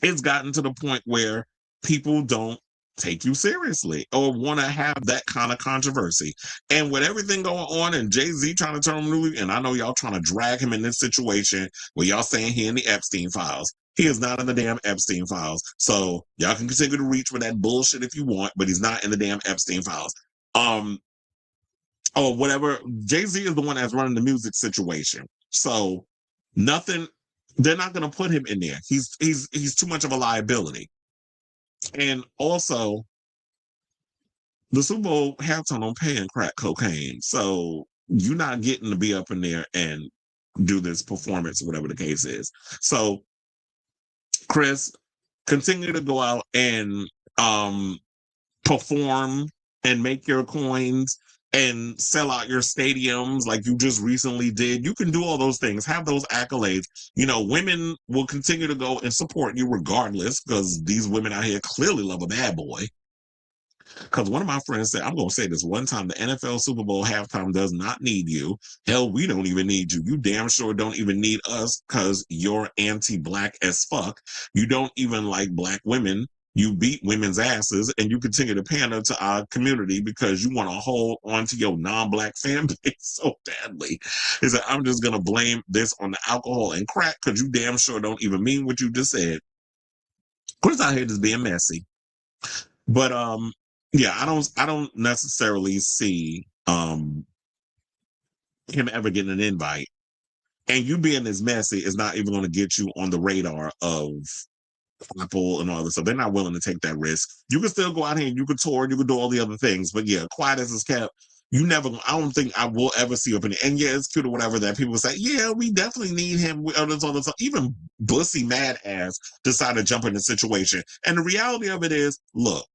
it's gotten to the point where people don't take you seriously or want to have that kind of controversy. And with everything going on and Jay-Z trying to turn him, and I know y'all trying to drag him in this situation where y'all saying he in the Epstein files. He is not in the damn Epstein files. So y'all can continue to reach for that bullshit if you want, but he's not in the damn Epstein files. Or whatever. Jay-Z is the one that's running the music situation. So nothing. They're not going to put him in there. He's too much of a liability. And also, the Super Bowl halftime don't pay in crack cocaine. So you're not getting to be up in there and do this performance, whatever the case is. So, Chris, continue to go out and perform and make your coins and sell out your stadiums like you just recently did. You can do all those things, have those accolades. Women will continue to go and support you regardless, because these women out here clearly love a bad boy. Because one of my friends said, I'm going to say this one time, the NFL Super Bowl halftime does not need you. Hell, we don't even need you. You damn sure don't even need us, because you're anti-black as fuck. You don't even like black women. You beat women's asses, and you continue to pander to our community because you want to hold on to your non-black fan base so badly. He said, I'm just going to blame this on the alcohol and crack because you damn sure don't even mean what you just said. Chris out here just being messy. But yeah, I don't necessarily see him ever getting an invite. And you being this messy is not even going to get you on the radar of Apple and all this stuff. They're not willing to take that risk. You can still go out here and you can tour and you can do all the other things. But yeah, quiet as it's kept. You never, I don't think I will ever see up in it. And yeah, it's cute or whatever that people say, yeah, we definitely need him. All this. Even Bussy Mad Ass decided to jump in the situation. And the reality of it is, look,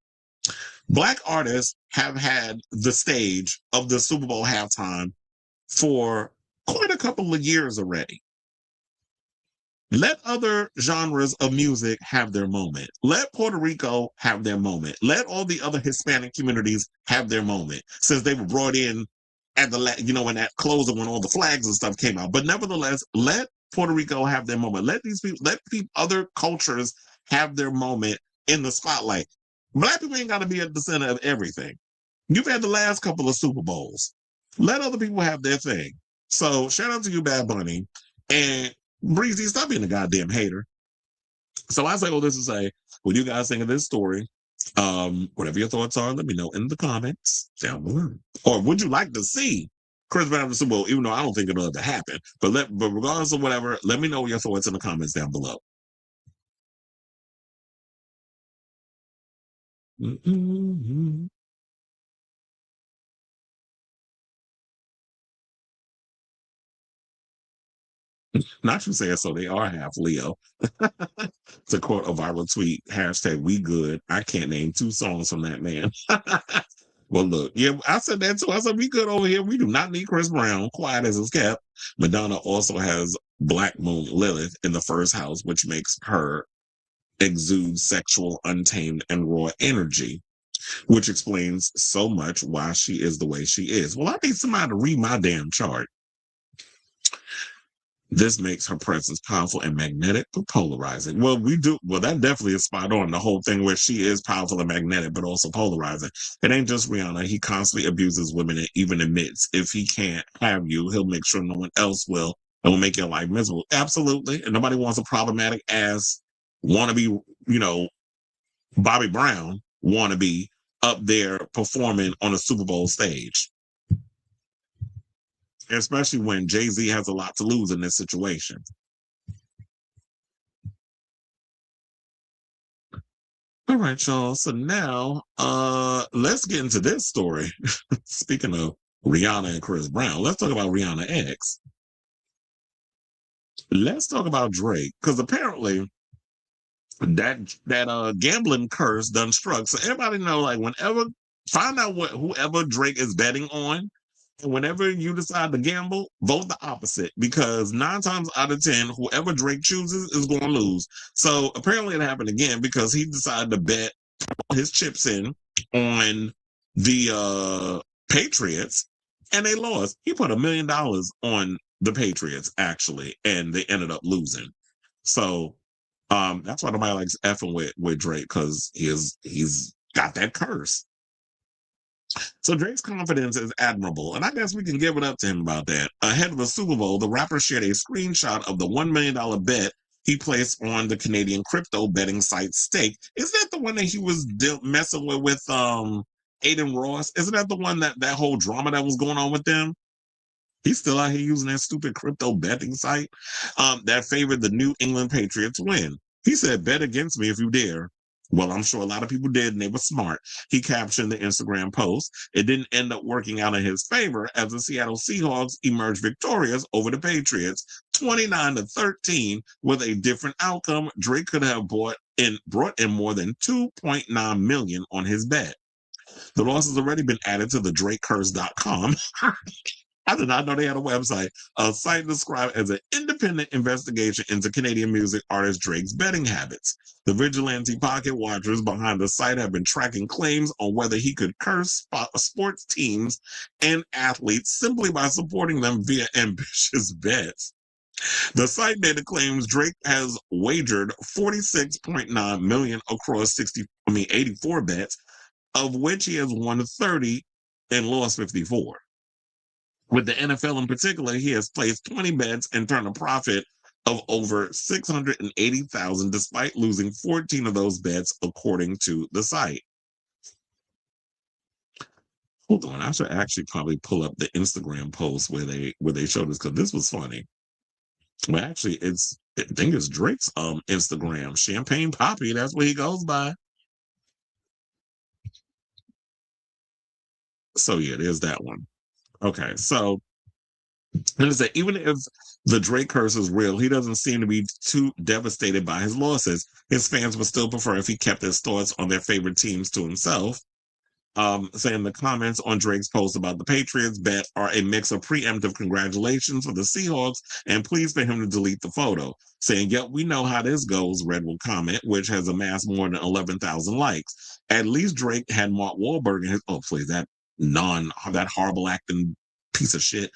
Black artists have had the stage of the Super Bowl halftime for quite a couple of years already. Let other genres of music have their moment. Let Puerto Rico have their moment. Let all the other Hispanic communities have their moment, since they were brought in at the, when that closing, when all the flags and stuff came out. But nevertheless, let Puerto Rico have their moment. Let these people, other cultures have their moment in the spotlight. Black people ain't got to be at the center of everything. You've had the last couple of Super Bowls. Let other people have their thing. So shout out to you, Bad Bunny. And Breezy, stop being a goddamn hater. So I say all this to say, what do you guys think of this story? Whatever your thoughts are, let me know in the comments down below. Or would you like to see Chris Brown in the Super Bowl, even though I don't think it'll ever happen? But regardless of whatever, let me know your thoughts in the comments down below. Not you saying so, they are half Leo. To quote a viral tweet, hashtag we good. I can't name 2 songs from that man. Well, look, yeah, I said that too. I said we good over here. We do not need Chris Brown. Quiet as it's kept. Madonna also has Black Moon Lilith in the first house, which makes her exude sexual, untamed, and raw energy, which explains so much why she is the way she is. Well, I need somebody to read my damn chart. This makes her presence powerful and magnetic, but polarizing. Well, that definitely is spot on. The whole thing where she is powerful and magnetic, but also polarizing. It ain't just Rihanna. He constantly abuses women and even admits if he can't have you, he'll make sure no one else will, and will make your life miserable. Absolutely. And nobody wants a problematic ass wannabe, Bobby Brown wannabe up there performing on a Super Bowl stage. Especially when Jay-Z has a lot to lose in this situation. All right, y'all. So now, let's get into this story. Speaking of Rihanna and Chris Brown, let's talk about Rihanna X. Let's talk about Drake, because apparently that gambling curse done struck. So everybody know, find out whoever Drake is betting on. And whenever you decide to gamble, vote the opposite, because 9 times out of 10, whoever Drake chooses is going to lose. So apparently it happened again because he decided to bet his chips in on the Patriots, and they lost. He put $1 million on the Patriots, actually, and they ended up losing. So that's why nobody likes effing with Drake, because he's got that curse. So Drake's confidence is admirable, and I guess we can give it up to him about that. Ahead of the Super Bowl, the rapper shared a screenshot of the $1 million bet he placed on the Canadian crypto betting site Stake. Is that the one that he was messing with Aiden Ross? Isn't that the one that whole drama that was going on with them? He's still out here using that stupid crypto betting site that favored the New England Patriots win. He said, bet against me if you dare. Well, I'm sure a lot of people did, and they were smart. He captioned the Instagram post. It didn't end up working out in his favor as the Seattle Seahawks emerged victorious over the Patriots, 29-13, with a different outcome. Drake could have brought in more than $2.9 million on his bet. The loss has already been added to the DrakeCurse.com. I did not know they had a website, a site described as an independent investigation into Canadian music artist Drake's betting habits. The vigilante pocket watchers behind the site have been tracking claims on whether he could curse sports teams and athletes simply by supporting them via ambitious bets. The site data claims Drake has wagered $46.9 million across 84 bets, of which he has won 30 and lost 54. With the NFL in particular, he has placed 20 bets and turned a profit of over $680,000, despite losing 14 of those bets, according to the site. Hold on, I should actually probably pull up the Instagram post where they showed this, because this was funny. Well, actually, I think it's Drake's Instagram. Champagne Poppy, that's what he goes by. So yeah, there's that one. Okay, so and it's that even if the Drake curse is real, he doesn't seem to be too devastated by his losses. His fans would still prefer if he kept his thoughts on their favorite teams to himself. Saying the comments on Drake's post about the Patriots bet are a mix of preemptive congratulations for the Seahawks and pleas for him to delete the photo. Saying, yep, we know how this goes, Red will comment, which has amassed more than 11,000 likes. At least Drake had Mark Wahlberg in his, oh, please, that horrible acting piece of shit,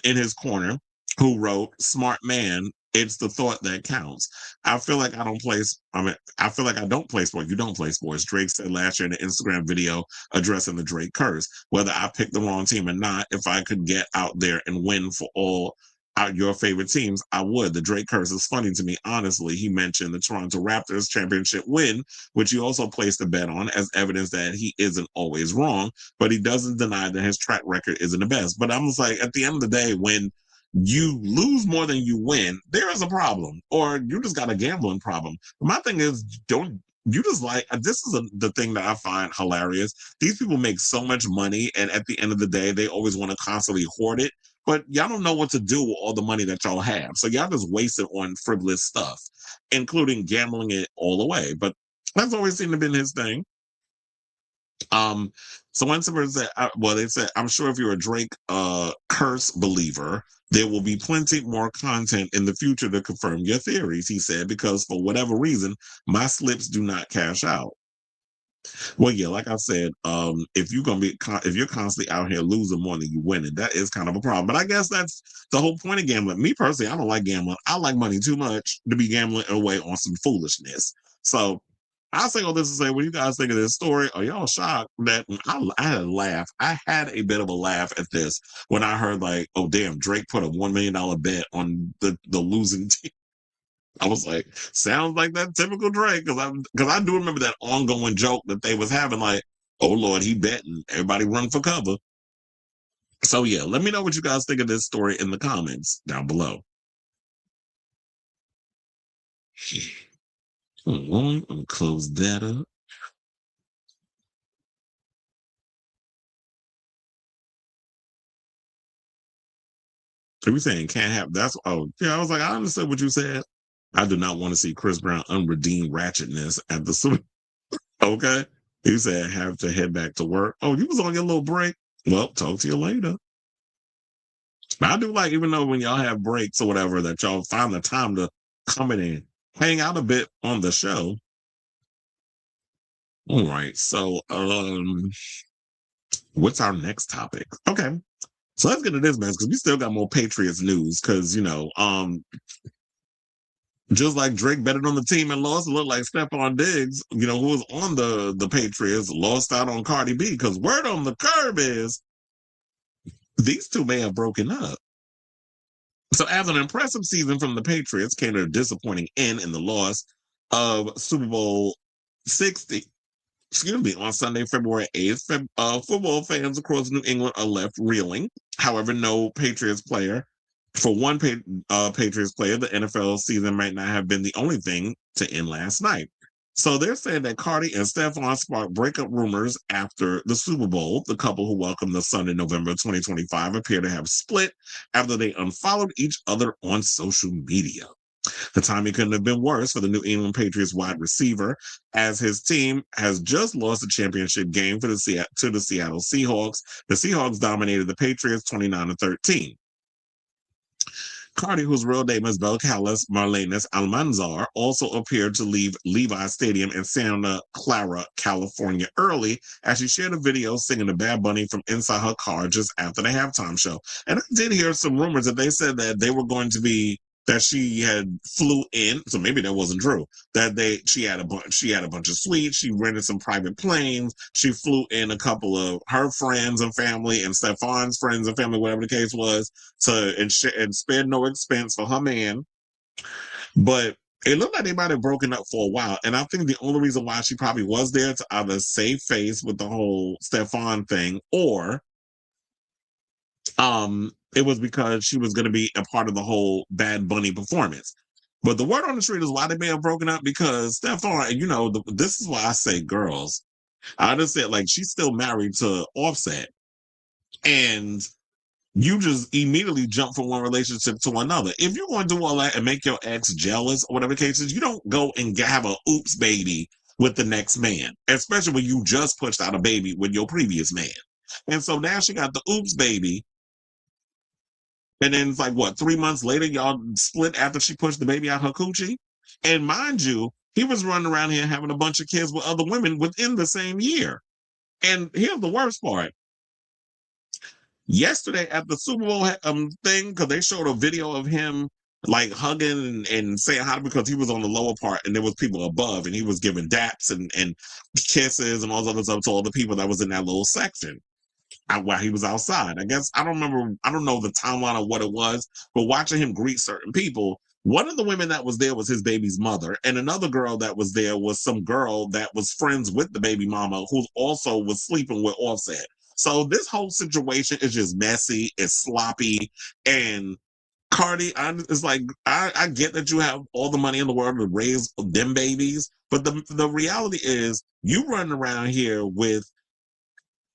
in his corner, who wrote, smart man, it's the thought that counts. I feel like I don't play sports. You don't play sports. Drake said last year in an Instagram video addressing the Drake curse. Whether I picked the wrong team or not, if I could get out there and win for all out your favorite teams, I would. The Drake curse is funny to me, honestly. He mentioned the Toronto Raptors championship win, which he also placed a bet on as evidence that he isn't always wrong, but he doesn't deny that his track record isn't the best. But I'm just like, at the end of the day, when you lose more than you win, there is a problem, or you just got a gambling problem. But my thing is, this is the thing that I find hilarious. These people make so much money, and at the end of the day, they always want to constantly hoard it. But y'all don't know what to do with all the money that y'all have. So y'all just waste it on frivolous stuff, including gambling it all away. But that's always seemed to have been his thing. So one person said, they said, I'm sure if you're a Drake curse believer, there will be plenty more content in the future to confirm your theories, he said, because for whatever reason, my slips do not cash out. Well, yeah, like I said, if you're constantly out here losing more than you winning, that is kind of a problem. But I guess that's the whole point of gambling. Me personally, I don't like gambling. I like money too much to be gambling away on some foolishness. So I'll say all this to say, what do you guys think of this story? Are y'all shocked that I had a laugh? I had a bit of a laugh at this when I heard like, oh damn, Drake put a $1 million bet on the losing team. I was like, sounds like that typical Drake, because I do remember that ongoing joke that they was having, like, oh Lord, he betting, everybody run for cover. So yeah, let me know what you guys think of this story in the comments down below. I'm gonna close that up. Are we saying can't have? I was like, I understood what you said. I do not want to see Chris Brown unredeemed ratchetness at the Super. Okay, he said have to head back to work. Oh, you was on your little break. Well, talk to you later. But I do like, even though when y'all have breaks or whatever, that y'all find the time to come in and hang out a bit on the show. All right, so what's our next topic? Okay, so let's get to this, man, because we still got more Patriots news. Because just like Drake betted on the team and lost, it looked like Stefon Diggs, who was on the Patriots, lost out on Cardi B. Because word on the curb is these two may have broken up. So as an impressive season from the Patriots came to a disappointing end in the loss of Super Bowl 60. On Sunday, February 8th, football fans across New England are left reeling. However, no Patriots player. For one Patriots player, the NFL season might not have been the only thing to end last night. So they're saying that Cardi and Stefon sparked breakup rumors after the Super Bowl. The couple who welcomed the son in November 2025 appear to have split after they unfollowed each other on social media. The timing couldn't have been worse for the New England Patriots wide receiver, as his team has just lost a championship game to the Seattle Seahawks. The Seahawks dominated the Patriots 29-13. Cardi, whose real name is Belcalis Marlenis Almanzar, also appeared to leave Levi Stadium in Santa Clara, California early as she shared a video singing to Bad Bunny from inside her car just after the halftime show. And I did hear some rumors that they said that they were going to be, that she had flew in, so maybe that wasn't true, that she had a bunch of suites, she rented some private planes, she flew in a couple of her friends and family and Stefon's friends and family, whatever the case was, and spared no expense for her man. But it looked like they might have broken up for a while, and I think the only reason why she probably was there to either save face with the whole Stefon thing, or it was because she was going to be a part of the whole Bad Bunny performance. But the word on the street is why they may have broken up, because Stefon, and you know, this is why I say girls. I just said, like, she's still married to Offset. And you just immediately jump from one relationship to another. If you're going to do all that and make your ex jealous or whatever the case is, you don't go and have a oops baby with the next man, especially when you just pushed out a baby with your previous man. And so now she got the oops baby. And then it's like, what, 3 months later, y'all split after she pushed the baby out her coochie? And mind you, he was running around here having a bunch of kids with other women within the same year. And here's the worst part. Yesterday at the Super Bowl thing, because they showed a video of him like hugging and saying hi, because he was on the lower part and there was people above, and he was giving daps and kisses and all this other stuff to all the people that was in that little section while he was outside. I guess, I don't know the timeline of what it was, but watching him greet certain people, one of the women that was there was his baby's mother, and another girl that was there was some girl that was friends with the baby mama who also was sleeping with Offset. So this whole situation is just messy, it's sloppy, and Cardi, it's like, I get that you have all the money in the world to raise them babies, but the reality is you running around here with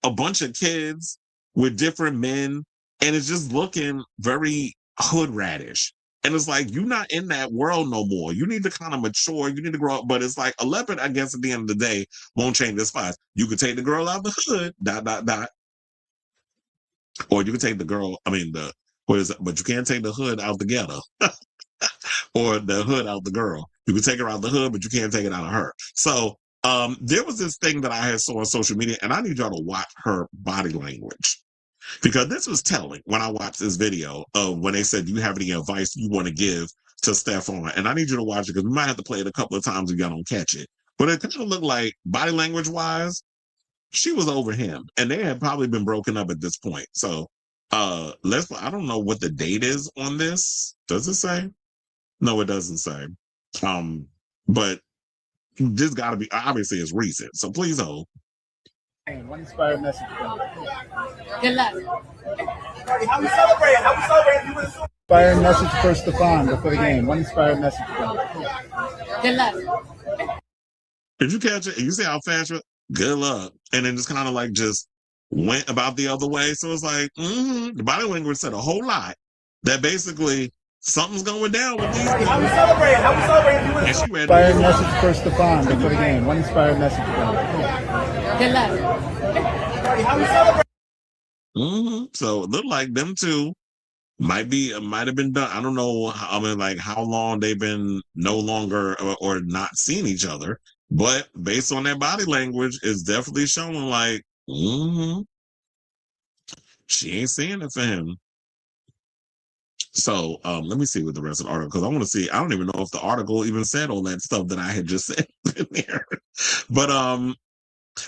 a bunch of kids with different men, and it's just looking very hood radish. And it's like, you're not in that world no more. You need to kind of mature. You need to grow up. But it's like, a leopard, I guess, at the end of the day, won't change this spice. You could take the girl out the hood, ... Or you could take the girl, but you can't take the hood out the ghetto. Or the hood out the girl. You can take her out the hood, but you can't take it out of her. So there was this thing that I had saw on social media, and I need y'all to watch her body language. Because this was telling when I watched this video of when they said, do you have any advice you want to give to Stefon? And I need you to watch it, because we might have to play it a couple of times if y'all don't catch it. But it kind of looked like, body language wise, she was over him, and they had probably been broken up at this point. So I don't know what the date is on this. Does it say? No, it doesn't say. But this got to be, obviously it's recent. So please hold. One inspired message. Good luck. How we celebrate? Inspired message for Stefon before the game. One inspired message. Good luck. Did you catch it? You see how fast you're? Good luck. And then just kind of like just went about the other way. So it's like, the body language said a whole lot that basically something's going down with these people. How we celebrate? And she read inspired message for Stefon before the game. One inspired message. Good luck. How we celebrate? So it looked like them two might have been done. I don't know. How long they've been no longer or not seeing each other. But based on their body language, it's definitely showing like, she ain't seeing it for him. So let me see what the rest of the article, because I want to see. I don't even know if the article even said all that stuff that I had just said in there. But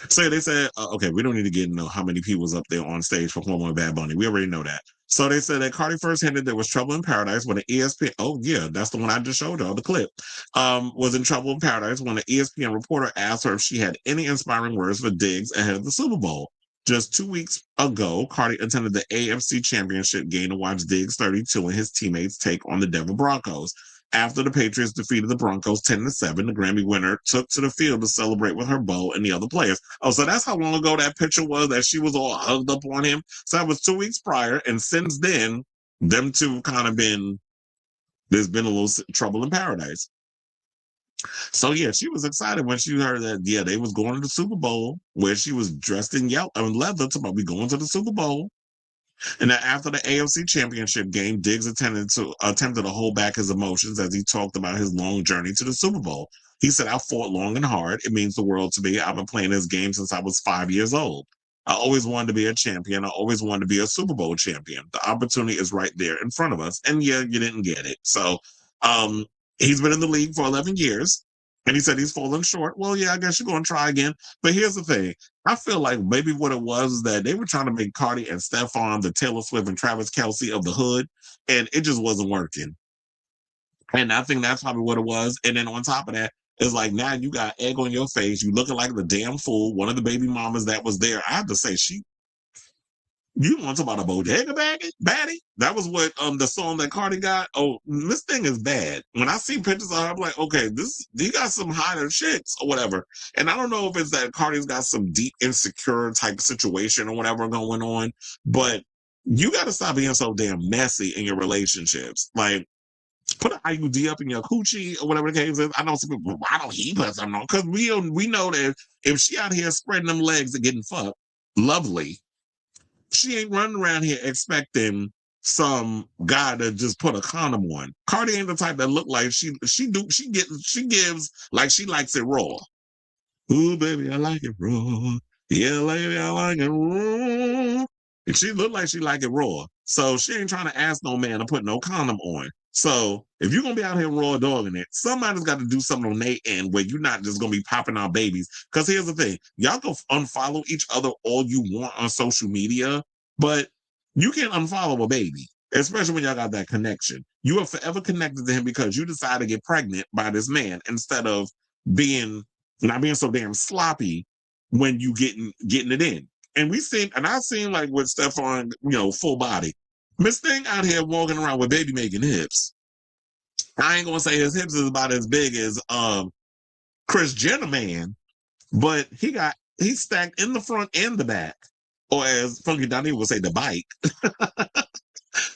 so they said, okay, we don't need to get into how many people was up there on stage performing with Bad Bunny. We already know that. So they said that Cardi first hinted there was trouble in paradise when the ESPN, oh yeah, that's the one I just showed y'all, the clip, was in trouble in paradise when the ESPN reporter asked her if she had any inspiring words for Diggs ahead of the Super Bowl. Just 2 weeks ago, Cardi attended the AFC Championship game to watch Diggs 32 and his teammates take on the Denver Broncos. After the Patriots defeated the Broncos 10-7, the Grammy winner took to the field to celebrate with her beau and the other players. Oh, so that's how long ago that picture was, that she was all hugged up on him. So that was 2 weeks prior, and since then, them two kind of there's been a little trouble in paradise. So yeah, she was excited when she heard that, yeah, they was going to the Super Bowl, where she was dressed in leather to be going to the Super Bowl. And then after the AFC Championship game, Diggs attempted to hold back his emotions as he talked about his long journey to the Super Bowl. He said, I fought long and hard. It means the world to me. I've been playing this game since I was 5 years old. I always wanted to be a champion. I always wanted to be a Super Bowl champion. The opportunity is right there in front of us. And yeah, you didn't get it. So he's been in the league for 11 years. And he said he's fallen short. Well, yeah, I guess you're going to try again. But here's the thing. I feel like maybe what it was is that they were trying to make Cardi and Stefon the Taylor Swift and Travis Kelce of the hood, and it just wasn't working. And I think that's probably what it was. And then on top of that, it's like, now you got egg on your face. You looking like the damn fool. One of the baby mamas that was there, I have to say, You want to talk about a bodega baddie? That was what the song that Cardi got. Oh, this thing is bad. When I see pictures of her, I'm like, okay, you got some hotter shits or whatever. And I don't know if it's that Cardi's got some deep insecure type of situation or whatever going on, but you got to stop being so damn messy in your relationships. Like, put an IUD up in your coochie or whatever the case is. I know some people, why don't he put something on? Because we know that if she out here spreading them legs and getting fucked, lovely. She ain't running around here expecting some guy to just put a condom on. Cardi ain't the type that look like she gives like she likes it raw. Ooh, baby, I like it raw. Yeah, baby, I like it raw. And she look like she like it raw. So she ain't trying to ask no man to put no condom on. So if you're gonna be out here raw dogging it, somebody's got to do something on their end where you're not just gonna be popping out babies. Because here's the thing, y'all can unfollow each other all you want on social media, but you can't unfollow a baby, especially when y'all got that connection. You are forever connected to him because you decided to get pregnant by this man instead of not being so damn sloppy when you getting it in. And I've seen like with Stefon, full body. Miss Thing out here walking around with baby making hips. I ain't gonna say his hips is about as big as Kris Jenner man, but he's stacked in the front and the back, or as Funky Donnie would say, the bike.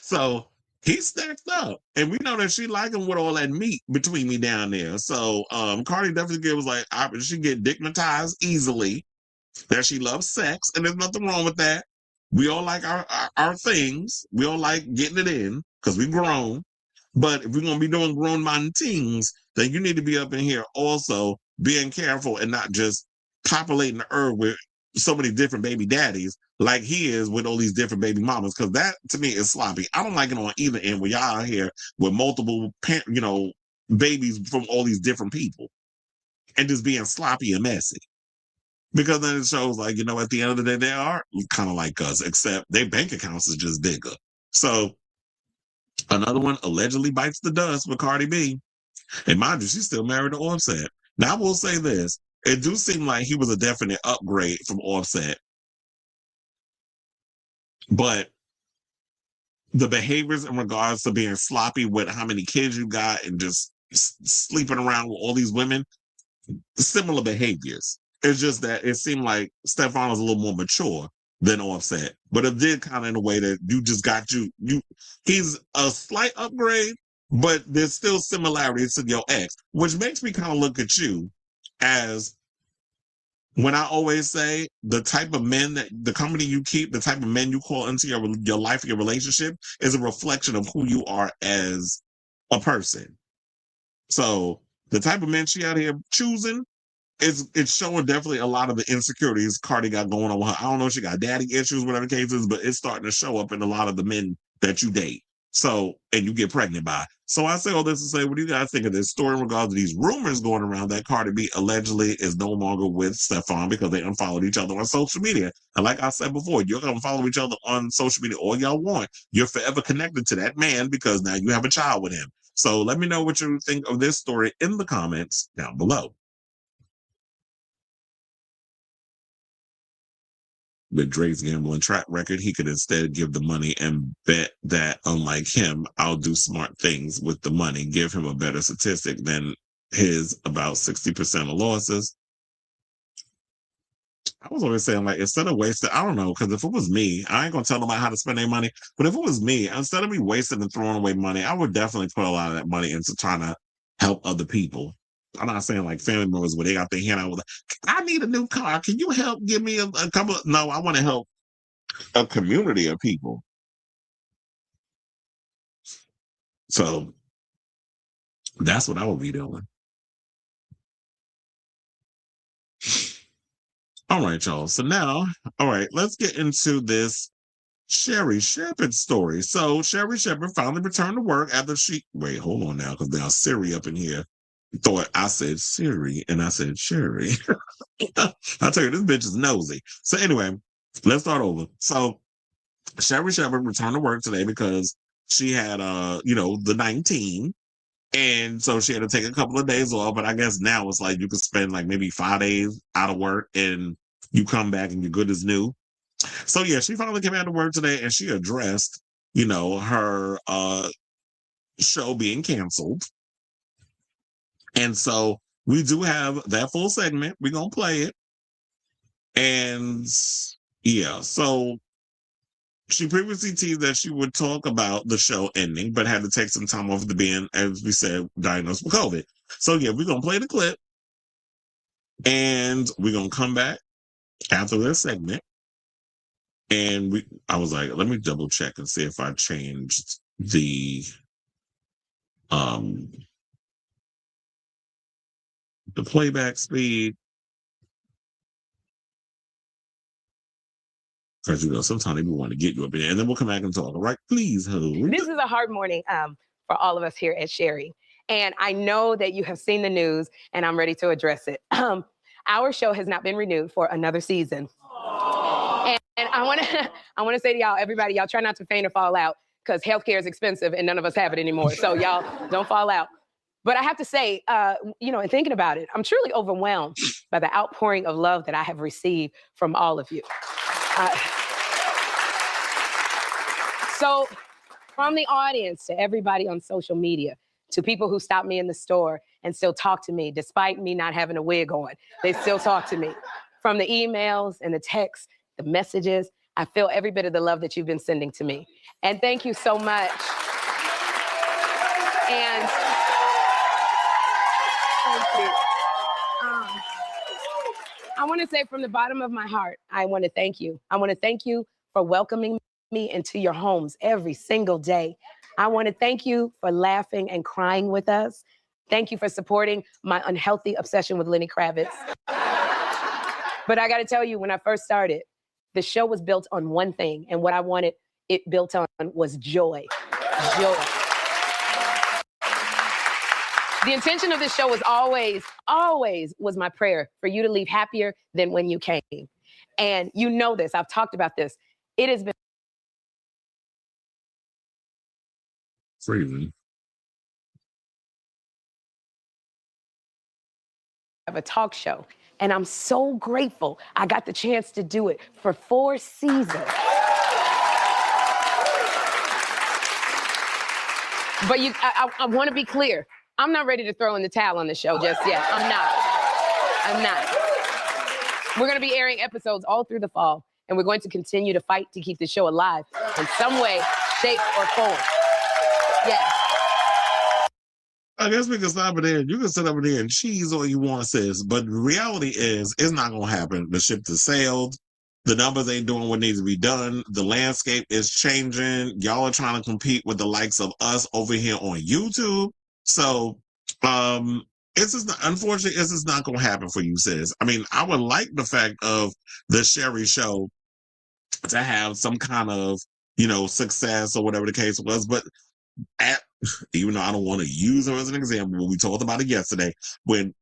So he's stacked up, and we know that she like him with all that meat between me down there. So Cardi definitely was like, she get dignitized easily. That she loves sex, and there's nothing wrong with that. We all like our things. We all like getting it in because we grown. But if we're going to be doing grown man things, then you need to be up in here also being careful and not just populating the earth with so many different baby daddies like he is with all these different baby mamas, because that to me is sloppy. I don't like it on either end where y'all out here with multiple babies from all these different people and just being sloppy and messy. Because then it shows like, at the end of the day, they are kind of like us, except their bank accounts is just bigger. So another one allegedly bites the dust with Cardi B. And mind you, she's still married to Offset. Now I will say this. It do seem like he was a definite upgrade from Offset. But the behaviors in regards to being sloppy with how many kids you got and just sleeping around with all these women, similar behaviors. It's just that it seemed like Stefon was a little more mature than Offset, but it did kind of in a way that you just got he's a slight upgrade, but there's still similarities to your ex, which makes me kind of look at you as, when I always say, the type of men that the company you keep, the type of men you call into your life, your relationship, is a reflection of who you are as a person. So the type of men she out here choosing, it's showing definitely a lot of the insecurities Cardi got going on with her. I don't know if she got daddy issues, whatever the case is, but it's starting to show up in a lot of the men that you date. So, and you get pregnant by. So I say all this to say, what do you guys think of this story in regards to these rumors going around that Cardi B allegedly is no longer with Stefon because they unfollowed each other on social media? And like I said before, you're going to follow each other on social media all y'all want. You're forever connected to that man because now you have a child with him. So let me know what you think of this story in the comments down below. With Drake's gambling track record, he could instead give the money and bet that, unlike him, I'll do smart things with the money, give him a better statistic than his about 60% of losses. I was always saying, like, instead of wasting, I don't know, because if it was me, I ain't going to tell nobody how to spend their money, but if it was me, instead of me wasting and throwing away money, I would definitely put a lot of that money into trying to help other people. I'm not saying like family members where they got their hand out with, I need a new car. Can you help give me a couple of, no, I want to help a community of people. So that's what I would be doing. All right, y'all. So now, all right, let's get into this Sherri Shepherd story. So Sherri Shepherd finally returned to work after wait, hold on now, because there's Siri up in here. Thought I said Siri and I said Sherri. I tell you, this bitch is nosy. So anyway, let's start over. So Sherri Shepherd returned to work today because she had the 19, and so she had to take a couple of days off. But I guess now it's like you could spend like maybe 5 days out of work and you come back and you're good as new. So yeah, she finally came out to work today and she addressed, her show being canceled. And so we do have that full segment. We're gonna play it. And yeah, so she previously teased that she would talk about the show ending, but had to take some time off to being, as we said, diagnosed with COVID. So yeah, we're gonna play the clip and we're gonna come back after this segment. And I was like, let me double check and see if I changed the playback speed. Because sometimes people want to get you up in there, and then we'll come back and talk. All right, please hold. This is a hard morning for all of us here at Sherri. And I know that you have seen the news, and I'm ready to address it. Our show has not been renewed for another season. And I want to say to y'all, everybody, y'all try not to faint or fall out, because healthcare is expensive and none of us have it anymore. So y'all don't fall out. But I have to say, in thinking about it, I'm truly overwhelmed by the outpouring of love that I have received from all of you. So from the audience to everybody on social media, to people who stop me in the store and still talk to me, despite me not having a wig on, they still talk to me. From the emails and the texts, the messages, I feel every bit of the love that you've been sending to me. And thank you so much. And thank you. I want to say from the bottom of my heart, I want to thank you. I want to thank you for welcoming me into your homes every single day. I want to thank you for laughing and crying with us. Thank you for supporting my unhealthy obsession with Lenny Kravitz. But I got to tell you, when I first started, the show was built on one thing, and what I wanted it built on was joy. Joy. The intention of this show was always was my prayer for you to leave happier than when you came. And you know this, I've talked about this. It has been freezing. Of a talk show. And I'm so grateful I got the chance to do it for 4 seasons. But I want to be clear. I'm not ready to throw in the towel on the show just yet. I'm not. We're going to be airing episodes all through the fall, and we're going to continue to fight to keep the show alive in some way, shape, or form. Yes. I guess we can stop it there. You can sit up there and cheese all you want, sis. But the reality is, it's not going to happen. The ship has sailed. The numbers ain't doing what needs to be done. The landscape is changing. Y'all are trying to compete with the likes of us over here on YouTube. So, it's just unfortunately, it's just not going to happen for you, sis. I mean, I would like the fact of the Sherri show to have some kind of, success or whatever the case was. But even though I don't want to use her as an example, we talked about it yesterday, when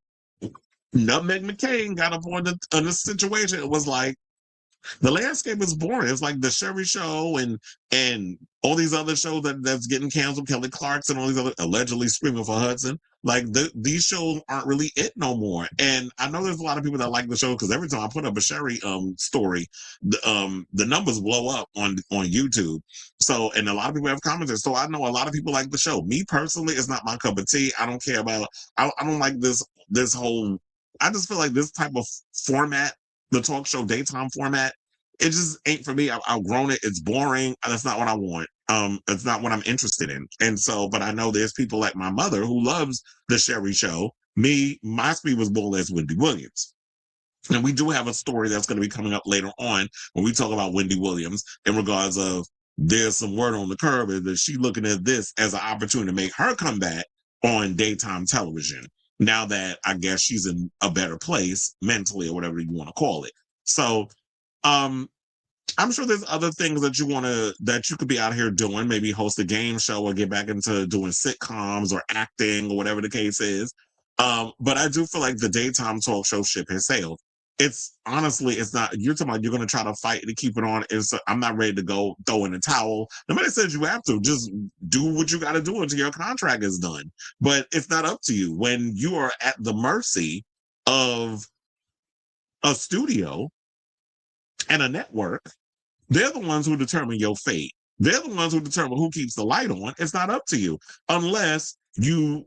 Nutmeg McCain got up on the situation, it was like, the landscape is boring. It's like the Sherri show and all these other shows that's getting canceled, Kelly Clarkson, all these other allegedly screaming for Hudson. Like these shows aren't really it no more. And I know there's a lot of people that like the show because every time I put up a Sherri story, the numbers blow up on YouTube. So, and a lot of people have commented. So I know a lot of people like the show. Me personally, it's not my cup of tea. I don't care about. I don't like this whole. I just feel like this type of format, the talk show daytime format, it just ain't for me. I've outgrown it. It's boring. That's not what I want. It's not what I'm interested in. And so, but I know there's people like my mother who loves the Sherri show. My speed was more or less Wendy Williams. And we do have a story that's going to be coming up later on when we talk about Wendy Williams in regards of there's some word on the curb that she's looking at this as an opportunity to make her comeback on daytime television. Now that I guess she's in a better place mentally or whatever you want to call it. So, I'm sure there's other things that you could be out here doing, maybe host a game show or get back into doing sitcoms or acting or whatever the case is. But I do feel like the daytime talk show ship has sailed. It's not, you're talking about you're going to try to fight to keep it on. I'm not ready to go throw in the towel. Nobody says you have to. Just do what you got to do until your contract is done. But it's not up to you. When you are at the mercy of a studio and a network They're the ones who determine your fate. They're the ones who determine who keeps the light on. It's not up to you unless you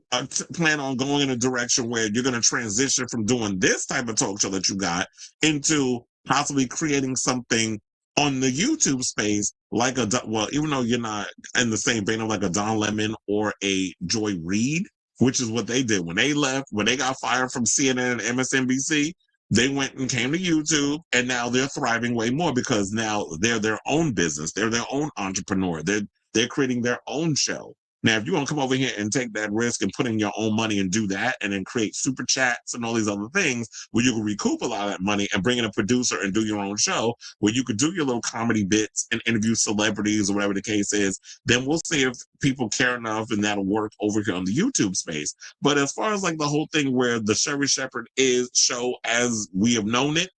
plan on going in a direction where you're going to transition from doing this type of talk show that you got into possibly creating something on the YouTube space, like even though you're not in the same vein of like a Don Lemon or a Joy Reid, which is what they did when they left, when they got fired from CNN and MSNBC. They went and came to YouTube, and now they're thriving way more because now they're their own business. They're their own entrepreneur. They're creating their own show. Now, if you want to come over here and take that risk and put in your own money and do that and then create super chats and all these other things where you can recoup a lot of that money and bring in a producer and do your own show where you could do your little comedy bits and interview celebrities or whatever the case is, then we'll see if people care enough and that'll work over here on the YouTube space. But as far as like the whole thing where the Sherri Shepherd is show as we have known it,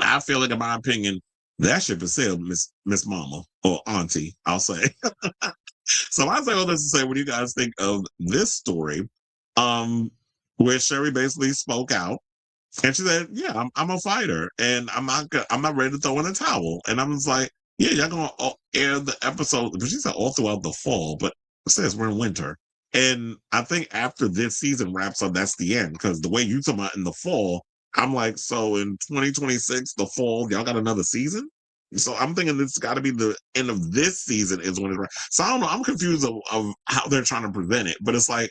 I feel like, in my opinion, that ship is sailed, Miss Mama or Auntie, I'll say. So I say all this to say, what do you guys think of this story, where Sherri basically spoke out and she said, "Yeah, I'm a fighter, and I'm not ready to throw in a towel." And I'm just like, "Yeah, y'all gonna air the episode?" But she said all throughout the fall, but it says we're in winter. And I think after this season wraps up, that's the end. Because the way you talking about in the fall, I'm like, so in 2026, the fall, y'all got another season? So I'm thinking it's got to be the end of this season is when it's. So I don't know. I'm confused of how they're trying to present it, but it's like,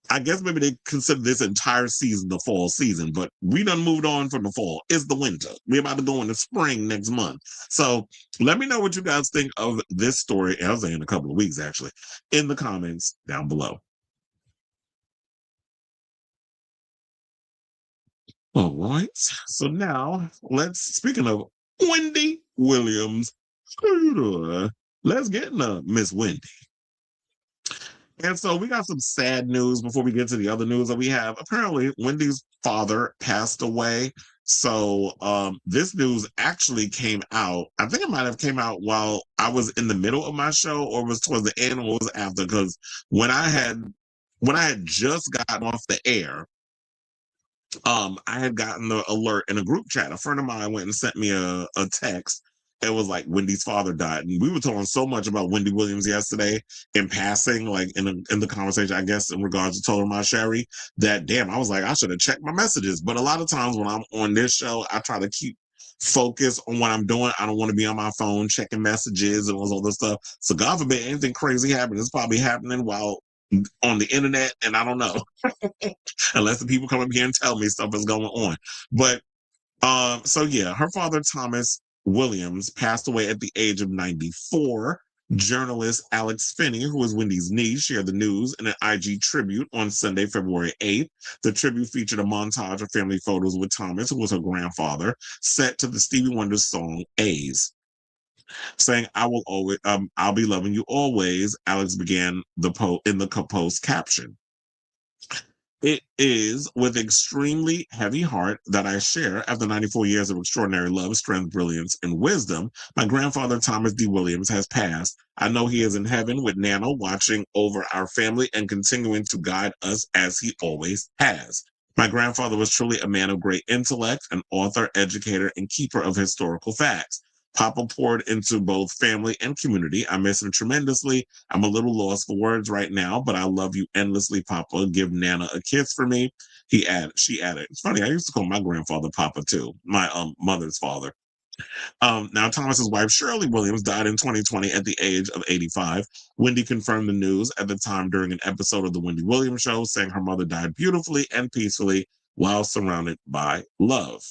I guess maybe they consider this entire season the fall season, but we done moved on from the fall. It's the winter. We're about to go into spring next month. So let me know what you guys think of this story. I was saying in a couple of weeks, actually, in the comments down below. All right. So now speaking of Wendy Williams, let's get into Miss Wendy. And so we got some sad news before we get to the other news that we have. Apparently, Wendy's father passed away. So this news actually came out. I think it might have came out while I was in the middle of my show, or was towards the end, or was after. Because when I had just gotten off the air, I had gotten the alert in a group chat. A friend of mine went and sent me a text. It was like Wendy's father died, and we were talking so much about Wendy Williams yesterday in passing, like in the conversation, I guess, in regards to Total My Sherri, that damn, I was like, I should have checked my messages. But a lot of times when I'm on this show, I try to keep focus on what I'm doing. I don't want to be on my phone checking messages and all this other stuff. So God forbid anything crazy happens. It's probably happening while on the internet, and I don't know. Unless the people come up here and tell me stuff is going on. But so yeah, her father, Thomas Williams, passed away at the age of 94. Journalist Alex Finney, who was Wendy's niece, shared the news in an IG tribute on Sunday, February 8th. The tribute featured a montage of family photos with Thomas, who was her grandfather, set to the Stevie Wonder song A's. Saying, I'll be loving you always, Alex began in the post caption. It is with extremely heavy heart that I share, after 94 years of extraordinary love, strength, brilliance, and wisdom, my grandfather, Thomas D. Williams, has passed. I know he is in heaven with Nana, watching over our family and continuing to guide us as he always has. My grandfather was truly a man of great intellect, an author, educator, and keeper of historical facts. Papa poured into both family and community. I miss him tremendously. I'm a little lost for words right now, but I love you endlessly, Papa. Give Nana a kiss for me. She added. It's funny, I used to call my grandfather Papa too, my mother's father. Now, Thomas's wife, Shirley Williams, died in 2020 at the age of 85. Wendy confirmed the news at the time during an episode of The Wendy Williams Show, saying her mother died beautifully and peacefully while surrounded by love.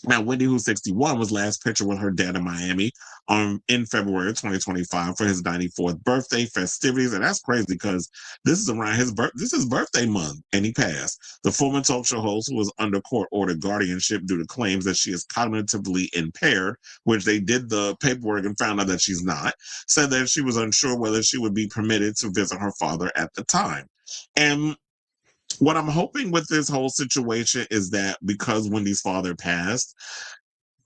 Now, Wendy, who's 61, was last pictured with her dad in Miami in February of 2025 for his 94th birthday festivities. And that's crazy because this is around this is birthday month, and he passed. The former talk show host, who was under court-ordered guardianship due to claims that she is cognitively impaired, which they did the paperwork and found out that she's not, said that she was unsure whether she would be permitted to visit her father at the time. And what I'm hoping with this whole situation is that because Wendy's father passed,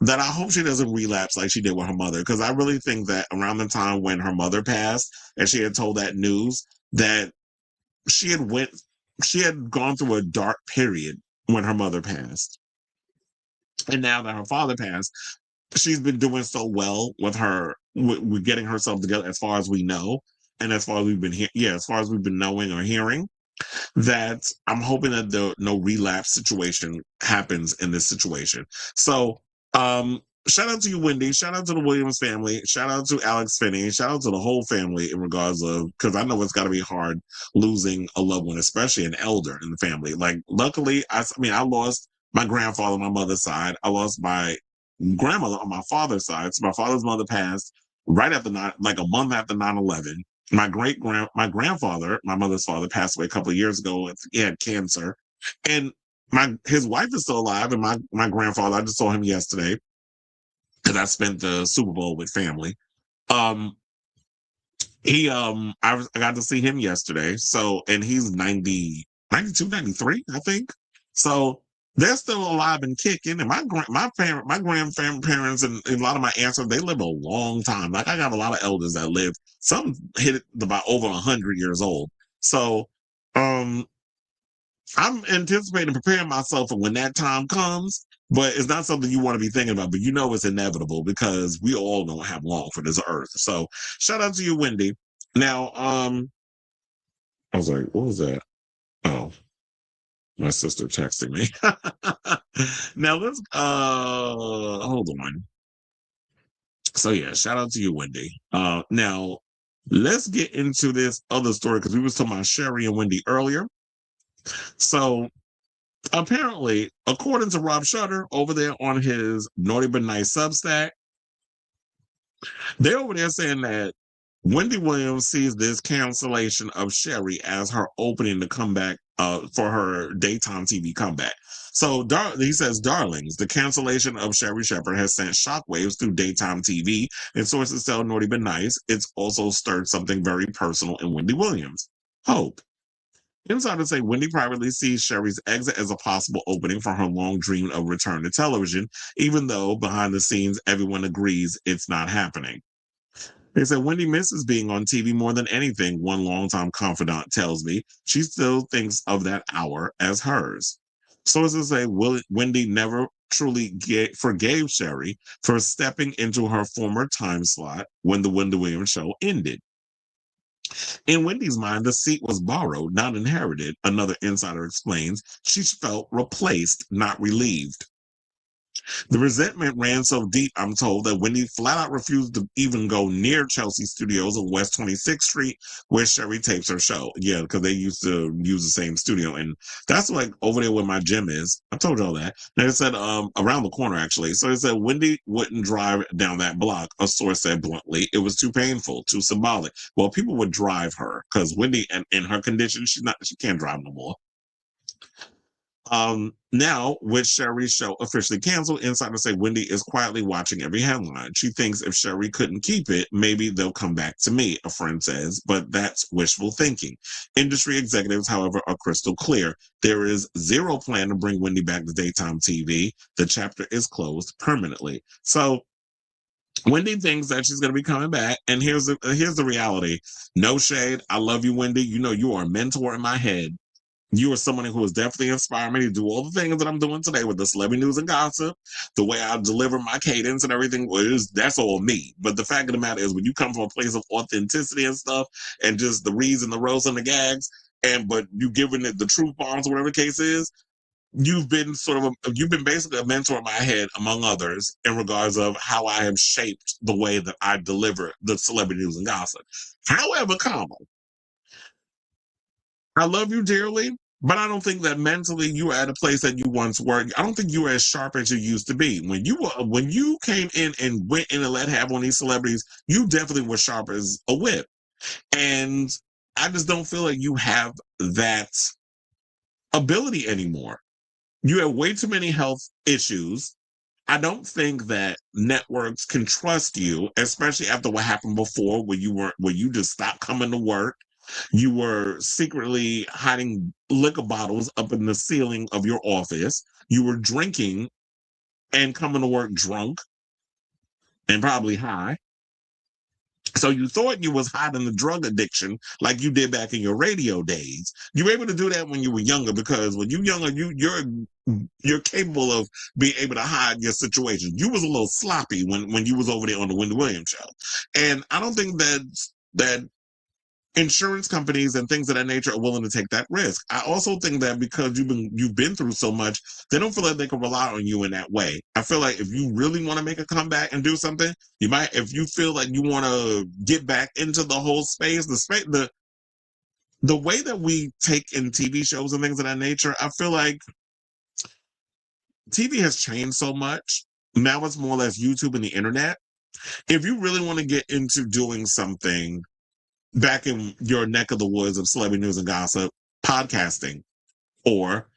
that I hope she doesn't relapse like she did with her mother. Because I really think that around the time when her mother passed and she had told that news, that she had gone through a dark period when her mother passed. And now that her father passed, she's been doing so well with her, with getting herself together, as far as we know, and as far as we've been as far as we've been knowing or hearing, that I'm hoping that no relapse situation happens in this situation. So, shout out to you, Wendy. Shout out to the Williams family. Shout out to Alex Finney. Shout out to the whole family in regards of, because I know it's got to be hard losing a loved one, especially an elder in the family. Like, luckily, I lost my grandfather on my mother's side. I lost my grandmother on my father's side. So my father's mother passed right after like a month after 9/11. My grandfather, my mother's father, passed away a couple of years ago. He had cancer, and his wife is still alive. And my grandfather, I just saw him yesterday because I spent the Super Bowl with family. I got to see him yesterday. So, and he's 92, 93, I think. So they're still alive and kicking. And my grandparents and a lot of my aunts, they live a long time. Like, I got a lot of elders that live. Some hit about over 100 years old. So, I'm anticipating preparing myself for when that time comes. But it's not something you want to be thinking about, but you know it's inevitable because we all don't have long for this earth. So shout out to you, Wendy. Now, I was like, what was that? Oh, my sister texting me. Now let's hold on. So yeah, shout out to you, Wendy. Now let's get into this other story because we was talking about Sherri and Wendy earlier. So apparently, according to Rob Shutter over there on his Naughty But Nice Substack, they're over there saying that Wendy Williams sees this cancellation of Sherri as her opening to come back for her daytime TV comeback. So he says, darlings, the cancellation of Sherri Shepherd has sent shockwaves through daytime TV, and sources tell Naughty But Nice it's also stirred something very personal in Wendy Williams. Hope. Insiders say Wendy privately sees Sherri's exit as a possible opening for her long dream of return to television, even though behind the scenes everyone agrees it's not happening. They said Wendy misses being on TV more than anything, one longtime confidant tells me. She still thinks of that hour as hers. Sources say Wendy never truly forgave Sherri for stepping into her former time slot when the Wendy Williams show ended. In Wendy's mind, the seat was borrowed, not inherited, another insider explains. She felt replaced, not relieved. The resentment ran so deep, I'm told, that Wendy flat out refused to even go near Chelsea Studios on West 26th Street, where Sherri tapes her show. Yeah, because they used to use the same studio. And that's like over there where my gym is. I told y'all that. They said around the corner, actually. So they said Wendy wouldn't drive down that block, a source said bluntly. It was too painful, too symbolic. Well, people would drive her because Wendy, in her condition, she can't drive no more. Now, with Sherri's show officially canceled, insiders say Wendy is quietly watching every headline. She thinks if Sherri couldn't keep it, maybe they'll come back to me, a friend says, but that's wishful thinking. Industry executives, however, are crystal clear. There is zero plan to bring Wendy back to daytime TV. The chapter is closed permanently. So Wendy thinks that she's going to be coming back, and here's the reality. No shade. I love you, Wendy. You know you are a mentor in my head. You are someone who has definitely inspired me to do all the things that I'm doing today with the celebrity news and gossip, the way I deliver my cadence and everything. That's all me. But the fact of the matter is, when you come from a place of authenticity and stuff, and just the reads and the roast and the gags, but you giving it the truth bombs, or whatever the case is, you've been basically a mentor in my head, among others, in regards of how I have shaped the way that I deliver the celebrity news and gossip. However, I love you dearly, but I don't think that mentally you are at a place that you once were. I don't think you were as sharp as you used to be. When you came in and went in and let have on these celebrities, you definitely were sharp as a whip. And I just don't feel like you have that ability anymore. You have way too many health issues. I don't think that networks can trust you, especially after what happened before, where you just stopped coming to work. You were secretly hiding liquor bottles up in the ceiling of your office. You were drinking and coming to work drunk and probably high. So you thought you was hiding the drug addiction like you did back in your radio days. You were able to do that when you were younger, because when you're younger, you're capable of being able to hide your situation. You was a little sloppy when you was over there on the Wendy Williams show. And I don't think that insurance companies and things of that nature are willing to take that risk. I also think that because you've been through so much, they don't feel like they can rely on you in that way. I feel like if you really want to make a comeback and do something, you might, if you feel like you want to get back into the whole space, the way that we take in TV shows and things of that nature, I feel like TV has changed so much. Now it's more or less YouTube and the internet. If you really want to get into doing something back in your neck of the woods of celebrity news and gossip, podcasting, or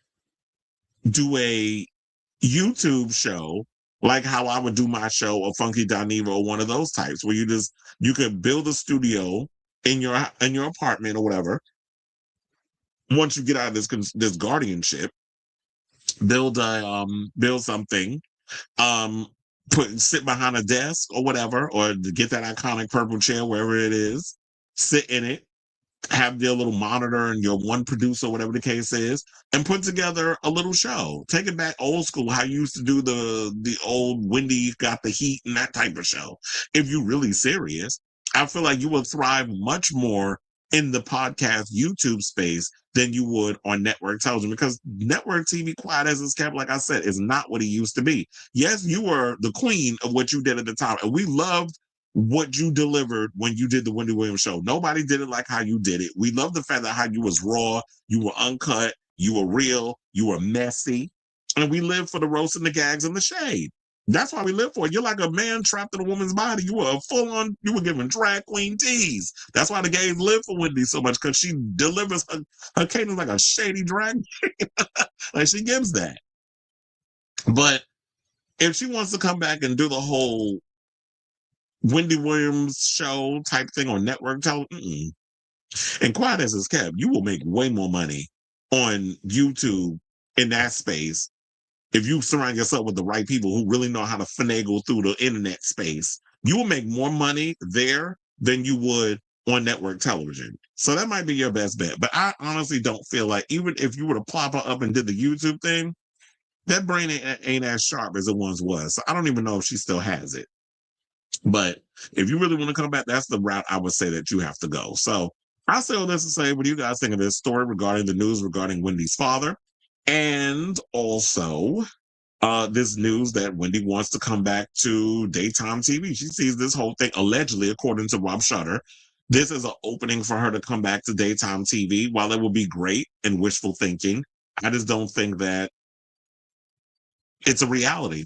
do a YouTube show like how I would do my show, or Funky Dineva, or one of those types, where you could build a studio in your apartment or whatever. Once you get out of this guardianship, build something, sit behind a desk or whatever, or get that iconic purple chair wherever it is, sit in it, have your little monitor and your one producer, whatever the case is, and put together a little show. Take it back old school, how you used to do the old Wendy Got the Heat and that type of show. If you're really serious, I feel like you will thrive much more in the podcast YouTube space than you would on network television, because network TV, quiet as it's kept, like I said, is not what it used to be. Yes, you were the queen of what you did at the time, and we loved what you delivered when you did the Wendy Williams show. Nobody did it like how you did it. We love the fact that how you was raw, you were uncut, you were real, you were messy, and we lived for the roast and the gags and the shade. That's why we live for it. You're like a man trapped in a woman's body. You were you were giving drag queen tease. That's why the gays live for Wendy so much, because she delivers her cadence like a shady drag queen. Like, she gives that. But if she wants to come back and do the whole Wendy Williams show type thing on network television, and quiet as it's kept, you will make way more money on YouTube in that space if you surround yourself with the right people who really know how to finagle through the internet space. You will make more money there than you would on network television. So that might be your best bet. But I honestly don't feel like, even if you were to plop her up and did the YouTube thing, that brain ain't as sharp as it once was. So I don't even know if she still has it. But if you really want to come back, that's the route I would say that you have to go. So I'll say all this to say, what do you guys think of this story regarding the news regarding Wendy's father? And also this news that Wendy wants to come back to daytime TV. She sees this whole thing, allegedly, according to Rob Shutter, this is an opening for her to come back to daytime TV. While it would be great and wishful thinking, I just don't think that it's a reality.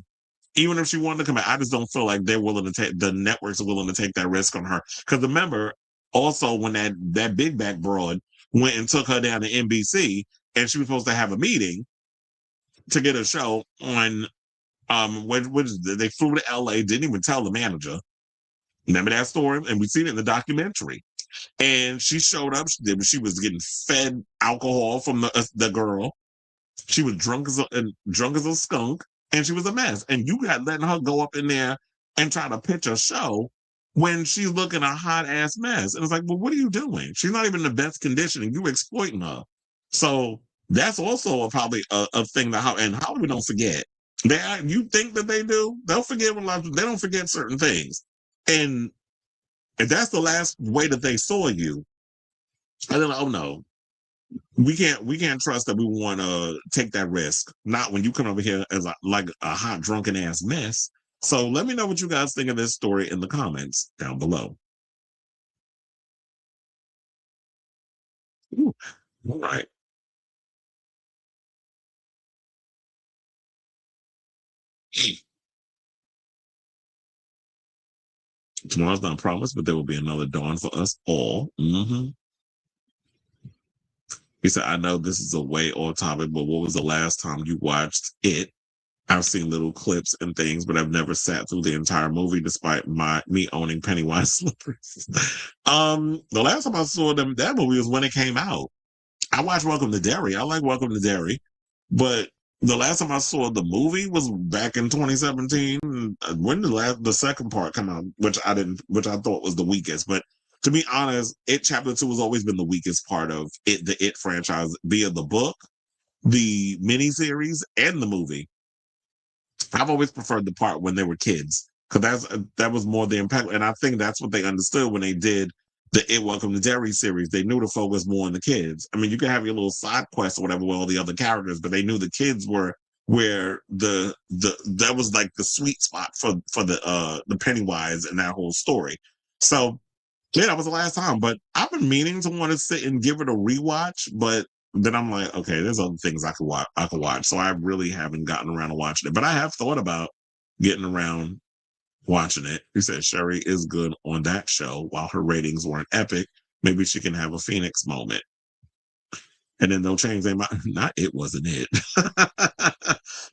Even if she wanted to come back, I just don't feel like they're willing to take, the networks are willing to take that risk on her. Because remember, also when that big back broad went and took her down to NBC, and she was supposed to have a meeting to get a show on, they flew to LA, didn't even tell the manager. Remember that story? And we seen it in the documentary. And she showed up, she was getting fed alcohol from the girl. She was drunk as a skunk, and she was a mess. And you got letting her go up in there and try to pitch a show when she's looking a hot ass mess. And it's like, well, what are you doing? She's not even in the best condition, and you exploiting her. So that's also probably a thing that, and Hollywood don't forget. You think that they do? They'll forget they don't forget certain things. And if that's the last way that they saw you, and then, oh no, we can't trust that we want to take that risk. Not when you come over here as like a hot drunken ass mess. So let me know what you guys think of this story in the comments down below. Ooh, all right. Tomorrow's not promised, but there will be another dawn for us all. Mm-hmm. He said, I know this is a way off topic, but what was the last time you watched it? I've seen little clips and things, but I've never sat through the entire movie despite me owning Pennywise slippers. The last time I saw that movie was when it came out. I watched Welcome to Derry. I like Welcome to Derry, but the last time I saw the movie was back in 2017. When did the second part come out? Which I thought was the weakest. But to be honest, It Chapter 2 has always been the weakest part of the It franchise, via the book, the miniseries, and the movie. I've always preferred the part when they were kids, because that was more the impact. And I think that's what they understood when they did the It Welcome to Derry series. They knew to focus more on the kids. I mean, you can have your little side quests or whatever with all the other characters, but they knew the kids were where that was like the sweet spot for the Pennywise and that whole story. So yeah, that was the last time. But I've been meaning to want to sit and give it a rewatch, but then I'm like, okay, there's other things I could watch. So I really haven't gotten around to watching it. But I have thought about getting around watching it. He said Sherri is good on that show. While her ratings weren't epic, maybe she can have a Phoenix moment. And then they'll change their mind. Not It Wasn't It.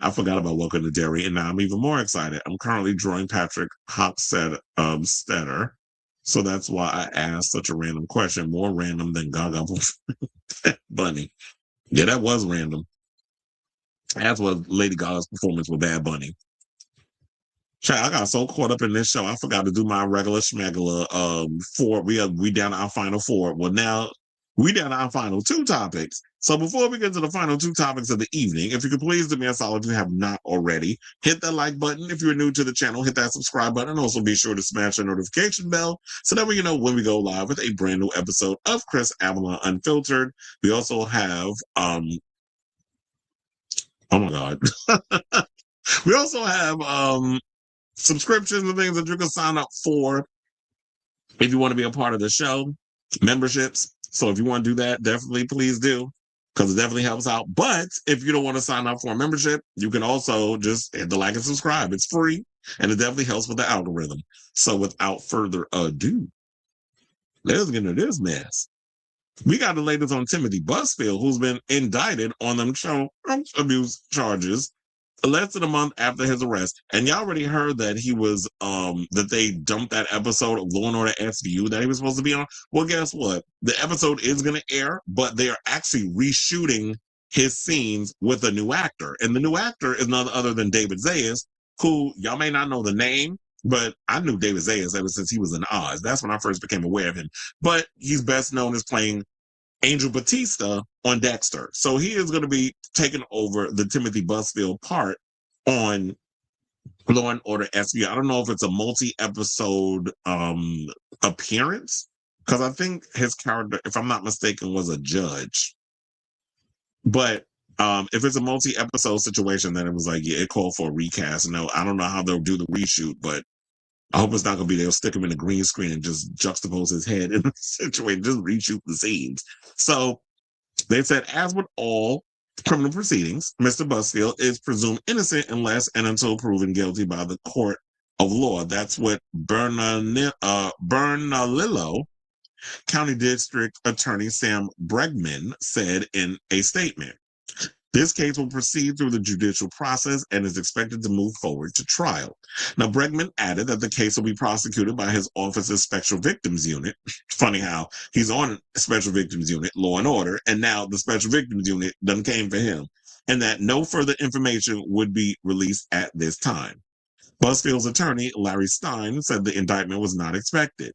I forgot about Welcome to Derry, and now I'm even more excited. I'm currently drawing Patrick Hofstetter. So that's why I asked such a random question, more random than Gaga Bunny. Yeah, that was random. As was Lady Gaga's performance with Bad Bunny. I got so caught up in this show, I forgot to do my regular schmegula. We down to our final 4. Well, now we down to our final 2 topics. So before we get to the final 2 topics of the evening, if you could please do me a solid if you have not already, hit that like button. If you're new to the channel, hit that subscribe button. Also be sure to smash the notification bell so that way you know when we go live with a brand new episode of Chris Avalon Unfiltered. We also have oh my God. We also have subscriptions and things that you can sign up for if you want to be a part of the show, memberships. So if you want to do that, definitely please do, because it definitely helps out. But if you don't want to sign up for a membership, you can also just hit the like and subscribe. It's free, and it definitely helps with the algorithm. So without further ado, let's get into this mess. We got the latest on Timothy Busfield, who's been indicted on them child abuse charges less than a month after his arrest. And y'all already heard that he was that they dumped that episode of Law and Order SVU that he was supposed to be on. Well, guess what? The episode is going to air, but they are actually reshooting his scenes with a new actor. And the new actor is none other than David Zayas, who y'all may not know the name, but I knew David Zayas ever since he was in Oz. That's when I first became aware of him. But he's best known as playing Angel Batista on Dexter. So he is going to be taking over the Timothy Busfield part on Law and Order SVU. I don't know if it's a multi-episode appearance, because I think his character, if I'm not mistaken, was a judge. But if it's a multi-episode situation, then it was like, yeah, it called for a recast. No, I don't know how they'll do the reshoot, but I hope it's not going to be they'll stick him in a green screen and just juxtapose his head in the situation, just reshoot the scenes. So they said, as with all criminal proceedings, Mr. Busfield is presumed innocent unless and until proven guilty by the court of law. That's what Bernalillo County District Attorney Sam Bregman said in a statement. This case will proceed through the judicial process and is expected to move forward to trial. Now, Bregman added that the case will be prosecuted by his office's Special Victims Unit. Funny how he's on Special Victims Unit, Law and Order, and now the Special Victims Unit done came for him, and that no further information would be released at this time. Busfield's attorney, Larry Stein, said the indictment was not expected,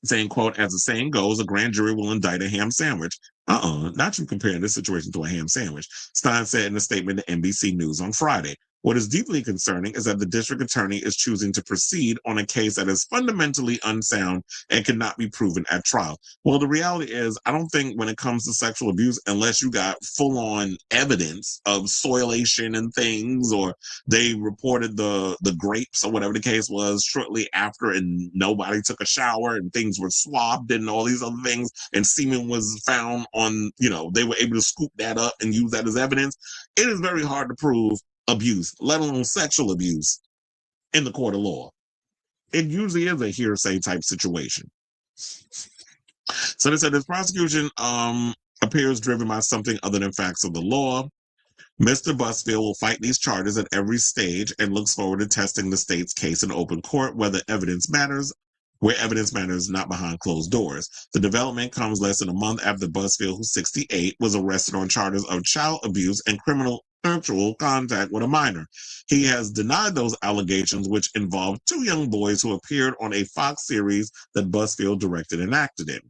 saying, quote, as the saying goes, a grand jury will indict a ham sandwich. Not you comparing this situation to a ham sandwich, Stein said in a statement to NBC News on Friday. What is deeply concerning is that the district attorney is choosing to proceed on a case that is fundamentally unsound and cannot be proven at trial. Well, the reality is, I don't think when it comes to sexual abuse, unless you got full-on evidence of soilation and things, or they reported the grapes or whatever the case was shortly after and nobody took a shower and things were swabbed and all these other things and semen was found on, they were able to scoop that up and use that as evidence. It is very hard to prove abuse, let alone sexual abuse, in the court of law. It usually is a hearsay type situation. So they said this prosecution appears driven by something other than facts of the law. Mr. Busfield will fight these charges at every stage and looks forward to testing the state's case in open court, where evidence matters, not behind closed doors. The development comes less than a month after Busfield, who's 68, was arrested on charges of child abuse and criminal sexual contact with a minor. He has denied those allegations, which involved 2 young boys who appeared on a Fox series that Busfield directed and acted in.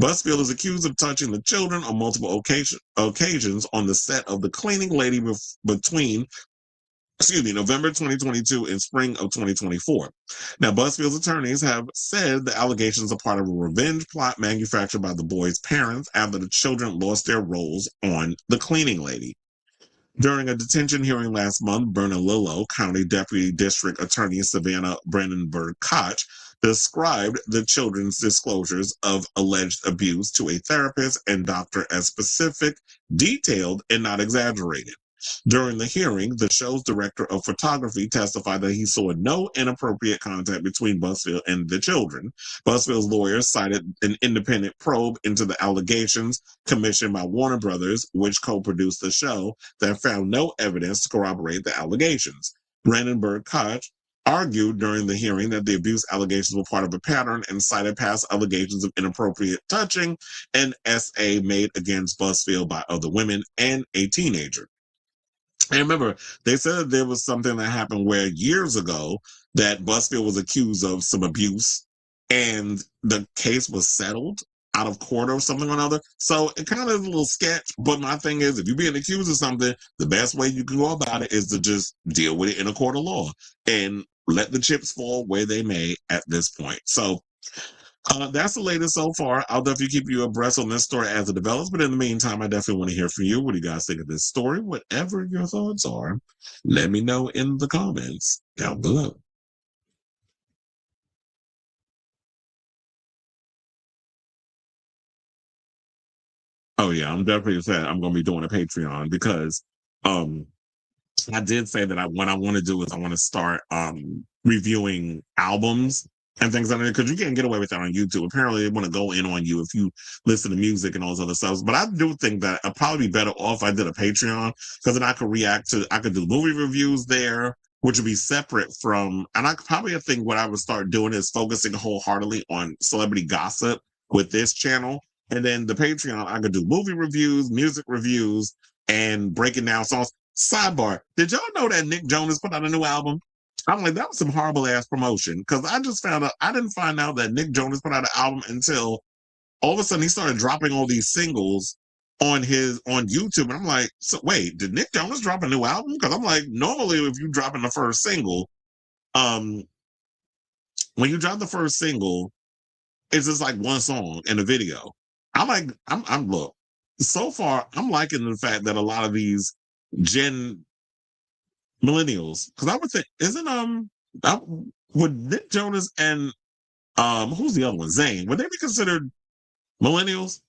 Busfield is accused of touching the children on multiple occasions on the set of The Cleaning Lady between November 2022 and spring of 2024. Now, Busfield's attorneys have said the allegations are part of a revenge plot manufactured by the boys' parents after the children lost their roles on The Cleaning Lady. During a detention hearing last month, Bernalillo County Deputy District Attorney Savannah Brandenburg-Koch described the children's disclosures of alleged abuse to a therapist and doctor as specific, detailed, and not exaggerated. During the hearing, the show's director of photography testified that he saw no inappropriate contact between Busfield and the children. Busfield's lawyers cited an independent probe into the allegations commissioned by Warner Brothers, which co-produced the show, that found no evidence to corroborate the allegations. Brandenburg-Koch argued during the hearing that the abuse allegations were part of a pattern and cited past allegations of inappropriate touching and SA made against Busfield by other women and a teenager. And remember, they said there was something that happened where years ago that Busfield was accused of some abuse and the case was settled out of court or something or another. So it kind of is a little sketch, but my thing is, if you're being accused of something, the best way you can go about it is to just deal with it in a court of law and let the chips fall where they may at this point. So that's the latest so far. I'll definitely keep you abreast on this story as it develops. But in the meantime, I definitely want to hear from you. What do you guys think of this story? Whatever your thoughts are, let me know in the comments down below. Oh yeah, I'm definitely saying I'm going to be doing a Patreon because I did say that what I want to do is I want to start reviewing albums and things like that, because you can't get away with that on YouTube. Apparently, they want to go in on you if you listen to music and all this other stuff. But I do think that I'd probably be better off if I did a Patreon, because then I could do movie reviews there, which would be separate from, and I think what I would start doing is focusing wholeheartedly on celebrity gossip with this channel. And then the Patreon, I could do movie reviews, music reviews, and breaking down songs. Sidebar, did y'all know that Nick Jonas put out a new album? I'm like, that was some horrible ass promotion, because I just found out, I didn't find out that Nick Jonas put out an album until all of a sudden he started dropping all these singles on YouTube. And I'm like, so wait, did Nick Jonas drop a new album? Because I'm like, normally if you drop in the first single, when you drop the first single, it's just like one song in a video. I'm like, look, so far, I'm liking the fact that a lot of these millennials, because I would think, would Nick Jonas and who's the other one, Zayn, would they be considered millennials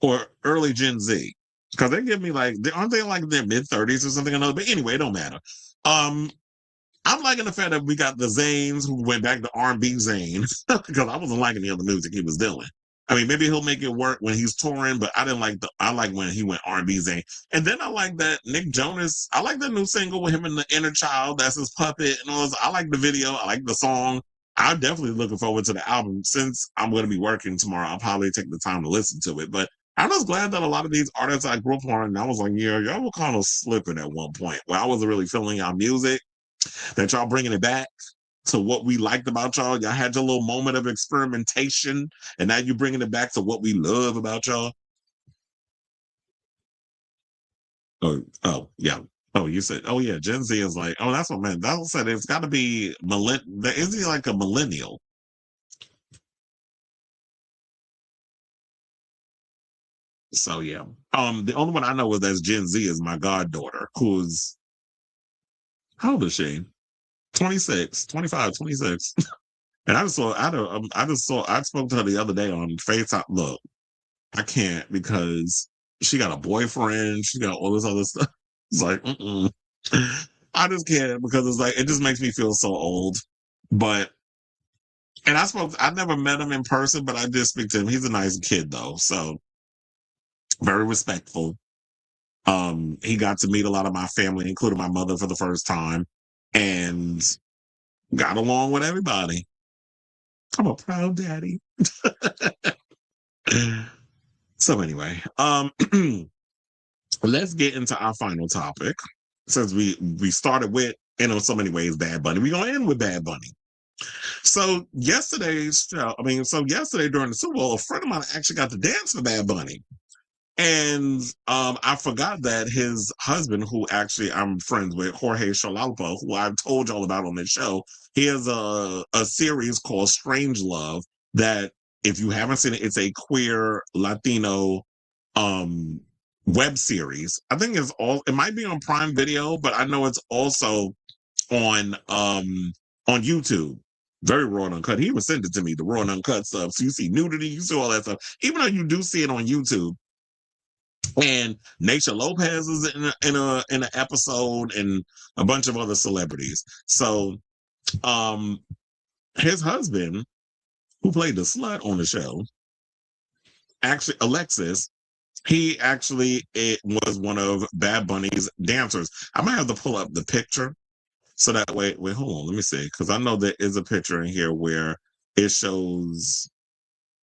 or early Gen Z? Because they give me aren't they like in their mid-30s or something or another? But anyway, it don't matter. I'm liking the fact that we got the Zayns who went back to R&B Zayn, because I wasn't liking the other music he was doing. I mean, maybe he'll make it work when he's touring, but I like when he went R&B Zayn. And then I like that Nick Jonas, I like the new single with him and the inner child, that's his puppet and all this. I like the video, I like the song. I'm definitely looking forward to the album. Since I'm going to be working tomorrow, I'll probably take the time to listen to it. But I'm just glad that a lot of these artists I grew up on, and I was like, yeah, y'all were kind of slipping at one point where I wasn't really feeling y'all music, that y'all bringing it back to what we liked about y'all. Y'all had your little moment of experimentation, and now you're bringing it back to what we love about y'all. Oh yeah. Oh, you said, oh yeah, Gen Z is like, oh, that's what man. That said, it's got to be is he like a millennial? So yeah. The only one I know is that's Gen Z is my goddaughter, who's, how old is she? 26, 25, 26. And I spoke to her the other day on FaceTime. Look, I can't, because she got a boyfriend. She got all this other stuff. It's like, I just can't, because it's like, it just makes me feel so old. But, and I never met him in person, but I did speak to him. He's a nice kid though. So very respectful. He got to meet a lot of my family, including my mother, for the first time, and got along with everybody. I'm a proud daddy. So anyway, let's get into our final topic. Since we started with, in so many ways, Bad Bunny, we're gonna end with Bad Bunny. So yesterday during the Super Bowl, a friend of mine actually got to dance for Bad Bunny. And I forgot that his husband, who actually I'm friends with, Jorge Shalalpa, who I've told y'all about on this show, he has a series called Strange Love that, if you haven't seen it, it's a queer Latino web series. I think it might be on Prime Video, but I know it's also on YouTube. Very raw and uncut. He even sent it to me, the raw and uncut stuff. So you see nudity, you see all that stuff. Even though you do see it on YouTube. And Naysha Lopez is in an episode, and a bunch of other celebrities. So his husband, who played the slut on the show, actually Alexis, it was one of Bad Bunny's dancers. I might have to pull up the picture so that way. Wait, hold on, let me see, because I know there is a picture in here where it shows.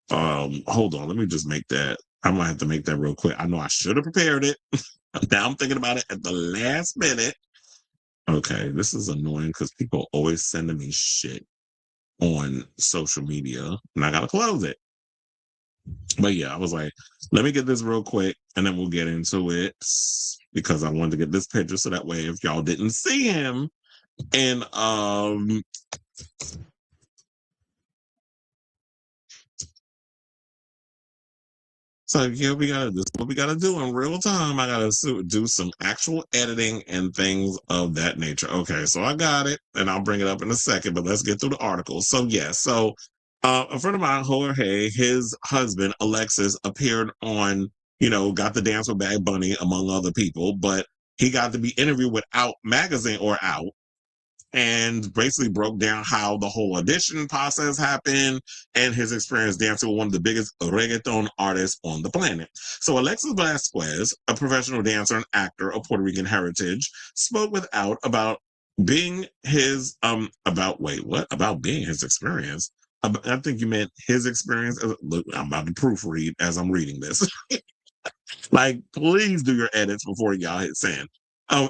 Hold on, let me just make that. I might have to make that real quick. I know I should have prepared it. Now I'm thinking about it at the last minute. Okay, this is annoying because people always sending me shit on social media, and I gotta close it. But yeah, I was like, let me get this real quick, and then we'll get into it, because I wanted to get this picture so that way if y'all didn't see him, and so yeah, this is what we gotta do in real time. I gotta do some actual editing and things of that nature. Okay, so I got it, and I'll bring it up in a second, but let's get through the article. So yeah, a friend of mine, Jorge, his husband, Alexis, appeared on, got to dance with Bad Bunny, among other people, but he got to be interviewed with Out magazine, and basically broke down how the whole audition process happened and his experience dancing with one of the biggest reggaeton artists on the planet. So Alexis Vasquez, a professional dancer and actor of Puerto Rican heritage, spoke with Out about being his being his experience. I think you meant his experience. Look, I'm about to proofread as I'm reading this. Like, please do your edits before y'all hit send.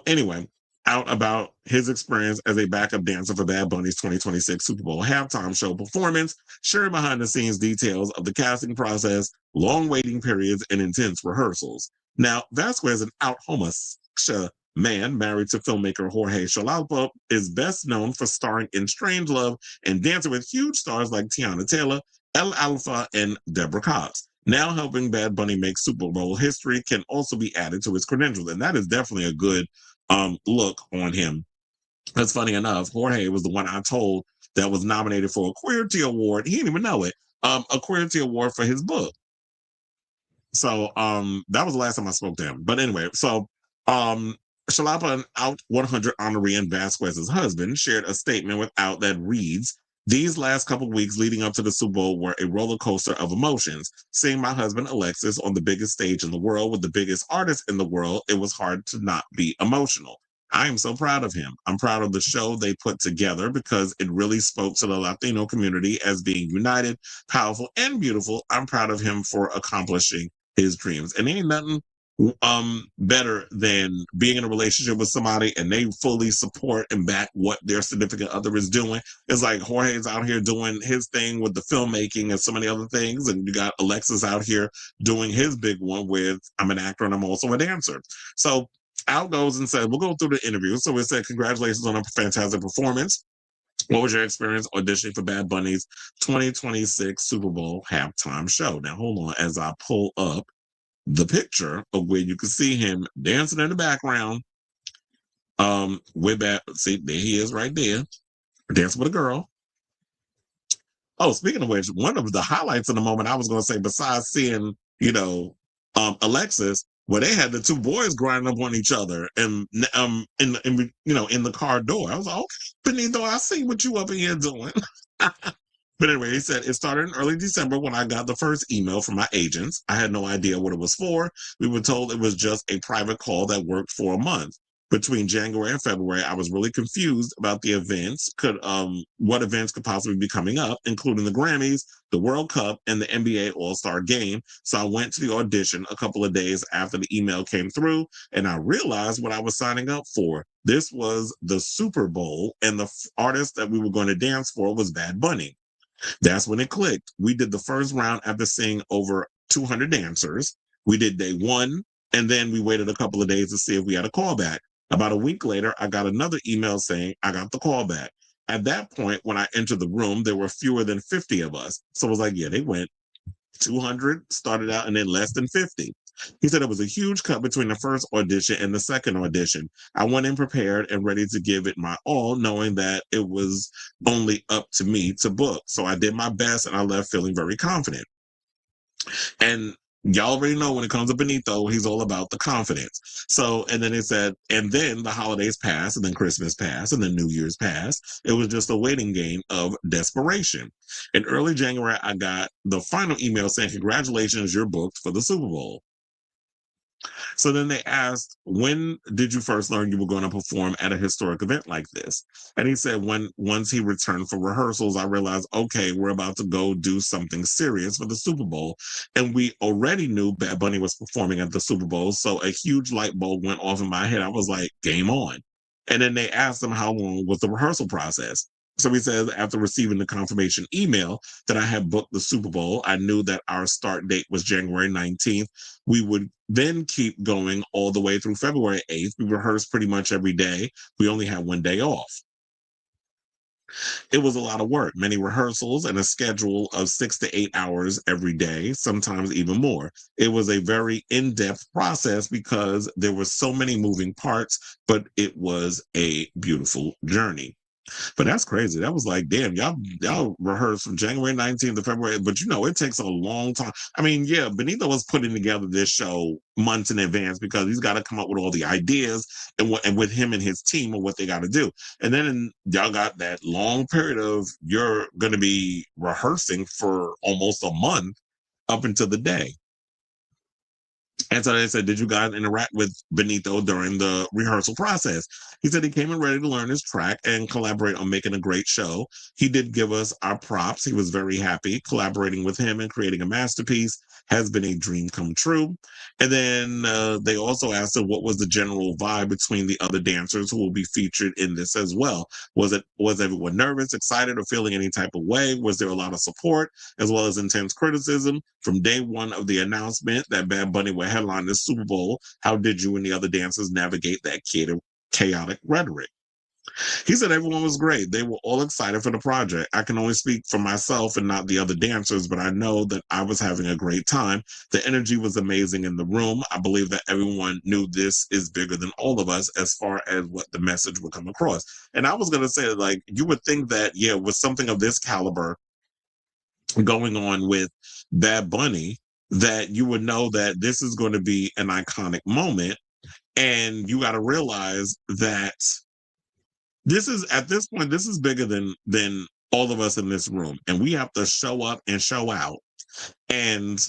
Anyway, Out about his experience as a backup dancer for Bad Bunny's 2026 Super Bowl halftime show performance, sharing behind-the-scenes details of the casting process, long waiting periods, and intense rehearsals. Now, Vasquez, an out homosexual man married to filmmaker Jorge Shalalpa, is best known for starring in Strange Love and dancing with huge stars like Tiana Taylor, El Alfa, and Deborah Cox. Now helping Bad Bunny make Super Bowl history can also be added to his credentials, and that is definitely a good look on him. That's funny enough. Jorge was the one I told that was nominated for a Queerty Award. He didn't even know it. A Queerty Award for his book. So that was the last time I spoke to him. But anyway, so Shalalpa, an Out 100 honoree and Vasquez's husband, shared a statement with Out that reads, "These last couple of weeks leading up to the Super Bowl were a roller coaster of emotions. Seeing my husband Alexis on the biggest stage in the world with the biggest artist in the world, it was hard to not be emotional. I am so proud of him. I'm proud of the show they put together because it really spoke to the Latino community as being united, powerful, and beautiful. I'm proud of him for accomplishing his dreams." And ain't nothing better than being in a relationship with somebody and they fully support and back what their significant other is doing. It's like Jorge's out here doing his thing with the filmmaking and so many other things, and you got Alexis out here doing his big one with, I'm an actor and I'm also a dancer. So Out goes and said, we'll go through the interview. So it said, congratulations on a fantastic performance. What was your experience auditioning for Bad Bunny's 2026 Super Bowl halftime show? Now hold on as I pull up the picture of where you can see him dancing in the background. See, there he is right there, dancing with a girl. Oh, speaking of which, one of the highlights in the moment I was going to say, besides seeing, Alexis, where they had the two boys grinding up on each other and in the car door. I was like, okay, Benito, I see what you up in here doing. But anyway, he said, it started in early December when I got the first email from my agents. I had no idea what it was for. We were told it was just a private call that worked for a month. between January and February, I was really confused about the events, what events could possibly be coming up, including the Grammys, the World Cup, and the NBA All-Star Game. So I went to the audition a couple of days after the email came through, and I realized what I was signing up for. This was the Super Bowl, and the artist that we were going to dance for was Bad Bunny. That's when it clicked. We did the first round after seeing over 200 dancers. We did day one, and then we waited a couple of days to see if we had a callback. About a week later, I got another email saying I got the callback. At that point, when I entered the room, there were fewer than 50 of us. So I was like, yeah, they went 200, started out, and then less than 50. He said it was a huge cut between the first audition and the second audition. I went in prepared and ready to give it my all, knowing that it was only up to me to book. So I did my best, and I left feeling very confident. And y'all already know when it comes to Benito, he's all about the confidence. So, and then it said, and then the holidays passed, and then Christmas passed, and then New Year's passed. It was just a waiting game of desperation. In early January, I got the final email saying, congratulations, you're booked for the Super Bowl. So then they asked, when did you first learn you were going to perform at a historic event like this? And he said, once he returned for rehearsals, I realized, okay, we're about to go do something serious for the Super Bowl. And we already knew Bad Bunny was performing at the Super Bowl. So a huge light bulb went off in my head. I was like, game on. And then they asked him how long was the rehearsal process. So he says, after receiving the confirmation email that I had booked the Super Bowl, I knew that our start date was January 19th. We would then keep going all the way through February 8th. We rehearsed pretty much every day. We only had one day off. It was a lot of work, many rehearsals, and a schedule of 6 to 8 hours every day, sometimes even more. It was a very in-depth process because there were so many moving parts, but it was a beautiful journey. But that's crazy. That was like, damn, y'all rehearsed from January 19th to February, but it takes a long time. I mean, yeah, Benito was putting together this show months in advance because he's got to come up with all the ideas and with him and his team of what they got to do. And then y'all got that long period of you're going to be rehearsing for almost a month up until the day. And so they said, did you guys interact with Benito during the rehearsal process? He said he came in ready to learn his track and collaborate on making a great show. He did give us our props. He was very happy. Collaborating with him and creating a masterpiece has been a dream come true. And then they also asked him what was the general vibe between the other dancers who will be featured in this as well. Was everyone nervous, excited, or feeling any type of way? Was there a lot of support as well as intense criticism? From day one of the announcement that Bad Bunny would headline the Super Bowl, how did you and the other dancers navigate that chaotic rhetoric? He said everyone was great. They were all excited for the project. I can only speak for myself and not the other dancers, but I know that I was having a great time. The energy was amazing in the room. I believe that everyone knew this is bigger than all of us as far as what the message would come across. And I was going to say, like, you would think that, yeah, with something of this caliber going on with Bad Bunny, that you would know that this is going to be an iconic moment. And you got to realize that this is, at this point, this is bigger than all of us in this room. And we have to show up and show out. And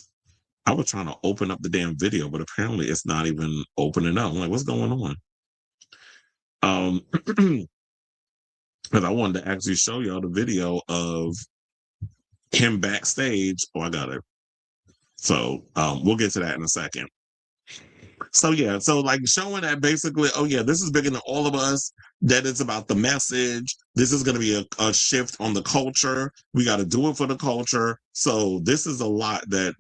I was trying to open up the damn video, but apparently it's not even opening up. I'm like, what's going on? Because I wanted to actually show y'all the video of him backstage. Oh, I got it. So we'll get to that in a second. So yeah, so like showing that basically, oh yeah, this is bigger than all of us, that it's about the message. This is going to be a shift on the culture. We got to do it for the culture. So this is a lot that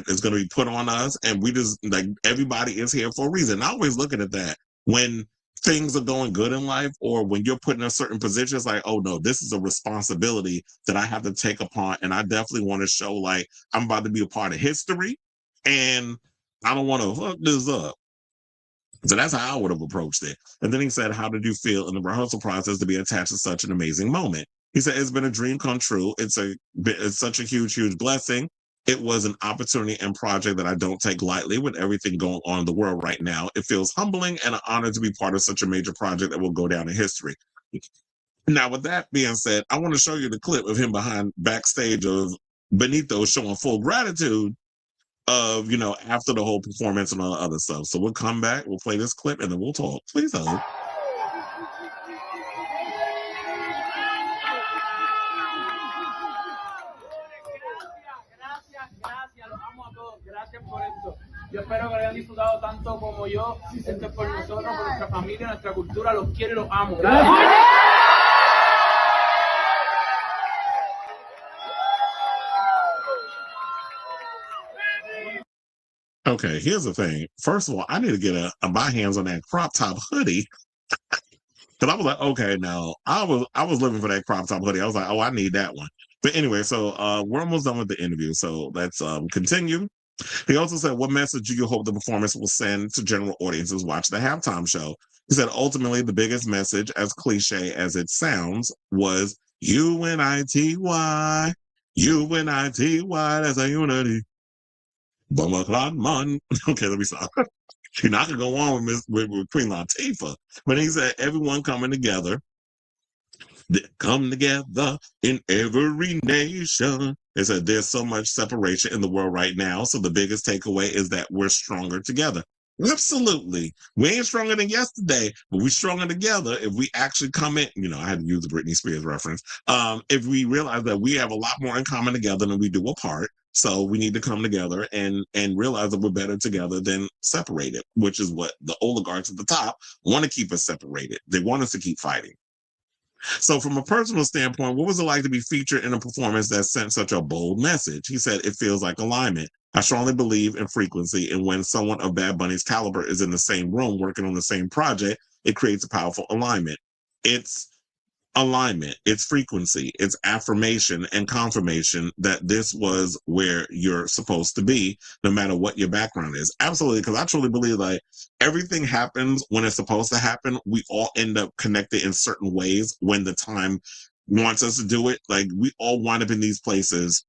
is going to be put on us. And we just, like, everybody is here for a reason. I always looking at that when things are going good in life, or when you're put in a certain position, it's like, oh no, this is a responsibility that I have to take upon. And I definitely want to show, like, I'm about to be a part of history, and I don't want to fuck this up. So that's how I would have approached it. And then he said, how did you feel in the rehearsal process to be attached to such an amazing moment? He said, it's been a dream come true. It's such a huge, huge blessing. It was an opportunity and project that I don't take lightly with everything going on in the world right now. It feels humbling and an honor to be part of such a major project that will go down in history. Now, with that being said, I want to show you the clip of him backstage of Benito showing full gratitude of, you know, after the whole performance and all the other stuff. So we'll come back, we'll play this clip, and then we'll talk. Please hold. Gracias por esto. Yo espero que lo hayan disfrutado tanto como yo. Esto es por nosotros, por nuestra familia, nuestra cultura. Los quiero y los amo. Okay, here's the thing. First of all, I need to get my hands on that crop top hoodie. Cause I was like, okay, now I was looking for that crop top hoodie. I was like, oh, I need that one. But anyway, so we're almost done with the interview. So let's continue. He also said, what message do you hope the performance will send to general audiences watching the halftime show? He said, ultimately, the biggest message, as cliche as it sounds, was UNITY. UNITY as a unity. Man. Okay, let me stop. You're not going to go on with Queen Latifah. But he said, everyone coming together. They come together in every nation. They said there's so much separation in the world right now. So the biggest takeaway is that we're stronger together. Absolutely. We ain't stronger than yesterday, but we're stronger together if we actually come in. You know, I had to use the Britney Spears reference. If we realize that we have a lot more in common together than we do apart. So we need to come together and realize that we're better together than separated, which is what the oligarchs at the top want to keep us separated. They want us to keep fighting. So from a personal standpoint, what was it like to be featured in a performance that sent such a bold message? He said, it feels like alignment. I strongly believe in frequency, and when someone of Bad Bunny's caliber is in the same room working on the same project, it creates a powerful alignment. It's alignment, it's frequency, it's affirmation and confirmation that this was where you're supposed to be, no matter what your background is. Absolutely, because I truly believe like everything happens when it's supposed to happen. We all end up connected in certain ways when the time wants us to do it. Like we all wind up in these places,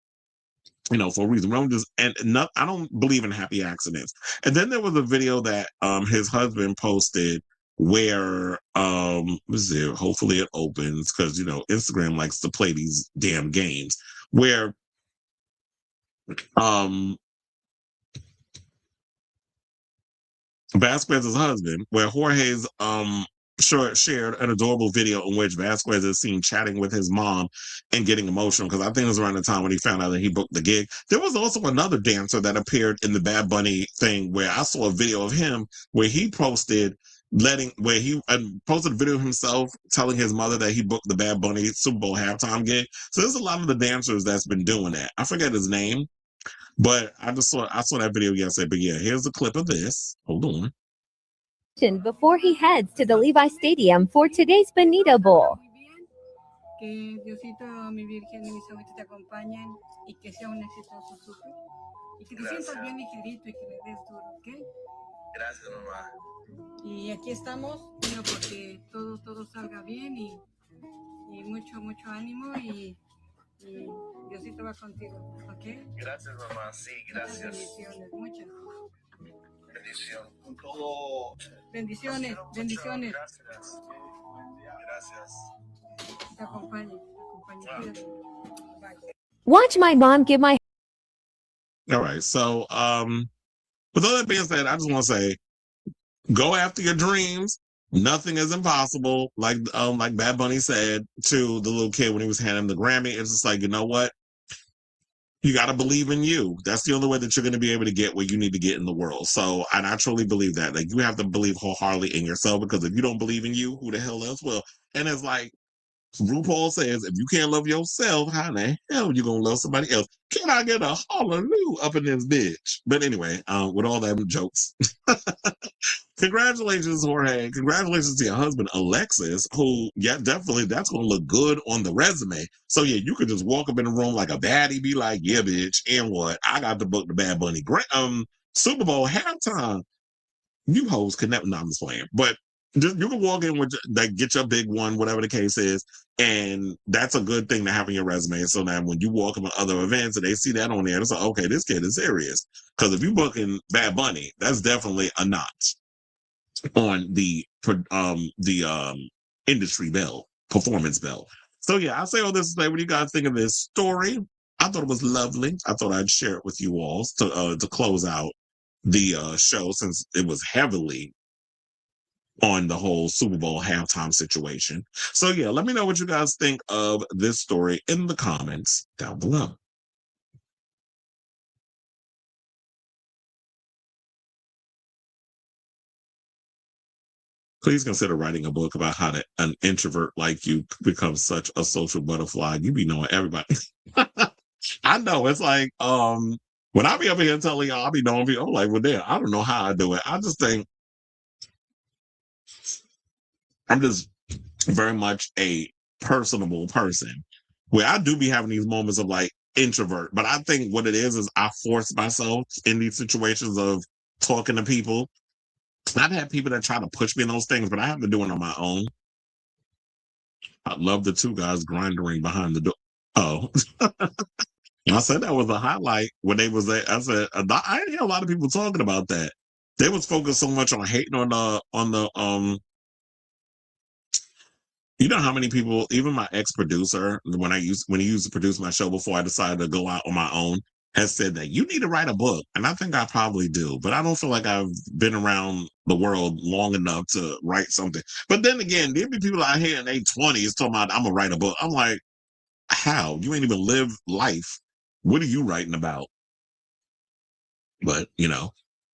you know, for a reason. I don't believe in happy accidents. And then there was a video that his husband posted where hopefully it opens, because you know Instagram likes to play these damn games where Vasquez's husband, where Jorge's shared an adorable video in which Vasquez is seen chatting with his mom and getting emotional, because I think it was around the time when he found out that he booked the gig. There was also another dancer that appeared in the Bad Bunny thing where I saw a video of him where he posted posted a video of himself telling his mother that he booked the Bad Bunny Super Bowl halftime gig. So there's a lot of the dancers that's been doing that. I forget his name, but I saw that video yesterday. But yeah, here's a clip of this. Hold on. Before he heads to the Levi Stadium for today's Benito Bowl. Que Diosito, mi Virgen y mis abuelitos te acompañen y que sea un exitoso súper. Y que te sientas bien ligerito y que le des duro, ¿ok? Gracias, mamá. Y aquí estamos, bueno, porque todo salga bien y mucho ánimo y Diosito va contigo, ¿ok? Gracias, mamá, sí, gracias. Bendiciones, muchas. Bendición. Con todo. Bendiciones. Gracias. Te acompañe. Bye. Watch my mom give my. All right, so with all that being said, I just want to say, go after your dreams. Nothing is impossible. Like Bad Bunny said to the little kid when he was handing the Grammy, it's just like, you know what? You got to believe in you. That's the only way that you're going to be able to get where you need to get in the world. So, and I truly believe that. Like, you have to believe wholeheartedly in yourself, because if you don't believe in you, who the hell else will? And it's like RuPaul says, if you can't love yourself, how the hell are you going to love somebody else? Can I get a hallelujah up in this bitch? But anyway, with all that jokes. Congratulations, Jorge. Congratulations to your husband, Alexis, who, yeah, definitely, that's going to look good on the resume. So, yeah, you could just walk up in the room like a baddie, be like, yeah, bitch, and what? I got to book the Bad Bunny Super Bowl halftime. You hoes could never, no, I'm just playing. But just, you can walk in with, like, get your big one, whatever the case is, and that's a good thing to have in your resume. So now when you walk up at other events and they see that on there, it's like, okay, this kid is serious. Because if you booking Bad Bunny, that's definitely a notch on the industry bell, performance bell. So yeah, I'll say all this to say, what do you guys think of this story? I thought it was lovely. I thought I'd share it with you all to close out the show, since it was heavily on the whole Super Bowl halftime situation. So yeah, let me know what you guys think of this story in the comments down below. Please consider writing a book about how an introvert like you becomes such a social butterfly. You be knowing everybody. I know, it's like, when I be up here telling y'all, I be knowing people, I'm like, well, damn, I don't know how I do it. I just think I'm just very much a personable person, where I do be having these moments of like introvert. But I think what it is I force myself in these situations of talking to people. I've had people that try to push me in those things, but I have to do it on my own. I love the two guys grinding behind the door. Oh, I said that was a highlight when they was there. I said, I didn't hear a lot of people talking about that. They was focused so much on hating on the you know how many people, even my ex-producer, when he used to produce my show before I decided to go out on my own, has said that you need to write a book. And I think I probably do, but I don't feel like I've been around the world long enough to write something. But then again, there be people out here in their 20s talking about, I'm going to write a book. I'm like, how? You ain't even lived life. What are you writing about? But,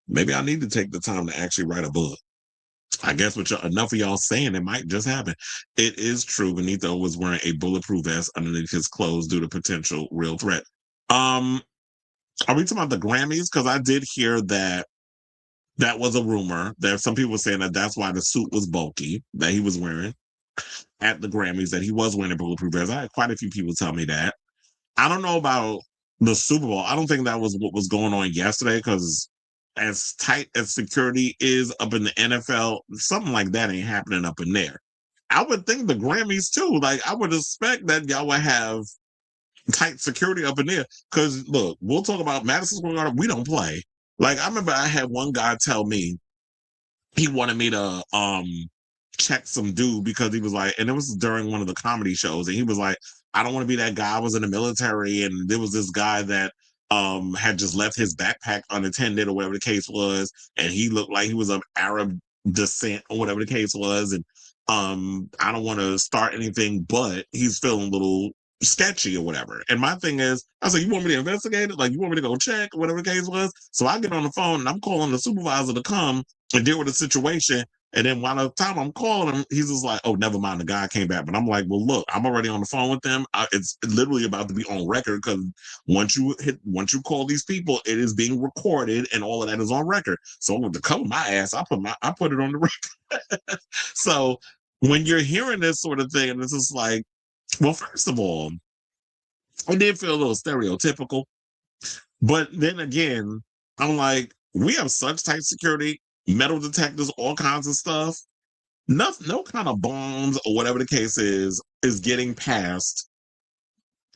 maybe I need to take the time to actually write a book. I guess with enough of y'all saying it might just happen. It is true. Benito was wearing a bulletproof vest underneath his clothes due to potential real threat. Are we talking about the Grammys? Because I did hear that was a rumor. There some people were saying that that's why the suit was bulky that he was wearing at the Grammys, that he was wearing a bulletproof vest. I had quite a few people tell me that. I don't know about the Super Bowl. I don't think that was what was going on yesterday, because as tight as security is up in the NFL, something like that ain't happening up in there. I would think the Grammys too. Like, I would expect that y'all would have tight security up in there. Because look, we'll talk about Madison Square Garden. We don't play. Like, I remember I had one guy tell me he wanted me to check some dude, because he was like, and it was during one of the comedy shows, and he was like, I don't want to be that guy. I was in the military, and there was this guy that had just left his backpack unattended, or whatever the case was, and he looked like he was of Arab descent, or whatever the case was, and I don't want to start anything, but he's feeling a little sketchy or whatever. And my thing is, I said, you want me to investigate it? Like, you want me to go check, or whatever the case was? So I get on the phone and I'm calling the supervisor to come and deal with the situation. And then while the time I'm calling him, he's just like, oh, never mind, the guy came back. But I'm like, well, look, I'm already on the phone with them. It's literally about to be on record, because once you call these people, it is being recorded, and all of that is on record. So to cover my ass, I put it on the record. So when you're hearing this sort of thing, and it's just like, well, first of all, I did feel a little stereotypical. But then again, I'm like, we have such tight security, metal detectors, all kinds of stuff. No kind of bombs or whatever the case is getting past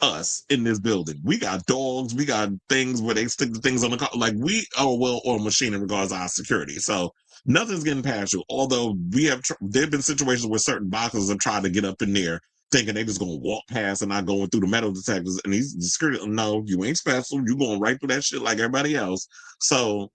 us in this building. We got dogs, we got things where they stick the things on the car. Like, we are a well-oiled machine in regards to our security. So nothing's getting past you. Although there have been situations where certain boxers have tried to get up in there thinking they just gonna walk past and not going through the metal detectors. And he's security, no, you ain't special. You going right through that shit like everybody else. So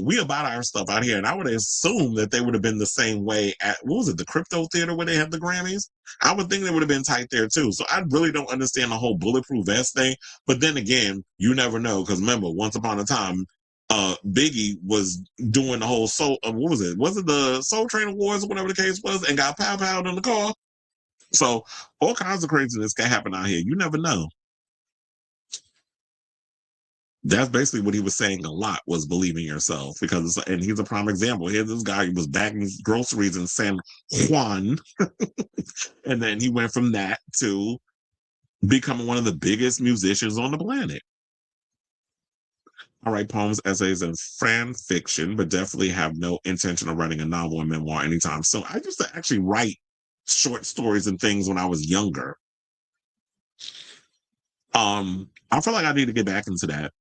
we about our stuff out here, and I would assume that they would have been the same way at, what was it, the Crypto Theater where they had the Grammys? I would think they would have been tight there too. So I really don't understand the whole bulletproof vest thing. But then again, you never know, because remember, once upon a time, Biggie was doing the whole soul. What was it? Was it the Soul Train Awards or whatever the case was, and got pow-powed in the car? So all kinds of craziness can happen out here. You never know. That's basically what he was saying a lot, was believing yourself, because and he's a prime example. Here's this guy who was bagging groceries in San Juan, and then he went from that to becoming one of the biggest musicians on the planet. I write poems, essays, and fan fiction, but definitely have no intention of writing a novel or memoir anytime soon. I used to actually write short stories and things when I was younger. I feel like I need to get back into that.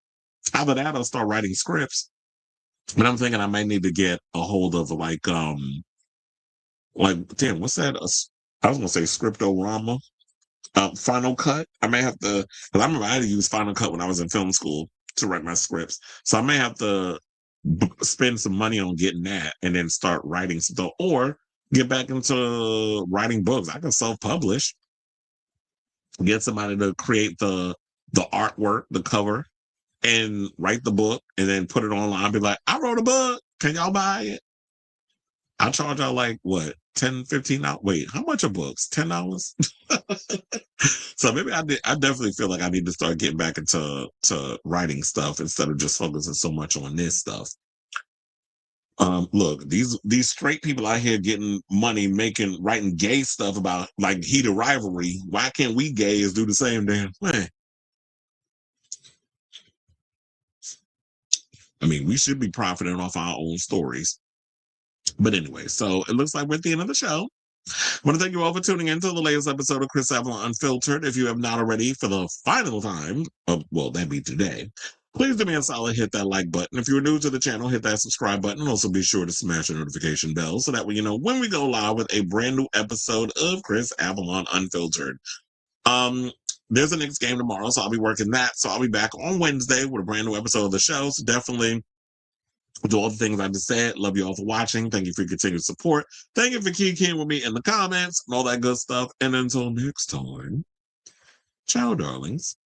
Either that or start writing scripts. But I'm thinking I might need to get a hold of like damn, what's that? I was gonna say Scriptorama. Final Cut. I may have to, because I remember I had to use Final Cut when I was in film school to write my scripts. So I may have to spend some money on getting that and then start writing stuff, or get back into writing books. I can self-publish, get somebody to create the artwork, the cover, and write the book, and then put it online. Be like, I wrote a book. Can y'all buy it? I'll charge y'all like what, $10, $15? Wait, how much are books? $10? So maybe I definitely feel like I need to start getting back into writing stuff instead of just focusing so much on this stuff. Look, these straight people out here getting money writing gay stuff about like heated rivalry. Why can't we gays do the same damn thing? I mean, we should be profiting off our own stories. But anyway, so it looks like we're at the end of the show. I want to thank you all for tuning in to the latest episode of Chris Avalon Unfiltered. If you have not already, for the final time, well, that'd be today, please do me a solid, hit that like button. If you're new to the channel, hit that subscribe button. And also be sure to smash the notification bell so that way you know when we go live with a brand new episode of Chris Avalon Unfiltered. There's a Knicks game tomorrow, so I'll be working that. So I'll be back on Wednesday with a brand new episode of the show. So definitely do all the things I just said. Love you all for watching. Thank you for your continued support. Thank you for keying with me in the comments and all that good stuff. And until next time, ciao, darlings.